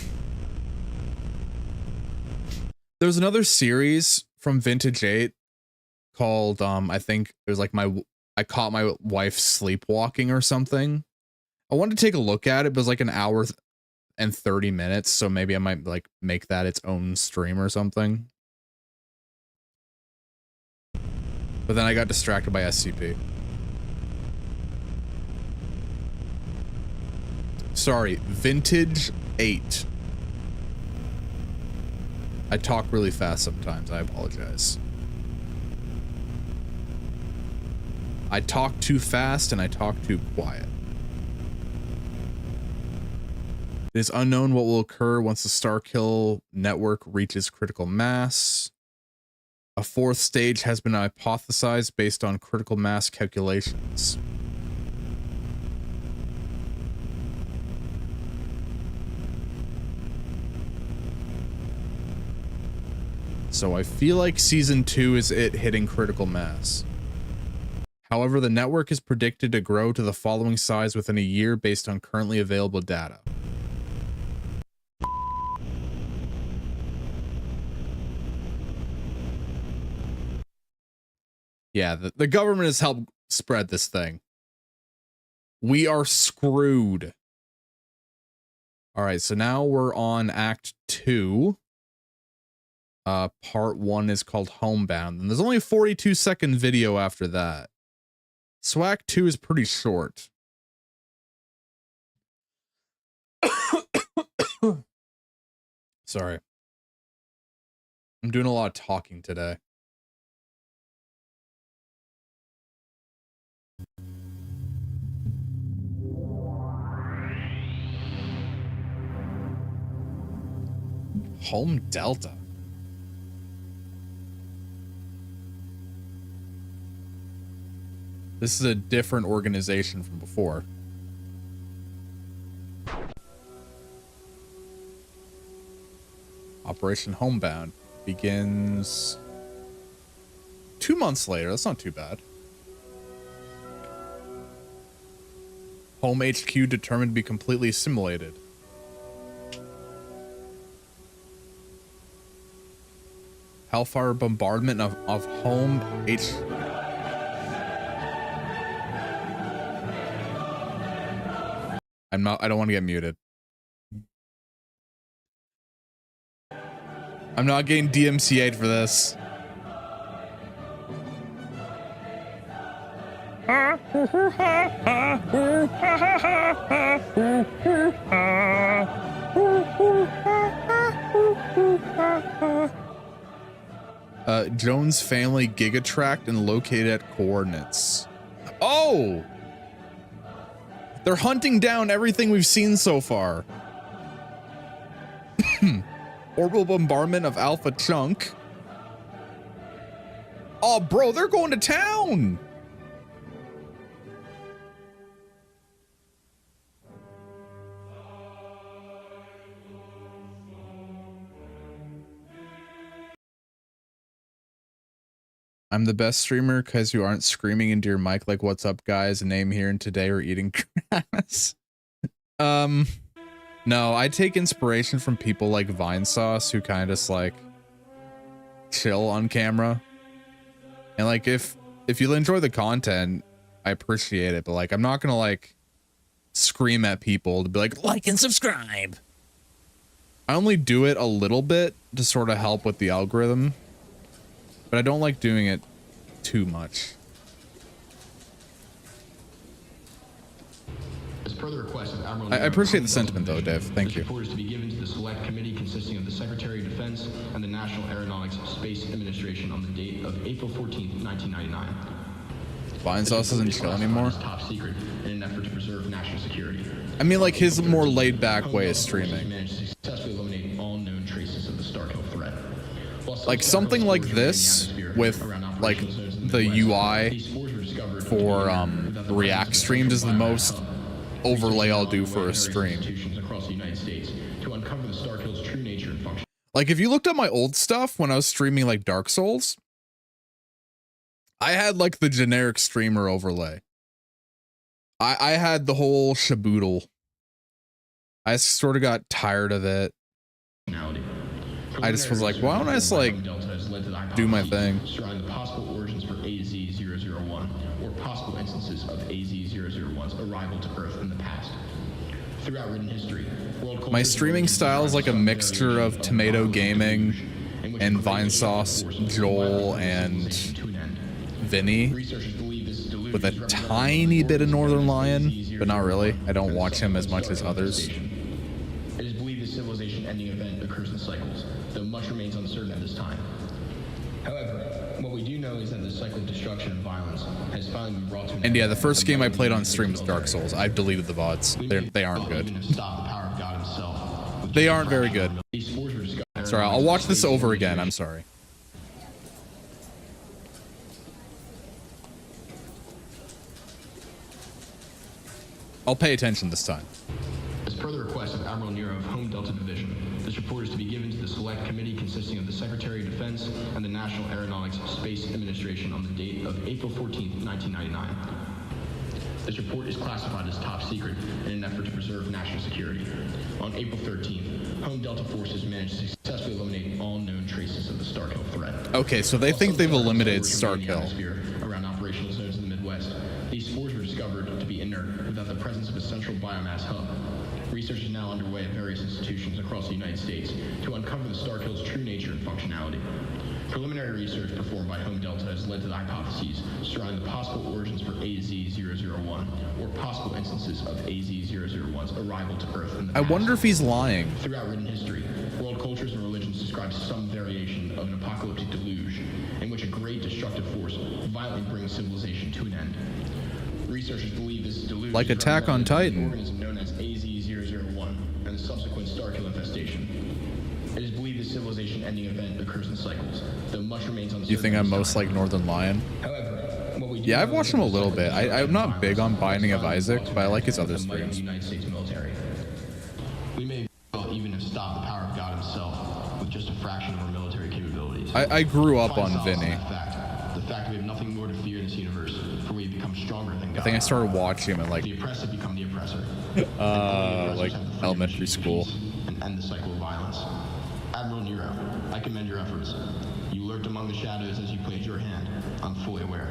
another series from Vintage 8 called, I think it was like I caught my wife sleepwalking or something. I wanted to take a look at it, but it was like an hour and 30 minutes, so maybe I might like make that its own stream or something. But then I got distracted by SCP. Sorry, Vintage 8. I talk really fast sometimes, I apologize. I talk too fast and I talk too quiet. It is unknown what will occur once the Starkill network reaches critical mass. A fourth stage has been hypothesized based on critical mass calculations. So I feel like season 2 is it hitting critical mass. However, the network is predicted to grow to the following size within a year based on currently available data. Yeah, the government has helped spread this thing. We are screwed. All right, so now we're on Act 2. Part 1 is called Homebound, and there's only a 42-second video after that. So Act 2 is pretty short. Sorry. I'm doing a lot of talking today. Home Delta. This is a different organization from before. Operation Homebound begins 2 months later. That's not too bad. Home HQ determined to be completely assimilated. Hellfire bombardment of Home HQ. I don't want to get muted. I'm not getting DMCA'd for this. Jones family gigatracked and located at coordinates. Oh! They're hunting down everything we've seen so far. Orbital bombardment of Alpha Chunk. Oh, bro, they're going to town. I'm the best streamer because you aren't screaming into your mic like, "What's up, guys? Name here and today," or eating grass. No, I take inspiration from people like Vinesauce who kind of just like chill on camera. And like, if you enjoy the content, I appreciate it. But like, I'm not gonna like scream at people to be like and subscribe. I only do it a little bit to sort of help with the algorithm. But I don't like doing it too much. As per the request of Admiral I appreciate the sentiment though, Dave. Thank you. This report is to be given to the Select Committee consisting of the Secretary of Defense and the National Aeronautics Space Administration on the date of April 14th, 1999. Vinesauce doesn't chill anymore. Top secret in an effort to preserve national security. I mean, like his more laid-back way of streaming. Managed to successfully eliminate all known traces of the Starkill threat. Like something like this with like the UI for React streams is the most overlay I'll do for a stream. Like, if you looked at my old stuff when I was streaming like Dark Souls, I had like the generic streamer overlay. I had the whole shaboodle. I sort of got tired of it. I just was like, why don't I just like do my thing? Surrounding the possible origins for AZ-001 or possible instances of AZ-001's arrival to Earth in the past. Throughout written history, My streaming style is like a mixture of Tomato Gaming and Vinesauce, Joel, and Vinny, with a tiny bit of Northern Lion, but not really. I don't watch him as much as others. It is believed this civilization-ending event occurs in cycles, though much remains uncertain at this time. However, what we do know is that the cycle of destruction and violence has finally been brought to an end. And yeah, the first game I played on stream was Dark Souls. I've deleted the VODs. They aren't good. They aren't very good. Sorry, I'll watch this over again. I'm sorry. I'll pay attention this time. As per the request of Admiral Nero of Home Delta Division, this report is to be given to the Select Committee consisting of the Secretary of Defense and the National Aeronautics Space Administration on the date of April 14, 1999. This report is classified as top secret in an effort to preserve national security. On April 13th, Home Delta forces managed to successfully eliminate all known traces of the Starkill threat. Okay, so they think they've eliminated Starkill. Around operational zones in the Midwest, these spores were discovered to be inert without the presence of a central biomass hub. Research is now underway at various institutions across the United States to uncover the Starkill's true nature and functionality. Preliminary research performed by Home Delta has led to the hypotheses surrounding the possible origins for AZ-001 or possible instances of AZ-001's arrival to Earth in the past. I wonder if he's lying. Throughout written history, world cultures and religions describe some variation of an apocalyptic deluge in which a great destructive force violently brings civilization to an end. Researchers believe this deluge like Attack on Titan. An organism known as AZ-001 and the subsequent Starkill infestation. It is believed this civilization-ending event occurs in cycles, though much remains uncertain. You think I'm most like Northern Lion? However, what we do Yeah, I've watched him a little bit. I'm not violence big on Binding of Isaac, but I like his other the might of the streams. United States military. We may well even have stopped the power of God himself with just a fraction of our military capabilities. I grew up on Vinny. The fact we have nothing more to fear in this universe, for we have become stronger than God. I think I started watching him at like The oppressed have become the oppressor. like elementary school. And end the cycle of violence. Admiral Nero, I commend your efforts. You lurked among the shadows as you played your hand. I'm fully aware.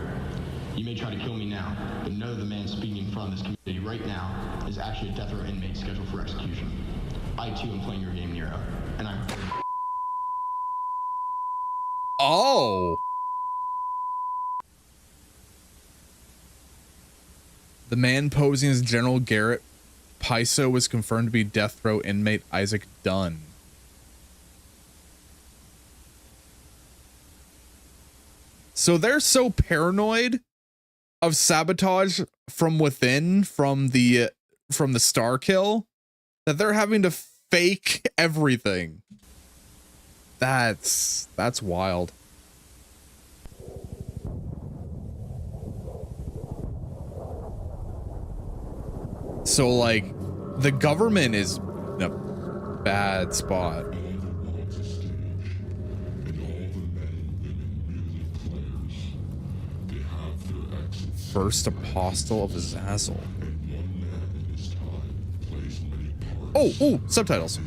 You may try to kill me now, but know the man speaking in front of this community right now is actually a death row inmate scheduled for execution. I too am playing your game, Nero, and I'm... Oh! The man posing as General Garrett Piso was confirmed to be death row inmate Isaac Dunn. So they're so paranoid of sabotage from within, from the Starkill, that they're having to fake everything. That's wild. So like the government is in a bad spot. First apostle of Azazel. Oh, subtitles.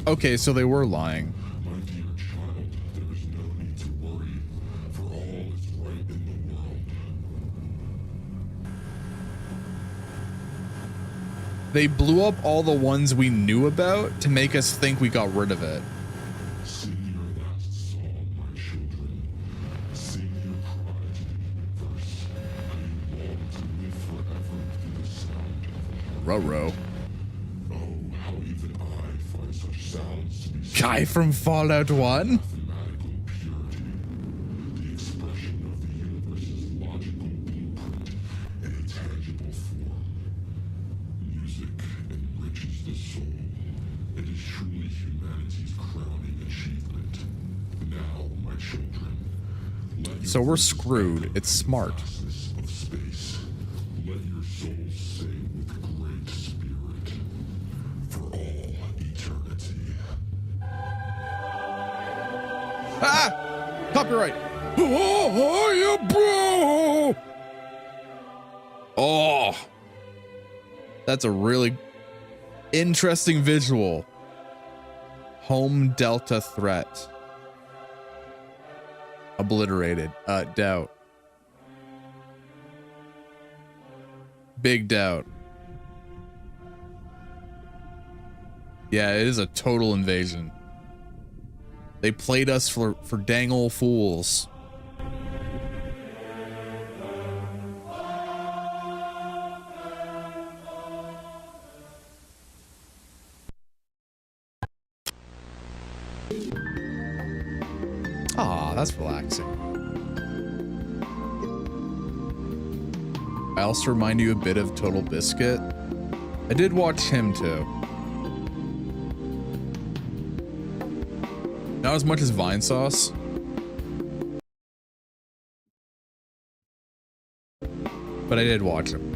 Okay, so they were lying. My dear child, there is no need to worry, for all is right in the world. They blew up all the ones we knew about to make us think we got rid of it. Sing your last song, my children. Sing your cry to the universe. I Ruh-roh. Oh, how even I find such sounds to be Guy from Fallout 1? mathematical purity. The expression of the universe's logical blueprint in a tangible form. Music enriches the soul. It is truly humanity's crowning achievement. Now, my children, let So we're screwed. It's smart. of space. Let your souls sing with great spirit for all eternity. Ah! Copyright. Oh, you bro! Oh, that's a really interesting visual. Home Delta threat. Obliterated. Doubt. Big doubt. Yeah, it is a total invasion. They played us for dang old fools. Ah, that's relaxing. I also remind you a bit of Total Biscuit. I did watch him too. Not as much as Vine Sauce. But I did watch him.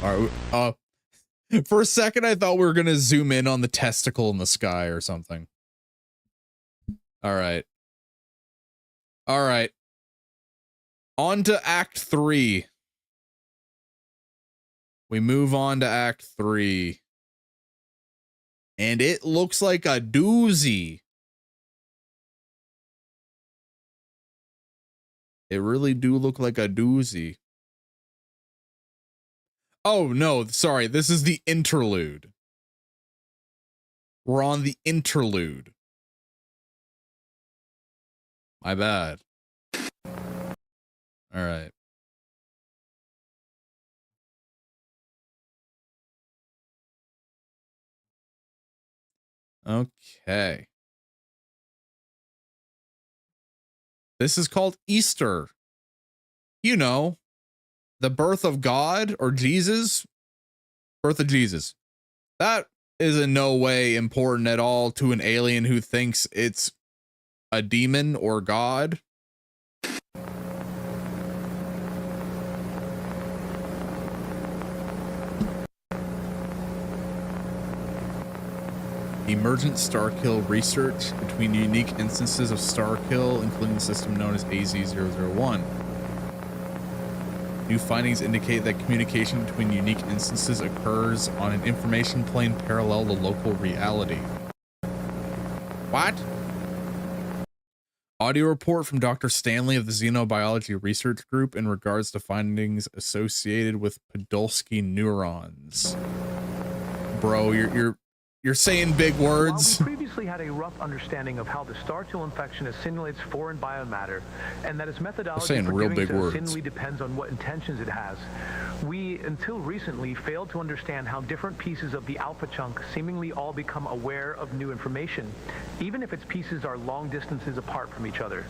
All right, for a second, I thought we were gonna zoom in on the testicle in the sky or something. All right. All right. On to Act 3. We move on to Act 3. And it looks like a doozy. It really do look like a doozy. Oh, no, sorry. This is the interlude. We're on the interlude. My bad. All right. Okay. This is called Easter. You know, the birth of God or Jesus. Birth of Jesus. That is in no way important at all to an alien who thinks it's a demon or God. Emergent Starkill research between unique instances of Starkill, including the system known as AZ-001. New findings indicate that communication between unique instances occurs on an information plane parallel to local reality. What? Audio report from Dr. Stanley of the Xenobiology Research Group in regards to findings associated with Podolsky neurons. Bro, you're saying big words. While we previously had a rough understanding of how the Starkill infection assimilates foreign biomatter, and that its methodology for giving it assimilate depends on what intentions it has, we, until recently, failed to understand how different pieces of the alpha chunk seemingly all become aware of new information, even if its pieces are long distances apart from each other.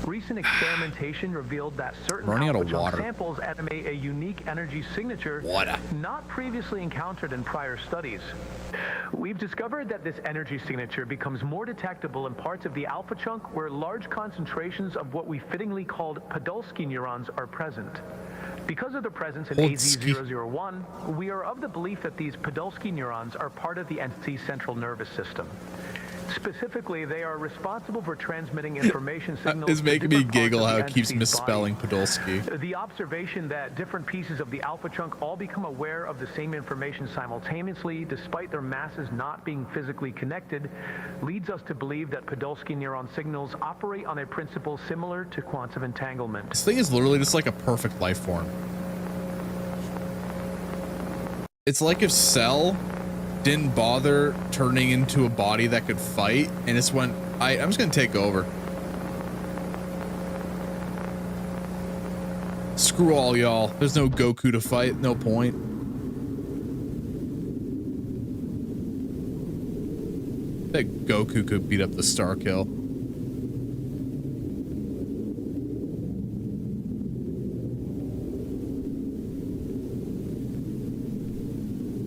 Recent experimentation revealed that certain alpha chunk samples animate a unique energy signature not previously encountered in prior studies. We've discovered that this energy signature becomes more detectable in parts of the alpha chunk where large concentrations of what we fittingly called Podolsky neurons are present. Because of the presence in AZ-001, we are of the belief that these Podolsky neurons are part of the entity's central nervous system. Specifically, they are responsible for transmitting information signals. It's making me giggle how it keeps misspelling Podolsky. The observation that different pieces of the alpha chunk all become aware of the same information simultaneously, despite their masses not being physically connected, leads us to believe that Podolsky neuron signals operate on a principle similar to quantum entanglement. This thing is literally just like a perfect life form. It's like if Cell didn't bother turning into a body that could fight and just went, I'm just gonna take over. Screw all y'all. There's no Goku to fight, no point. I bet Goku could beat up the Starkill.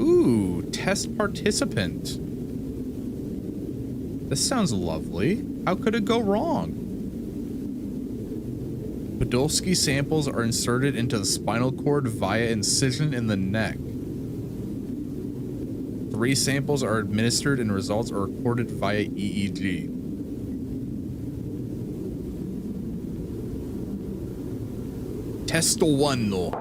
Ooh, test participant. This sounds lovely. How could it go wrong? Podolsky samples are inserted into the spinal cord via incision in the neck. 3 samples are administered and results are recorded via EEG. Testo 1 no.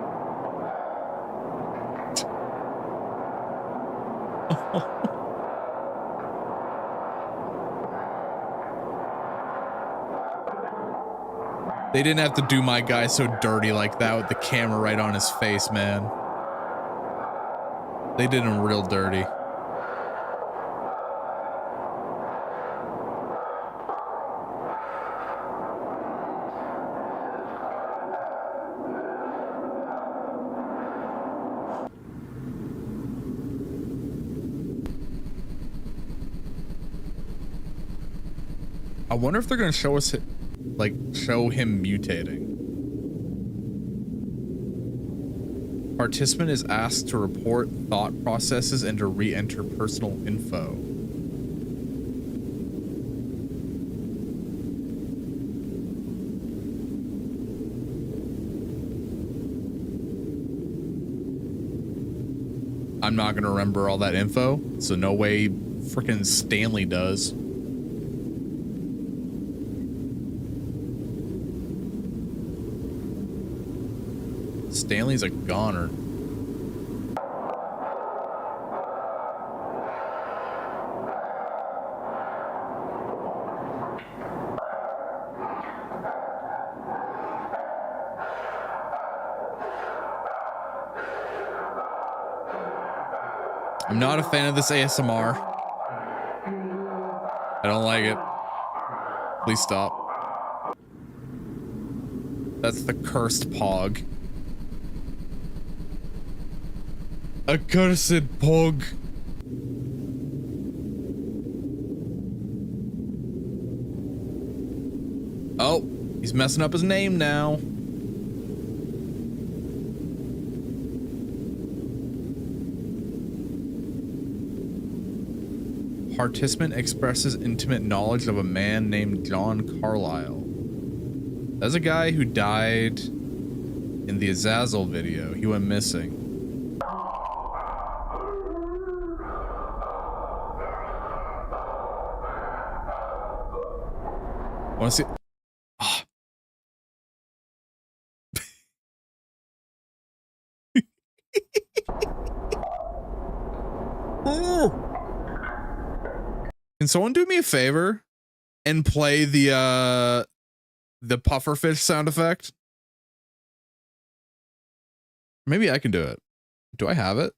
They didn't have to do my guy so dirty like that with the camera right on his face, man. They did him real dirty. I wonder if they're going to show us, like, show him mutating. Participant is asked to report thought processes and to re-enter personal info. I'm not going to remember all that info, so no way freaking Stanley does. Stanley's a goner. I'm not a fan of this ASMR. I don't like it. Please stop. That's the cursed Pog. A cursed Pog. Oh, he's messing up his name now. Participant expresses intimate knowledge of a man named John Carlyle. That's a guy who died in the Azazel video. He went missing. Want to see? Oh. Oh. Can someone do me a favor and play the pufferfish sound effect? Maybe I can do it. Do I have it?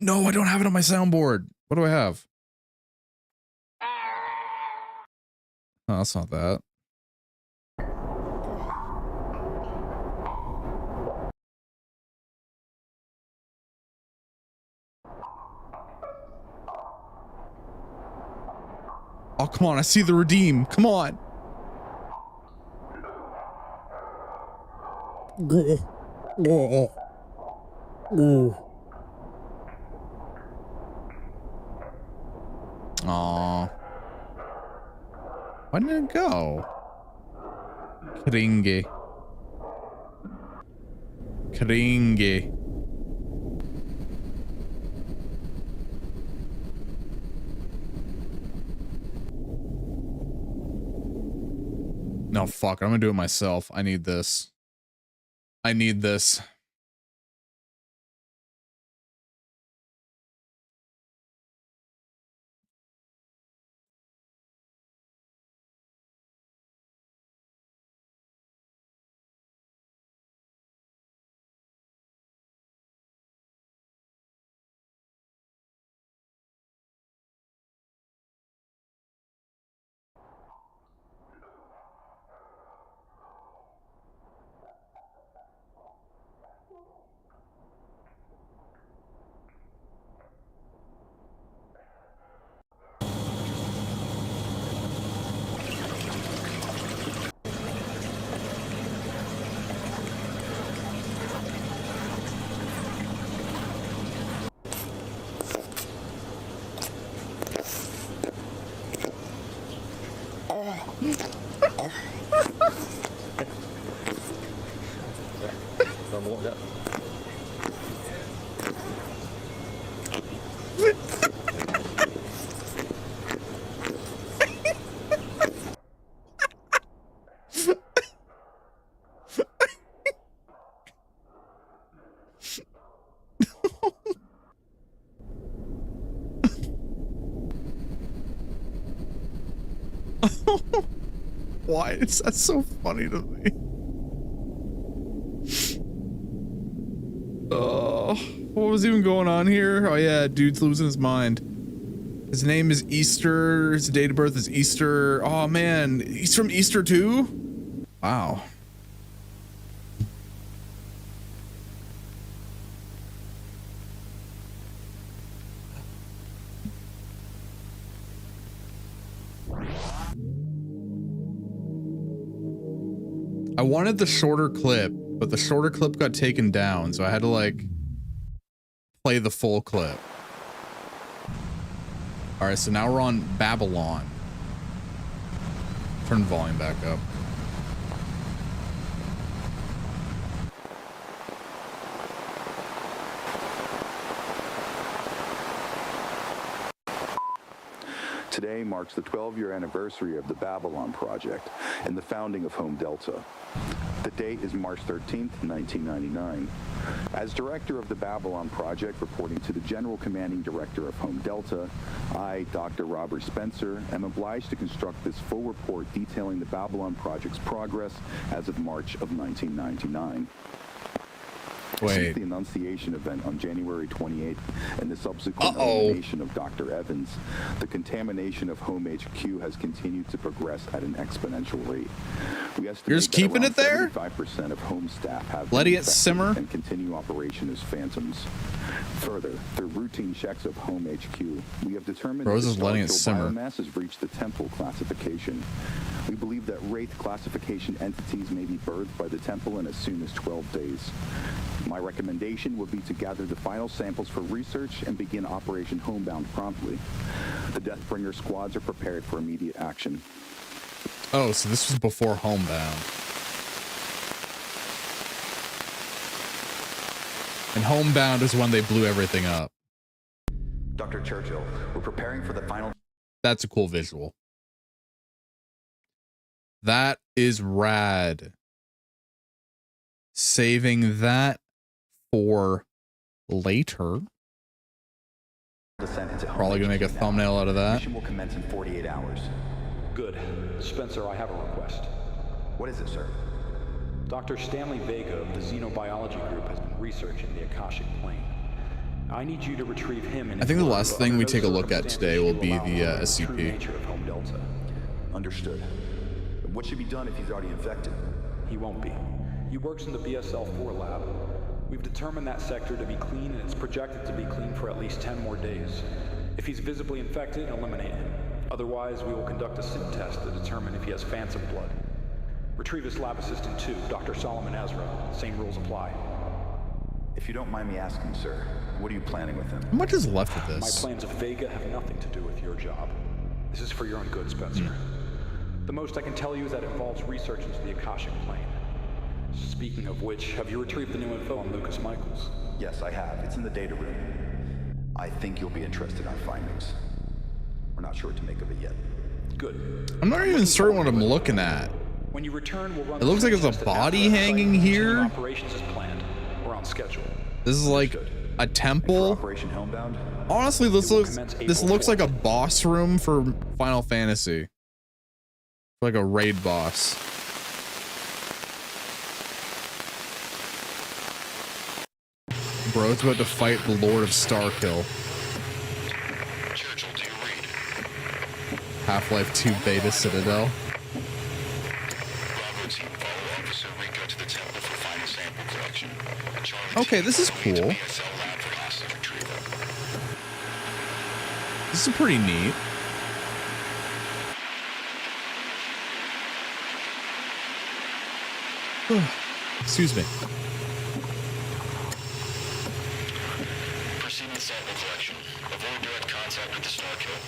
No, I don't have it on my soundboard. What do I have? Oh, that's not that. Oh, come on. I see the redeem. Come on. Aww. Why didn't it go? Kringe. Kringe. fuck, I'm gonna do it myself. I need this. I need this. Why is that so funny to me? Oh, what was even going on here? Oh yeah, dude's losing his mind. His name is Easter. His date of birth is Easter. Oh man, he's from Easter too? Wow. I wanted the shorter clip, but the shorter clip got taken down, so I had to like play the full clip. All right, so now we're on Babylon. Turn the volume back up. Today marks the 12-year anniversary of the Babylon Project and the founding of Home Delta. The date is March 13th, 1999. As director of the Babylon Project, reporting to the General Commanding Director of Home Delta, I, Dr. Robert Spencer, am obliged to construct this full report detailing the Babylon Project's progress as of March of 1999. Since the Annunciation event on January 28th and the subsequent elimination of Dr. Evans, the contamination of Home HQ has continued to progress at an exponential rate. We estimate You're just keeping it there? 75% of Home staff have letting it simmer and continue operation as phantoms. Further, through routine checks of Home HQ, we have determined that the biomass has reached the Temple classification. We believe that Wraith classification entities may be birthed by the Temple in as soon as 12 days. My recommendation would be to gather the final samples for research and begin Operation Homebound promptly. The Deathbringer squads are prepared for immediate action. Oh, so this was before Homebound. And Homebound is when they blew everything up. Dr. Churchill, we're preparing for the final... That's a cool visual. That is rad. Saving that for later. Probably gonna make a thumbnail out of that. Mission will commence in 48 hours. Good. Spencer, I have a request. What is it, sir? Dr. Stanley Vega of the Xenobiology Group has been researching the Akashic Plane. I need you to retrieve him and I think the last thing we take a look at today will be the SCP. Understood. What should be done if he's already infected? He won't be. He works in the BSL-4 lab. We've determined that sector to be clean, and it's projected to be clean for at least 10 more days. If he's visibly infected, eliminate him. Otherwise, we will conduct a SIM test to determine if he has phantom blood. Retrieve his lab assistant too, Dr. Solomon Ezra. Same rules apply. If you don't mind me asking, sir, what are you planning with him? How much is left of this? My plans of Vega have nothing to do with your job. This is for your own good, Spencer. The most I can tell you is that it involves research into the Akashic Plane. Speaking of which, have you retrieved the new info on Lucas Michaels? Yes, I have. It's in the data room. I think you'll be interested in our findings. We're not sure what to make of it yet. Good. I'm not even certain what I'm looking at. When you return, we'll run. It looks like there's a body hanging here. Operations as planned. We're on schedule. This is like a temple. Operation Homebound. Honestly, this looks like a boss room for Final Fantasy. Like a raid boss. Bro's about to fight the Lord of Starkill. Churchill, do you read? Half-Life 2 Beta Citadel. Bravo team, follow Officer Rico to the temple for final sample collection. Okay, this is cool. This is pretty neat. Excuse me. Proceed with sample collection. Avoid direct contact with the Starkill.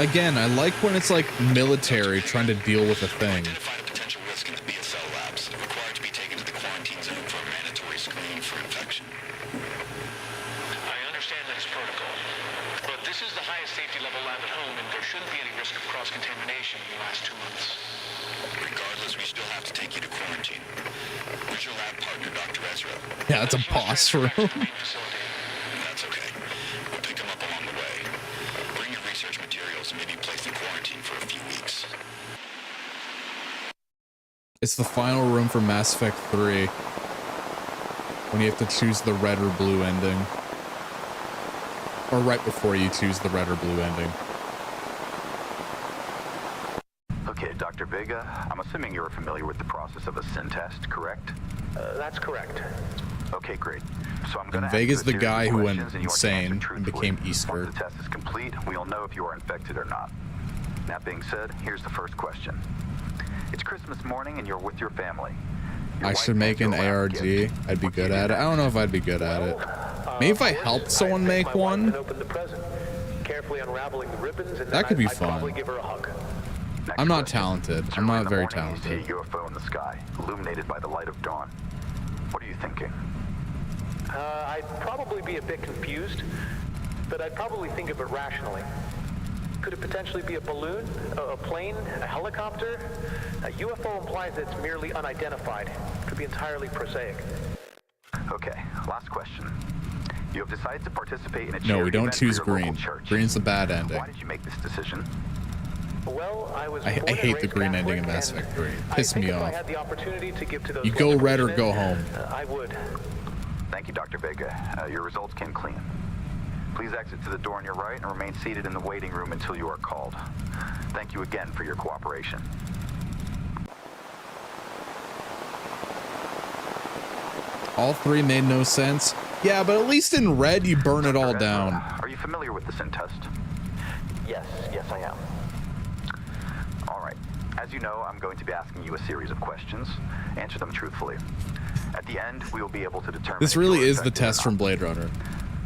Again, I like when it's like military trying to deal with a thing. Identified a potential risk in the BSL labs. Required to be taken to the quarantine zone for a mandatory screening for infection. I understand that it's protocol, but this is the highest safety level lab at home, and there shouldn't be any risk of cross-contamination in the last 2 months. Regardless, we still have to take you to quarantine. Where's your lab partner, Dr. Ezra? Yeah, it's a boss room. That's okay. We'll pick him up along the way. Bring your research materials and maybe place in quarantine for a few weeks. It's the final room for Mass Effect 3. When you have to choose the red or blue ending. Or right before you choose the red or blue ending. Okay, Dr. Vega, I'm assuming you're familiar with the process of a SIN test, correct? That's correct. Okay, great. So I'm going And to Vega's the guy who went insane and became Easter. Once the test is complete, we'll know if you are infected or not. That being said, here's the first question. It's Christmas morning and you're with your family. I should make an ARG. I'd be good at it. I don't know if I'd be good at it. Maybe if I helped someone make one. That could be fun. I'm not talented. I'm not very talented. You see a UFO in the sky, illuminated by the light of dawn. What are you thinking? I'd probably be a bit confused, but I'd probably think of it rationally. Could it potentially be a balloon, a plane, a helicopter? A UFO implies that it's merely unidentified. Could be entirely prosaic. Okay, last question. You have decided to participate in a No, we don't choose green. Green's the bad ending. Why did you make this decision? Well, I hate the green ending in Mass Effect 3. Piss me off. I had the opportunity to give to those you go red or go home. I would. Thank you, Dr. Vega. Your results came clean. Please exit to the door on your right and remain seated in the waiting room until you are called. Thank you again for your cooperation. All three made no sense. Yeah, but at least in red, you burn it all down. Are you familiar with the SIN test? Yes, I am. All right. As you know, I'm going to be asking you a series of questions. Answer them truthfully. At the end, we will be able to determine. This really is the test from Blade Runner.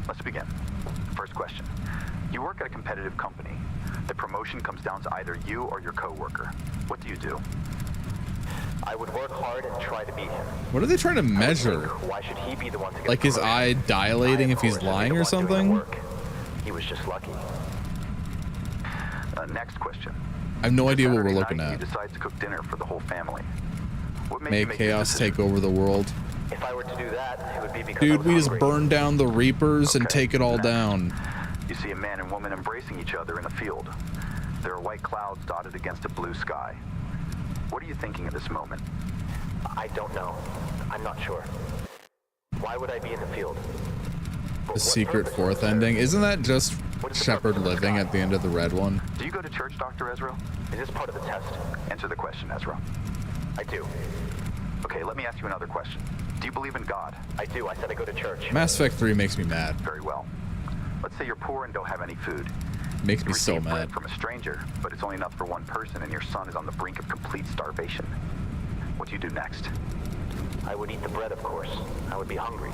Let's begin. First question. You work at a competitive company. The promotion comes down to either you or your coworker. What do you do? I would work hard and try to beat him. What are they trying to measure? Why should he be the one to get like his eye dilating if he's lying or something? He was just lucky. Next question. I have no idea what we're looking at. You decide to cook dinner for the whole family. What made Make chaos take over the world. If I were to do that, it would be because Dude, we just burn down the Reapers and take it all down. You see a man and woman embracing each other in a field. There are white clouds dotted against a blue sky. What are you thinking at this moment? I don't know. I'm not sure. Why would I be in the field? The secret fourth ending. Isn't that just Shepard living at the end of the red one? Do you go to church, Dr. Ezra? Is this part of the test? Answer the question, Ezra. I do. Okay, let me ask you another question. Do you believe in God? I do. I said I go to church. Mass Effect 3 makes me mad. Very well. Let's say you're poor and don't have any food. Makes me so mad. From a stranger, but it's only enough for one person, and your son is on the brink of complete starvation. What do you do next? I would eat the bread, of course. I would be hungry.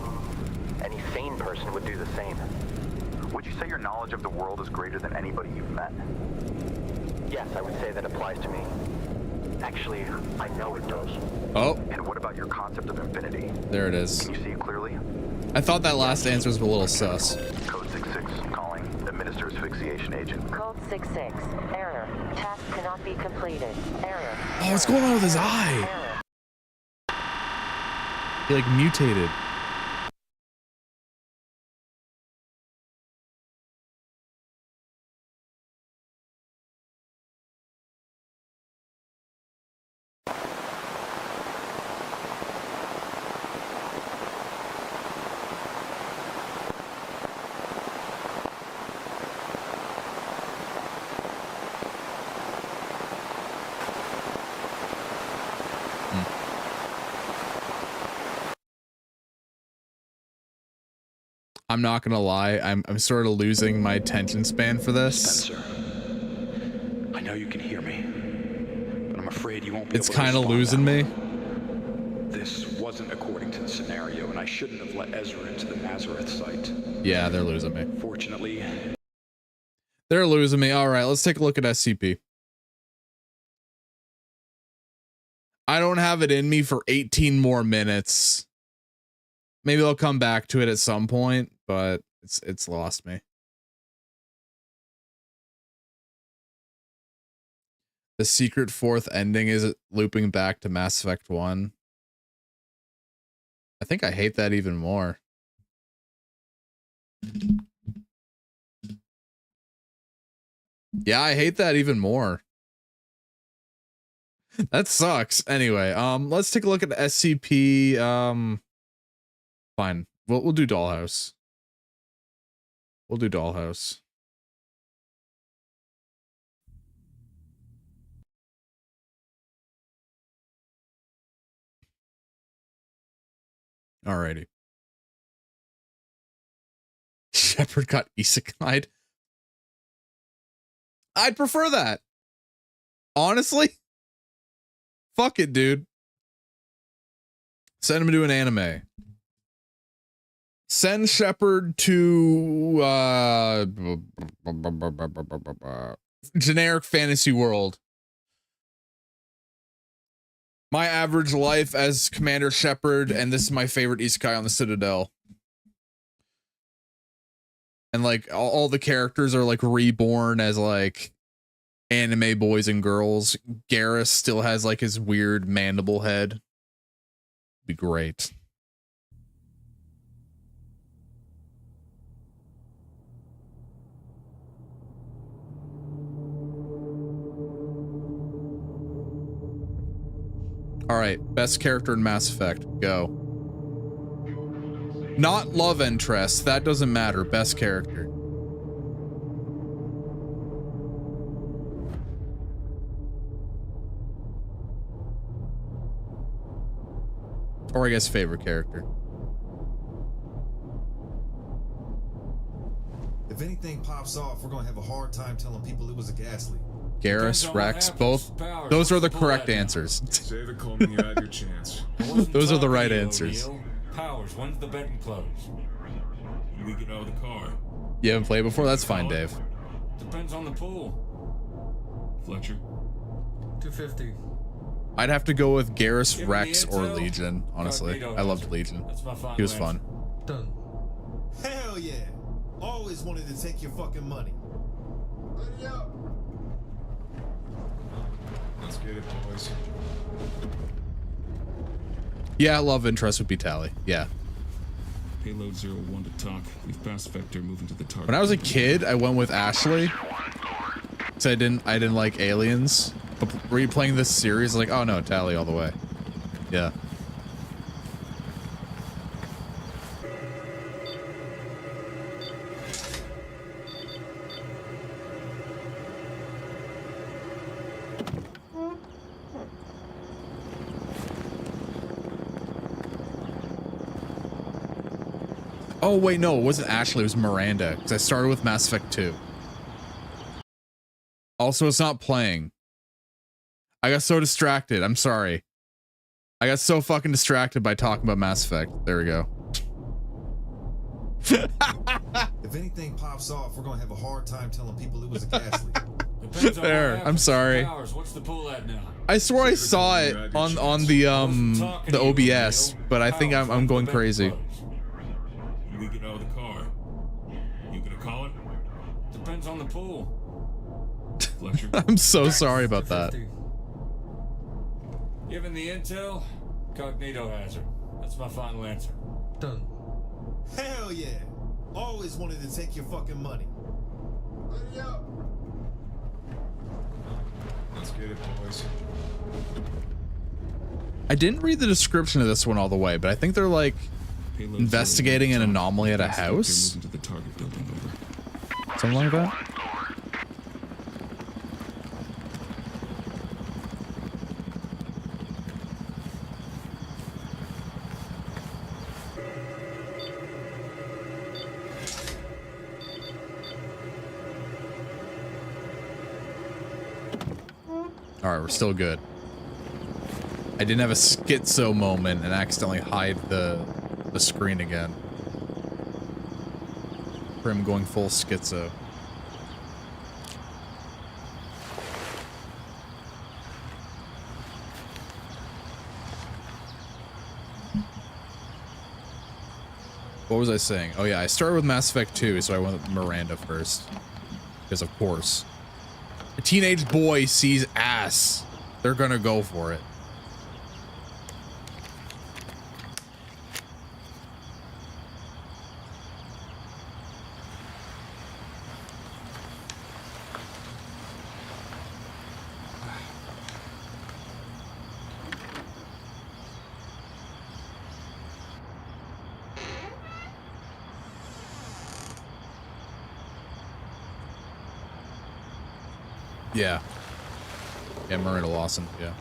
Any sane person would do the same. Would you say your knowledge of the world is greater than anybody you've met? Yes, I would say that applies to me. Actually, I know it does. Oh. And what about your concept of infinity? There it is. Can you see it clearly? I thought that last answer was a little sus. Code 66, calling. Administer asphyxiation agent. Code 66. Error. Task cannot be completed. Error. Oh, what's going on with his eye? He like mutated. I'm not gonna lie, I'm sort of losing my attention span for this. Spencer, I know you can hear me, but I'm afraid you won't be able to It's kind of losing me. This wasn't according to the scenario, and I shouldn't have let Ezra into the Nazareth site. Yeah, they're losing me. Fortunately, they're losing me. All right, let's take a look at SCP. I don't have it in me for 18 more minutes. Maybe I'll come back to it at some point, but it's lost me. The secret fourth ending is it looping back to Mass Effect 1. I think I hate that even more. Yeah, I hate that even more. That sucks. Anyway, let's take a look at the SCP. Fine. We'll do Dollhouse. We'll do Dollhouse. Alrighty. Shepard got isekai'd. I'd prefer that. Honestly. Fuck it, dude. Send him to an anime. Send Shepard to generic fantasy world. My average life as Commander Shepard, and this is my favorite isekai on the Citadel. And like all the characters are like reborn as like anime boys and girls. Garrus still has like his weird mandible head. Be great. All right, best character in Mass Effect, go. Not love interest, that doesn't matter. Best character. Or I guess favorite character. If anything pops off, we're gonna have a hard time telling people it was a gas leak. Garrus, Rex, both. Those are the correct answers. Save it, Coleman, you had your chance. Those are the right answers. Powers, when's the betting close? We get out of the car. You haven't played before? That's fine, Dave. Depends on the pool. Fletcher. 250. I'd have to go with Garrus, Rex, or Legion, honestly. I loved Legion. He was fun. Done. Hell yeah. Always wanted to take your fucking money. Ready up. Let's get it, boys. Yeah, love interest would be Tally. Yeah. Payload 01 to talk. We've passed Vector, moving to the target. When I was a kid, I went with Ashley. So I didn't like aliens. But replaying this series, like, oh no, Tally all the way. Yeah. Oh wait, no, it wasn't Ashley, it was Miranda, because I started with Mass Effect 2. Also, it's not playing. I got so distracted, I'm sorry. I got so fucking distracted by talking about Mass Effect. There we go. If anything pops off, we're gonna have a hard time telling people it was a gas leak. There, I'm sorry. What's the pool at now? I swore I saw it on the OBS, but I think I'm going crazy. car. You gonna call it? Depends on the pool. I'm so sorry about that. Given the intel, Cognito hazard. That's my final answer. Done. Hell yeah. Always wanted to take your fucking money. Ready up. Let's get it, boys. I didn't read the description of this one all the way, but I think they're like investigating an anomaly at a house. Something like that. All right, we're still good. I didn't have a schizo moment and accidentally hide the screen again. For him going full schizo. What was I saying? Oh yeah, I started with Mass Effect 2, so I went with Miranda first. Because of course. A teenage boy sees ass. They're gonna go for it. Yeah. Yeah, Miranda Lawson, yeah.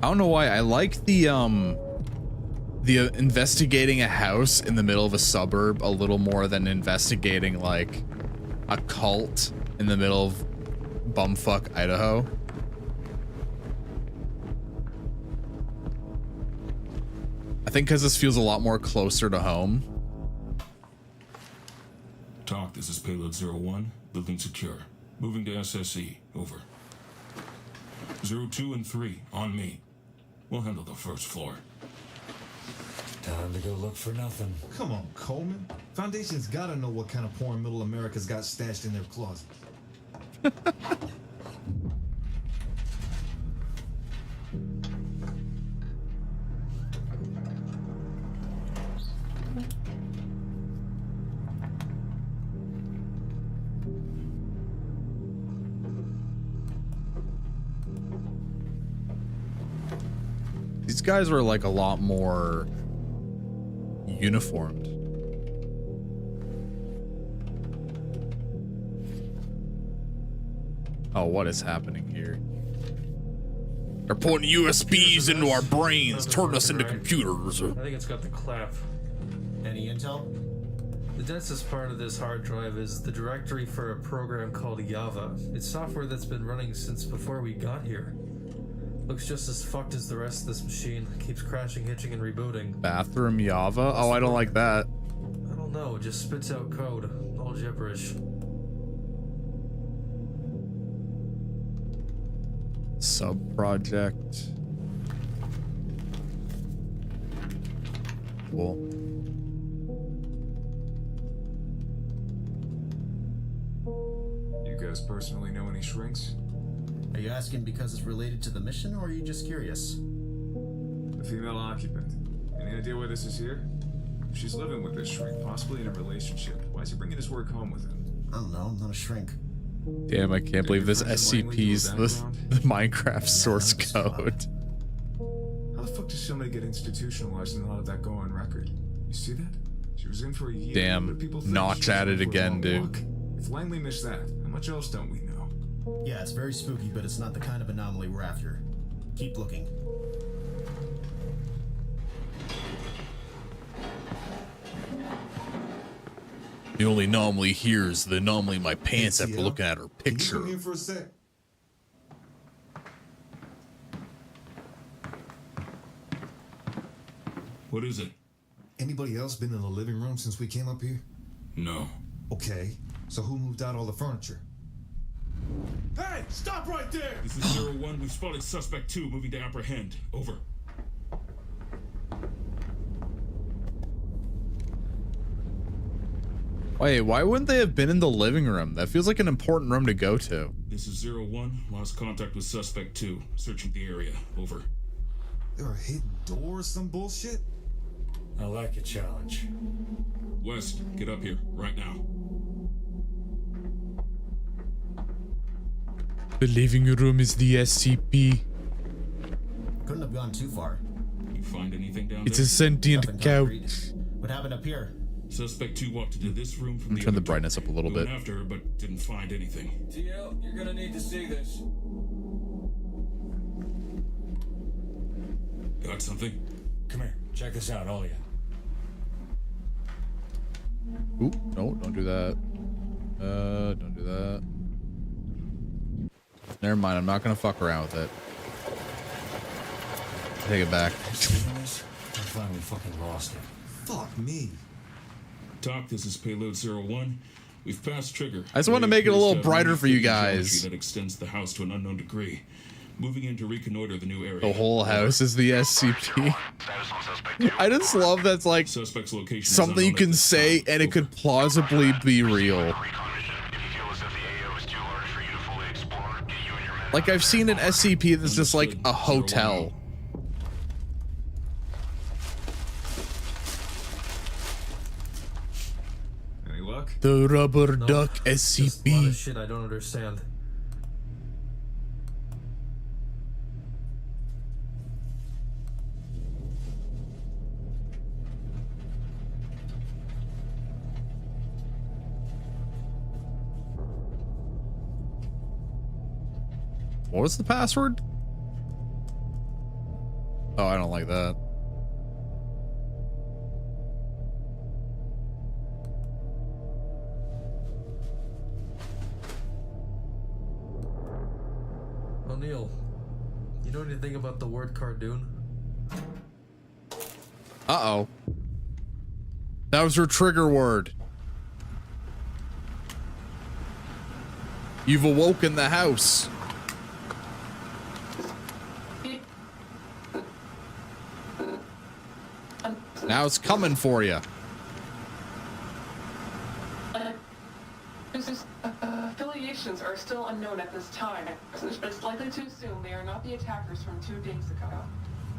I don't know why I like the investigating a house in the middle of a suburb a little more than investigating like a cult in the middle of bumfuck Idaho. I think because this feels a lot more closer to home. Talk, this is Payload 01, building secure. Moving to SSE, over. 02 and 3, on me. We'll handle the first floor. Time to go look for nothing. Come on, Coleman. Foundation's gotta know what kind of porn Middle America's got stashed in their closet. These guys were like a lot more uniformed. Oh, what is happening here? They're putting USBs into our brains, turning us into computers. I think it's got the clap. Any intel? The densest part of this hard drive is the directory for a program called Java. It's software that's been running since before we got here. Looks just as fucked as the rest of this machine. Keeps crashing, hitching, and rebooting. Bathroom Java? Oh, I don't like that. I don't know, it just spits out code. All gibberish. Sub-project. Cool. You guys personally know any shrinks? Are you asking because it's related to the mission, or are you just curious? The female occupant. Any idea why this is here? She's living with this shrink, possibly in a relationship. Why is he bringing his work home with him? I don't know, I'm not a shrink. Damn, I can't believe this SCP's the Minecraft source code. How the fuck does somebody get institutionalized and let that go on record? You see that? She was in for a year. Damn, notch at it again, dude. If Langley missed that, how much else don't we know? Yeah, it's very spooky, but it's not the kind of anomaly we're after. Keep looking. The only anomaly here is the anomaly in my pants after looking at her picture. Come here for a sec. What is it? Anybody else been in the living room since we came up here? No. Okay, so who moved out all the furniture? Hey, stop right there! This is 01. We've spotted suspect 2 moving to apprehend. Over. Wait, why wouldn't they have been in the living room? That feels like an important room to go to. This is 01. Lost contact with suspect 2. Searching the area. Over. There are hidden doors, some bullshit? I like a challenge. West, get up here, right now. The living room is the SCP. Couldn't have gone too far. You find anything down It's there? a sentient couch. What happened up here? Suspect 2 walked into this room from Turn the brightness up a little bit. Went after her, but didn't find anything. TL, you're gonna need to see this. Got something? Come here, check this out, all of you. Ooh, no, don't do that. Don't do that. Never mind, I'm not gonna fuck around with it. Take it back. I finally fucking lost it. Fuck me. Doc, this is payload 01. We've passed trigger. I just want to make it a little brighter for you guys. That extends the house to an unknown degree. Moving in to reconnoiter the new area. The whole house is the SCP. I just love that's like Suspect's location something you can say and it could plausibly be real. Like I've seen an SCP that's just like a hotel. Any luck? The rubber No, duck just a lot SCP. of shit I don't understand. What was the password? Oh, I don't like that. O'Neill, you know anything about the word cardoon? Uh-oh. That was her trigger word. You've awoken the house. Now it's coming for you. Affiliations are still unknown at this time, but it's likely to assume they are not the attackers from 2 days ago.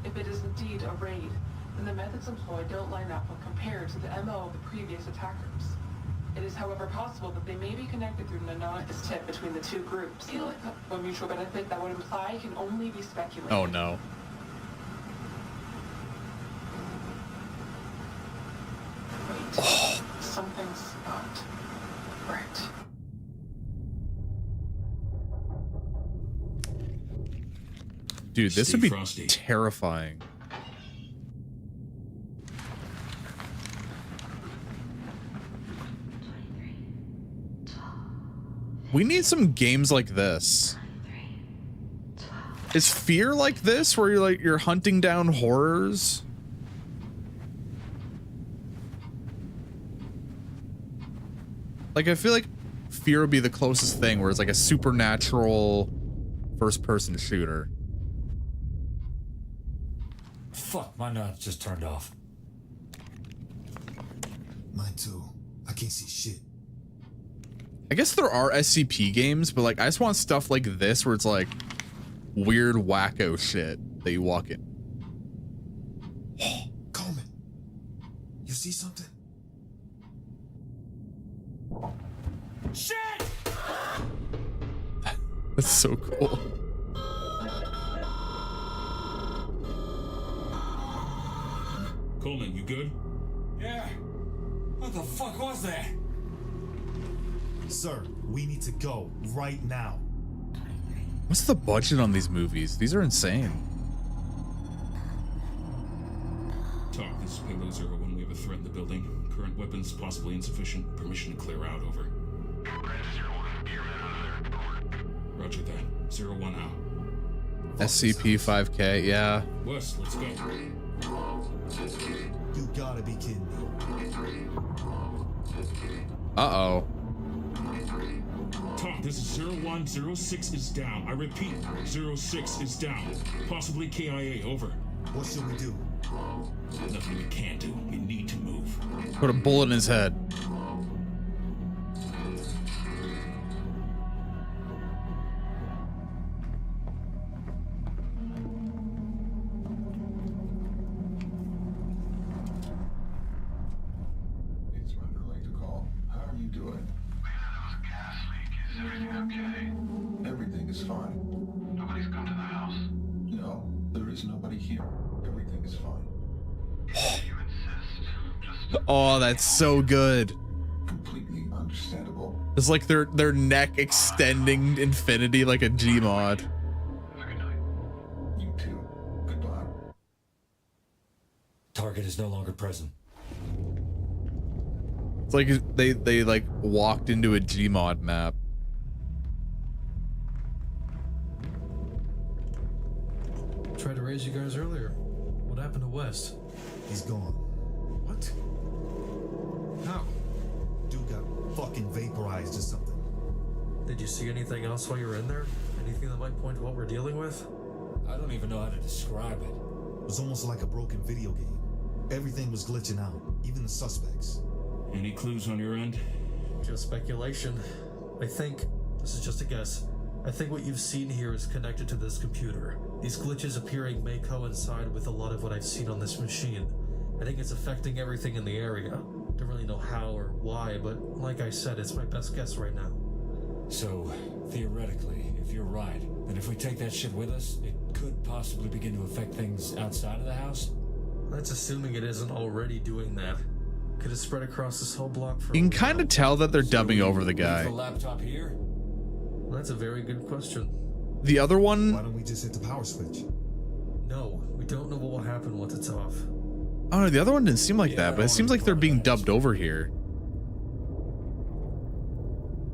If it is indeed a raid, then the methods employed don't line up when compared to the MO of the previous attackers. It is, however, possible that they may be connected through an anonymous tip between the 2 groups. A mutual benefit that would imply can only be speculated. Oh no. Wait, something's not right. Dude, this Stay would be frosty. terrifying. We need some games like this. Is Fear like this, where you're hunting down horrors? Like, I feel like Fear would be the closest thing, where it's like a supernatural first-person shooter. Fuck, my knob just turned off. Mine too. I can't see shit. I guess there are SCP games, but like I just want stuff like this where it's like weird wacko shit that you walk in. Coleman, you see something? Shit! That's so cool. Coleman, you good? Yeah. What the fuck was that? Sir, we need to go right now. What's the budget on these movies? These are insane. Talk, this is Payload 01. We have a threat in the building. Current weapons possibly insufficient. Permission to clear out, over. Roger that. 01 out. SCP-5K, yeah. Wes, let's go. You gotta be kidding me. Uh-oh. Talk, this is 01. 06 is down. I repeat, 06 is down. Possibly KIA, over. What should we do? Nothing we can do. We need to move. Put a bullet in his head. It's rather late to call. How are you doing? We heard there was a gas leak. Is everything okay? Everything is fine. Nobody's come to the house. No, there is nobody here. Everything is fine. If you insist, just Oh, that's so good. Completely understandable. It's like their neck extending infinity like a Gmod. have a good night. You too. Goodbye. Target is no longer present. It's like they like walked into a Gmod map. Tried to raise you guys earlier. What happened to West? He's gone. What? How? Dude got fucking vaporized or something. Did you see anything else while you were in there? Anything that might point to what we're dealing with? I don't even know how to describe it. It was almost like a broken video game. Everything was glitching out, even the suspects. Any clues on your end? Just speculation. I think, this is just a guess, I think what you've seen here is connected to this computer. These glitches appearing may coincide with a lot of what I've seen on this machine. I think it's affecting everything in the area. Don't really know how or why, but like I said, it's my best guess right now. So, theoretically, if you're right, then if we take that shit with us, it could possibly begin to affect things outside of the house? That's assuming it isn't already doing that. Could it spread across this whole block for You can kind of tell that they're dubbing over the Leave guy. the laptop here? That's a very good question. The other Why one, don't we just hit the power switch? No, we don't know what will happen once it's off. oh no, the other one didn't seem like that, but it seems like they're being dubbed over here.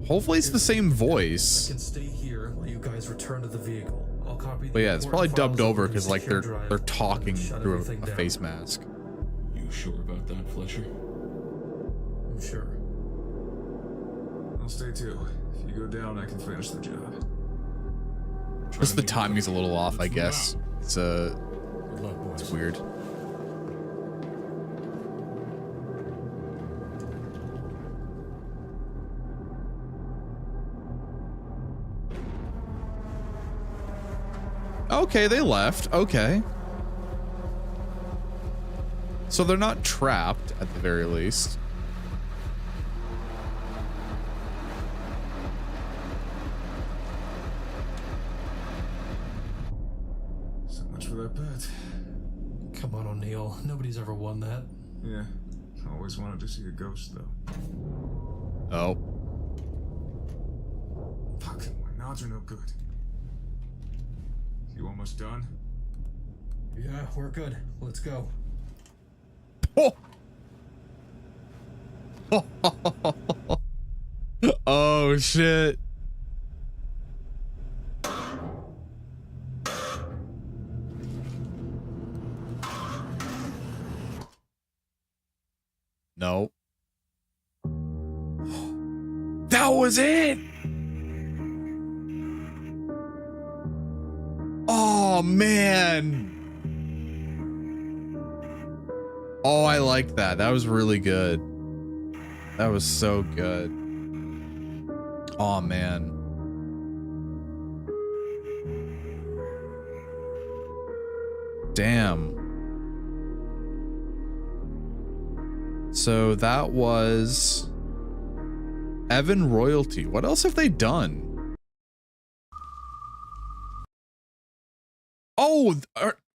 Hopefully it's the same I voice. can stay here while you guys return to the vehicle. I'll copy the But yeah, it's probably important dubbed files over onto the because like secure they're drive talking and shut through everything a down. face mask. You sure about that, Fletcher? I'm sure. I'll stay too. If you go down, I can finish the job. Just the timing's a little off, I guess. It's Good luck, boys. it's weird. Okay, they left. Okay. So they're not trapped at the very least. So much for that bet. Come on, O'Neill. Nobody's ever won that. Yeah. Always wanted to see a ghost, though. Oh. Fuck, my nods are no good. You almost done? Yeah, we're good. Let's go. Oh. Oh shit. No. That was it. Oh man. Oh, I like that. That was really good. That was so good. Oh man. Damn. So that was Evan Royalty. What else have they done? Oh,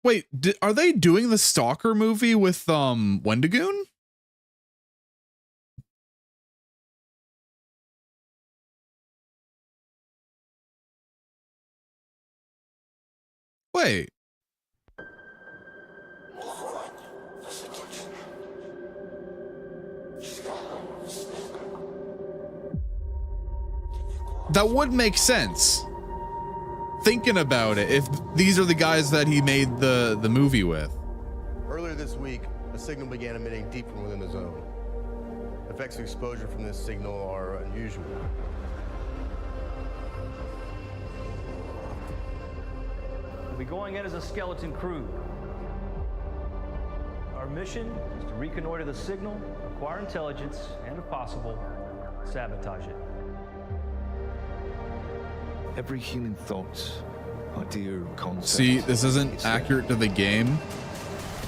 wait, are they doing the Stalker movie with Wendigoon? Wait. That would make sense. Thinking about it, if these are the guys that he made the movie with. Earlier this week, a signal began emitting deep from within the zone. Effects of exposure from this signal are unusual. We'll be going in as a skeleton crew. Our mission is to reconnoiter the signal, acquire intelligence, and if possible, sabotage it. Every human thought, idea, concept. See, this isn't accurate to the game.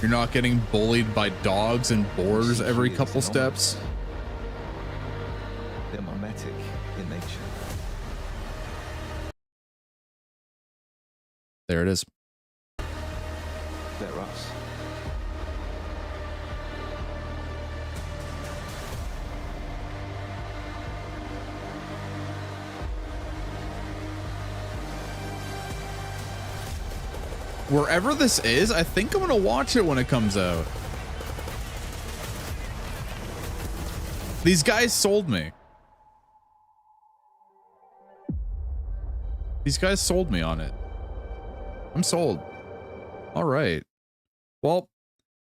You're not getting bullied by dogs and boars every couple steps. They're mimetic in nature. There it is. They're us. Wherever this is, I think I'm gonna watch it when it comes out. These guys sold me. These guys sold me on it. I'm sold. All right. Well,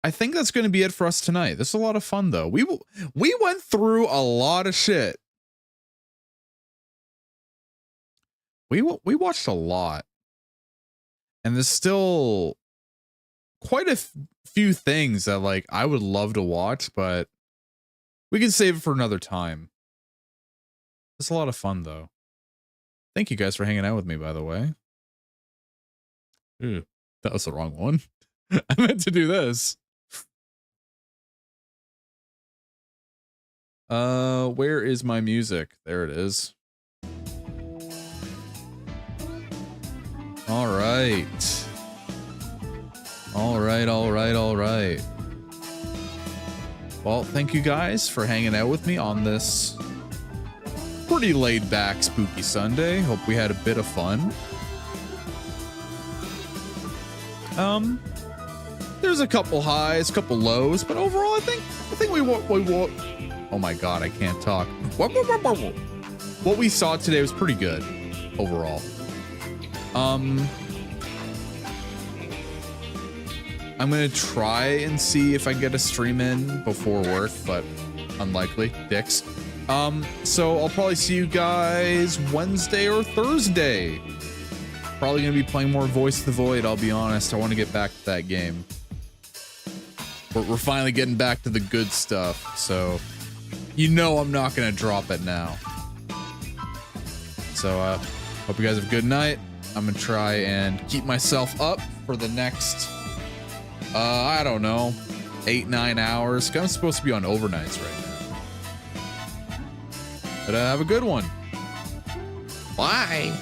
I think that's going to be it for us tonight. This is a lot of fun, though. We went through a lot of shit. We watched a lot. And there's still quite a few things that like I would love to watch, but we can save it for another time. It's a lot of fun, though. Thank you guys for hanging out with me, by the way. Ew, that was the wrong one. I meant to do this. Where is my music? There it is. All right. All right. Well, thank you guys for hanging out with me on this pretty laid back spooky Sunday. Hope we had a bit of fun. There's a couple highs, a couple lows, but overall I think we oh my god, I can't talk. What we saw today was pretty good overall. I'm gonna try and see if I get a stream in before work, but unlikely. Dicks. So I'll probably see you guys Wednesday or Thursday. Probably gonna be playing more Voice of the Void, I'll be honest. I want to get back to that game. We're finally getting back to the good stuff, so you know I'm not gonna drop it now. So hope you guys have a good night. I'm gonna try and keep myself up for the next I don't know, 8-9 hours. I'm supposed to be on overnights right now. But have a good one. Bye.